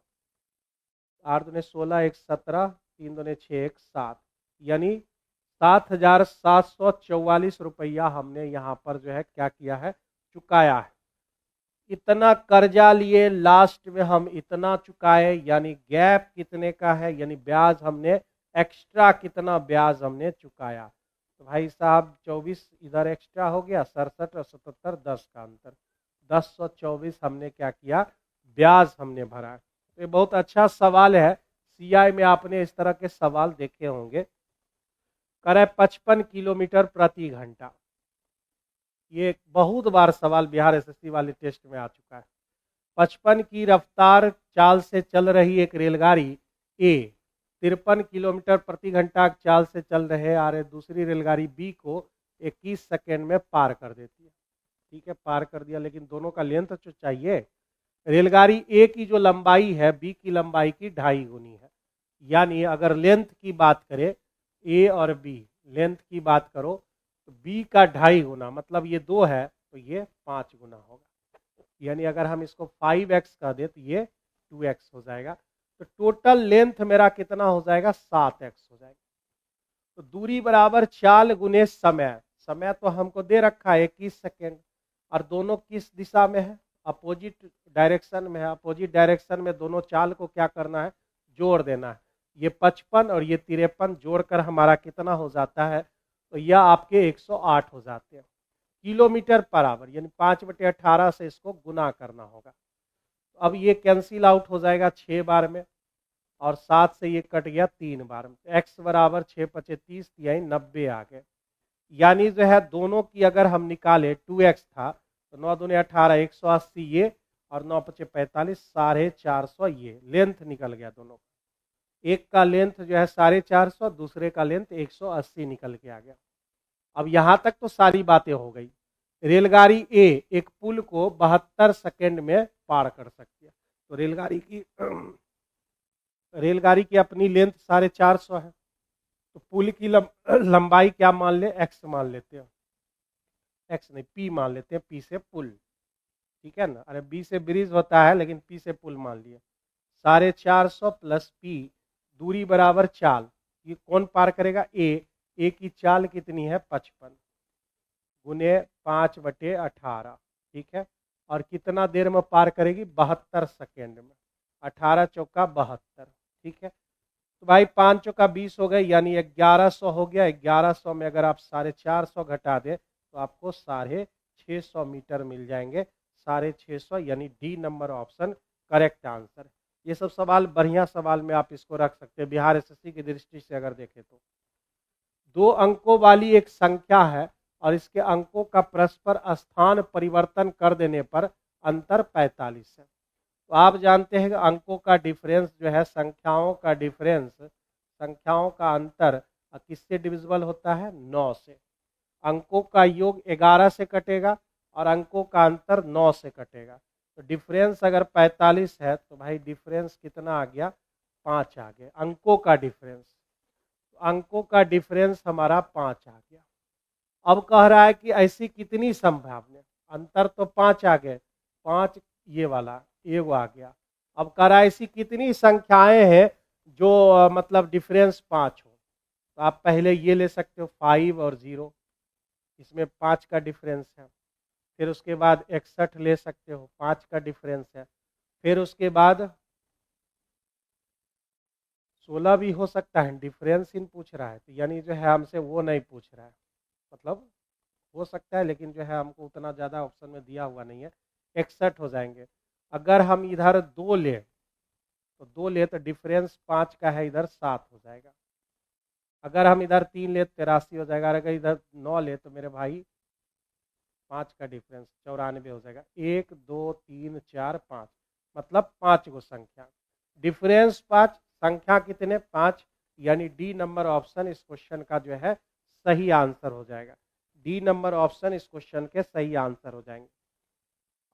8 दूने 16, 1 17, 3 दूने 6, 1 7, यानी 7744 रुपया हमने यहाँ पर जो है क्या किया है? चुकाया है। इतना कर्जा लिए, लास्ट में हम इतना चुकाए, यानी गैप कितने का है, यानी ब्याज हमने एक्स्ट्रा कितना ब्याज हमने चुकाया? तो भाई साहब 24 इधर एक्स्ट्रा हो गया, 67 और 77 10 का अंतर, 1024 हमने क्या किया? ब्याज हमने भरा। तो ये बहुत अच्छा सवाल है, सीआई में आपने इस तरह के सवाल देखे होंगे। करे 55 किलोमीटर प्रति घंटा, ये बहुत बार सवाल बिहार एसएससी वाले टेस्ट में आ चुका है। 55 की रफ्तार चाल से चल रही एक रेलगाड़ी ए 53 किलोमीटर प्रति घंटा चाल से चल रहे आ रहे दूसरी रेलगाड़ी बी को 21 सेकेंड में पार कर देती है। ठीक है, पार कर दिया, लेकिन दोनों का लेंथ तो चाहिए। रेलगाड़ी ए की जो लंबाई है बी की लंबाई की 2.5 गुनी है, यानी अगर लेंथ की बात करें ए और बी, लेंथ की बात करो तो बी का 2.5 गुना, मतलब ये 2 है तो ये 5 गुना होगा, यानी अगर हम इसको 5x कह दे तो ये 2x हो जाएगा। तो टोटल लेंथ मेरा कितना हो जाएगा? 7x हो जाएगा। तो दूरी बराबर चाल गुने समय, समय तो हमको दे रखा है 21 सेकेंड, और दोनों किस दिशा में है? अपोजिट डायरेक्शन में है। अपोजिट डायरेक्शन में दोनों चाल को क्या करना है? जोड़ देना है। ये 55 और ये 53 जोड़कर हमारा कितना हो जाता है? तो यह आपके 108 हो जाते हैं किलोमीटर पर आवर, यानी 5/18 से इसको गुना करना होगा। तो अब ये कैंसिल आउट हो जाएगा 6 बार में, और 7 से ये कट गया 3 बार में। x बराबर 6 पचे 30, यानी 90 आ गए। यानी जो है दोनों की अगर हम निकाले 2x था तो 9 दूने 18, 180 ये, और 9 पचे 45, 450 ये लेंथ निकल गया दोनों का। एक का लेंथ जो है 450, दूसरे का लेंथ 180 निकल के आ गया। अब यहाँ तक तो सारी बातें हो गई। रेलगाड़ी ए एक पुल को 72 सेकेंड में पार कर सकती है। तो रेलगाड़ी की अपनी लेंथ 450 है, तो पुल की लंबाई क्या मान ले? x मान लेते हैं, x नहीं p मान लेते हैं, p से पुल। ठीक है ना, अरे b से ब्रिज होता है लेकिन p से पुल मान लिए। 450 प्लस p, दूरी बराबर चाल, ये कौन पार करेगा? ए की चाल कितनी है? 55 गुने 5/18। ठीक है, और कितना देर में पार करेगी? 72 सेकेंड में। 18 चौका 72। ठीक है, तो भाई 5 चौका 20 हो गए, यानी 1100 हो गया। 1100 में अगर आप 450 घटा दें तो आपको 650 मीटर मिल जाएंगे। 650, यानी D number option correct answer. ये सब सवाल बढ़िया सवाल में आप इसको रख सकते हैं बिहार एसएससी की दृष्टि से अगर देखें तो। 2 अंकों वाली एक संख्या है और इसके अंकों का परस्पर स्थान परिवर्तन कर देने पर अंतर 45 है। तो आप जानते हैं कि अंकों का डिफरेंस जो है, संख्याओं का डिफरेंस, संख्याओं का अंतर किससे डिविजिबल होता है? 9 से। अंकों का योग 11 से कटेगा और अंकों का अंतर 9 से कटेगा। तो डिफरेंस अगर 45 है तो भाई डिफरेंस कितना आ गया? 5 आ गया, अंकों का डिफरेंस। तो अंकों का डिफरेंस हमारा 5 आ गया। अब कह रहा है कि ऐसी कितनी संभावना, अंतर तो 5 आ गए, 5 ये वाला एगो आ गया। अब कह रहा है ऐसी कितनी संख्याएं हैं जो मतलब डिफरेंस 5 हो। तो आप पहले ये ले सकते हो 5 और 0, इसमें 5 का डिफरेंस है। फिर उसके बाद 61 ले सकते हो, 5 का डिफरेंस है। फिर उसके बाद 16 भी हो सकता है, डिफरेंस इन पूछ रहा है, तो यानी जो है हमसे वो नहीं पूछ रहा है, मतलब हो सकता है लेकिन जो है हमको उतना ज़्यादा ऑप्शन में दिया हुआ नहीं है। 61 हो जाएंगे। अगर हम इधर 2 ले तो 2 ले तो डिफरेंस 5 का है, इधर 7 हो जाएगा। अगर हम इधर 3 ले 83 हो जाएगा। अगर इधर 9 ले तो मेरे भाई 5 का डिफरेंस 94 हो जाएगा। 1 2 3 4 5, मतलब 5 गो संख्या, डिफरेंस 5, संख्या कितने? 5, यानी डी नंबर ऑप्शन इस क्वेश्चन का जो है सही आंसर हो जाएगा। डी नंबर ऑप्शन इस क्वेश्चन के सही आंसर हो जाएंगे।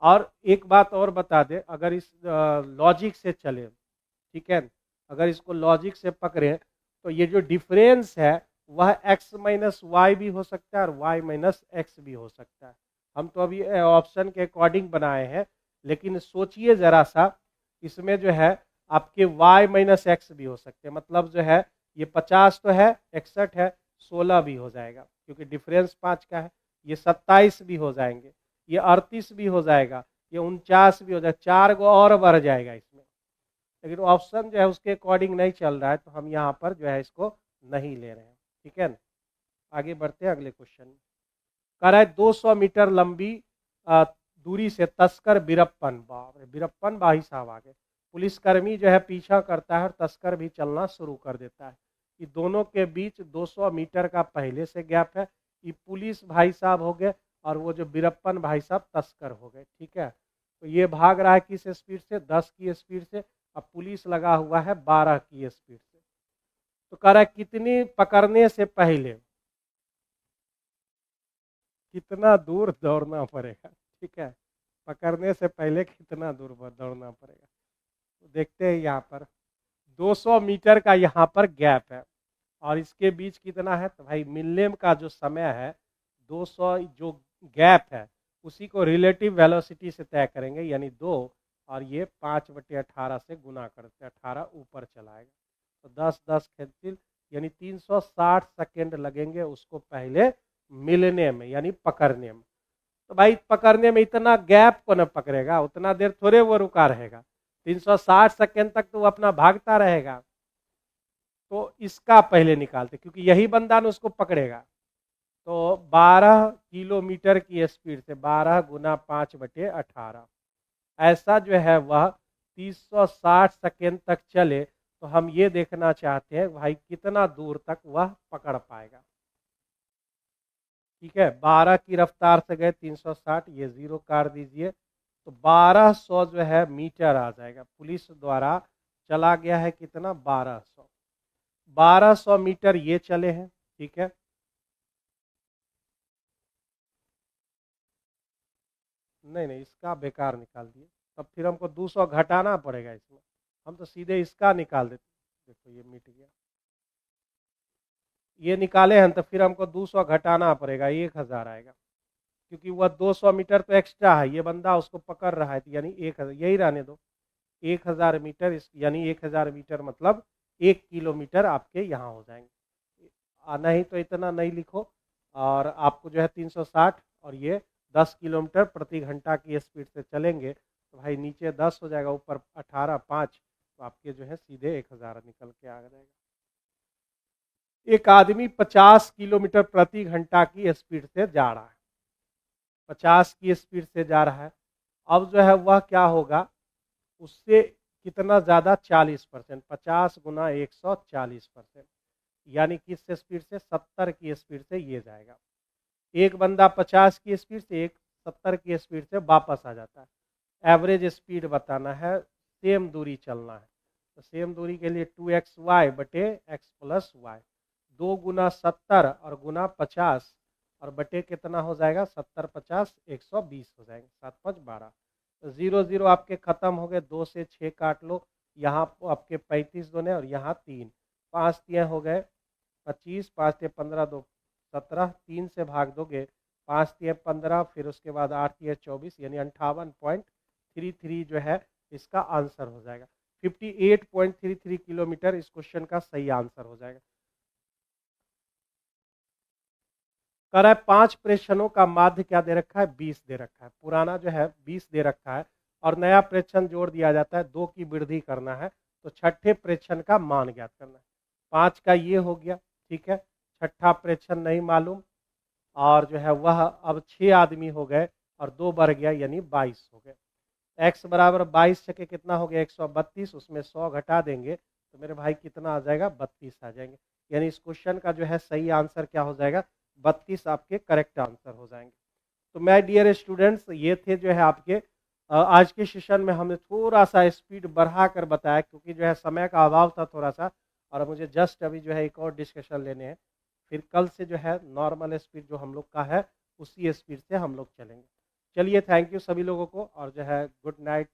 और एक बात और बता दे, अगर इस लॉजिक से चले, ठीक है, अगर इसको लॉजिक से पकड़े तो ये जो डिफरेंस है वह x माइनस वाई भी हो सकता है और y माइनस एक्स भी हो सकता है। हम तो अभी ऑप्शन के अकॉर्डिंग बनाए हैं, लेकिन सोचिए जरा सा, इसमें जो है आपके y माइनस एक्स भी हो सकते हैं। मतलब जो है ये 50 तो है, 61 है, 16 भी हो जाएगा क्योंकि डिफरेंस 5 का है। ये 27 भी हो जाएंगे, ये 38 भी हो जाएगा, ये 49 भी हो जाएगा, 4 गो और बढ़ जाएगा इसमें। लेकिन ऑप्शन जो है उसके अकॉर्डिंग नहीं चल रहा है, तो हम यहाँ पर जो है इसको नहीं ले रहे हैं। ठीक है ना, आगे बढ़ते हैं अगले क्वेश्चन में। कह रहा है 200 मीटर लंबी दूरी से तस्कर बीरप्पन, बाप रे, बीरप्पन भाई साहब आगे, पुलिसकर्मी जो है पीछा करता है और तस्कर भी चलना शुरू कर देता है। कि दोनों के बीच 200 मीटर का पहले से गैप है। ये पुलिस भाई साहब हो गए और वो जो बीरप्पन भाई साहब तस्कर हो गए। ठीक है, तो ये भाग रहा है किस स्पीड से? 10 की स्पीड से। अब पुलिस लगा हुआ है 12 की स्पीड से। तो कह रहा है कितनी पकड़ने से पहले कितना दूर दौड़ना पड़ेगा। ठीक है, पकड़ने से पहले कितना दूर दौड़ना पड़ेगा। तो देखते हैं यहाँ पर 200 मीटर का यहाँ पर गैप है और इसके बीच कितना है? तो भाई मिलने का जो समय है 200, जो गैप है उसी को रिलेटिव वेलोसिटी से तय करेंगे, यानी 2, और ये 5/18 से गुना करते हैं, 18 ऊपर चलाएगा। तो 10 10 कैंसिल, यानी 360 सेकेंड लगेंगे उसको पहले मिलने में, यानी पकड़ने में। तो भाई पकड़ने में इतना गैप को न पकड़ेगा, उतना देर थोड़े वो रुका रहेगा, 360 सेकेंड तक तो वो अपना भागता रहेगा। तो इसका पहले निकालते, क्योंकि यही बंदा ने उसको पकड़ेगा। तो 12 किलोमीटर की स्पीड से 12 गुना 5/18, ऐसा जो है वह 360 सेकेंड तक चले। तो हम ये देखना चाहते हैं भाई कितना दूर तक वह पकड़ पाएगा। ठीक है, 12 की रफ्तार से गए 360, ये 0 काट दीजिए, तो 1200 जो है मीटर आ जाएगा। पुलिस द्वारा चला गया है कितना? 1200। 1200 मीटर ये चले हैं। ठीक है, नहीं नहीं, इसका बेकार निकाल दिए, तब फिर हमको 200 घटाना पड़ेगा इसमें। हम तो सीधे इसका निकाल देते। देखो ये मिट गया, ये निकाले हैं तो फिर हमको 200 घटाना पड़ेगा, 1000 आएगा, क्योंकि वह 200 मीटर तो एक्स्ट्रा है, ये बंदा उसको पकड़ रहा है, तो यानी 1000, यही रहने दो। 1000 मीटर, यानी 1000 मीटर मतलब 1 किलोमीटर आपके यहाँ हो जाएंगे। नहीं तो इतना नहीं लिखो, और आपको जो है 360 और ये 10 किलोमीटर प्रति घंटा की स्पीड से चलेंगे, तो भाई नीचे 10 हो जाएगा, ऊपर 18, 5, तो आपके जो है सीधे 1000 निकल के आ जाएगा। एक आदमी 50 किलोमीटर प्रति घंटा की स्पीड से जा रहा है, 50 की स्पीड से जा रहा है। अब जो है वह क्या होगा, उससे कितना ज़्यादा? 40%, 50 गुना 100, 40%। यानी किस स्पीड से, 70 की स्पीड से ये जाएगा। एक बंदा 50 की स्पीड से, एक 70 की स्पीड से वापस आ जाता है। एवरेज स्पीड बताना है, सेम दूरी चलना है। तो सेम दूरी के लिए 2xy बटे x प्लस वाई, 2 गुना 70 और गुना 50 और बटे कितना हो जाएगा, 70 50 120 हो जाएंगे, 7 5 12। तो 0 0 आपके खत्म हो गए, 2 से 6 काट लो, यहाँ आपके 35 दोने और यहाँ 3, 5 तिया हो गए 25, 5 तिया 15, 2 17, 3 से भाग दोगे 5 तिया 15, फिर उसके बाद 8 तिया 24, यानी 58.33 जो है इसका आंसर हो जाएगा। 58.33 किलोमीटर इस क्वेश्चन का सही आंसर हो जाएगा। कह रहा है 5 प्रेक्षणों का माध्य क्या दे रखा है, 20 दे रखा है। पुराना जो है 20 दे रखा है और नया प्रेक्षण जोड़ दिया जाता है, 2 की वृद्धि करना है, तो छठे प्रेक्षण का मान ज्ञात करना है। 5 का ये हो गया, ठीक है। छठा प्रेक्षण नहीं मालूम, और जो है वह अब 6 आदमी हो गए और 2 बढ़ गया, यानी 22 हो गए। x बराबर 22 छके कितना हो गया, 132, उसमें 100 घटा देंगे तो मेरे भाई कितना आ जाएगा, 32 आ जाएंगे। यानी इस क्वेश्चन का जो है सही आंसर क्या हो जाएगा, 32 आपके करेक्ट आंसर हो जाएंगे। तो मैं डियर स्टूडेंट्स, ये थे जो है आपके आज के सेशन में हमने थोड़ा सा स्पीड बढ़ा कर बताया, क्योंकि जो है समय का अभाव था थोड़ा सा, और मुझे जस्ट अभी जो है एक और डिस्कशन लेने हैं। फिर कल से जो है नॉर्मल स्पीड जो हम लोग का है उसी स्पीड से हम लोग चलेंगे। चलिए, थैंक यू सभी लोगों को, और जो है गुड नाइट।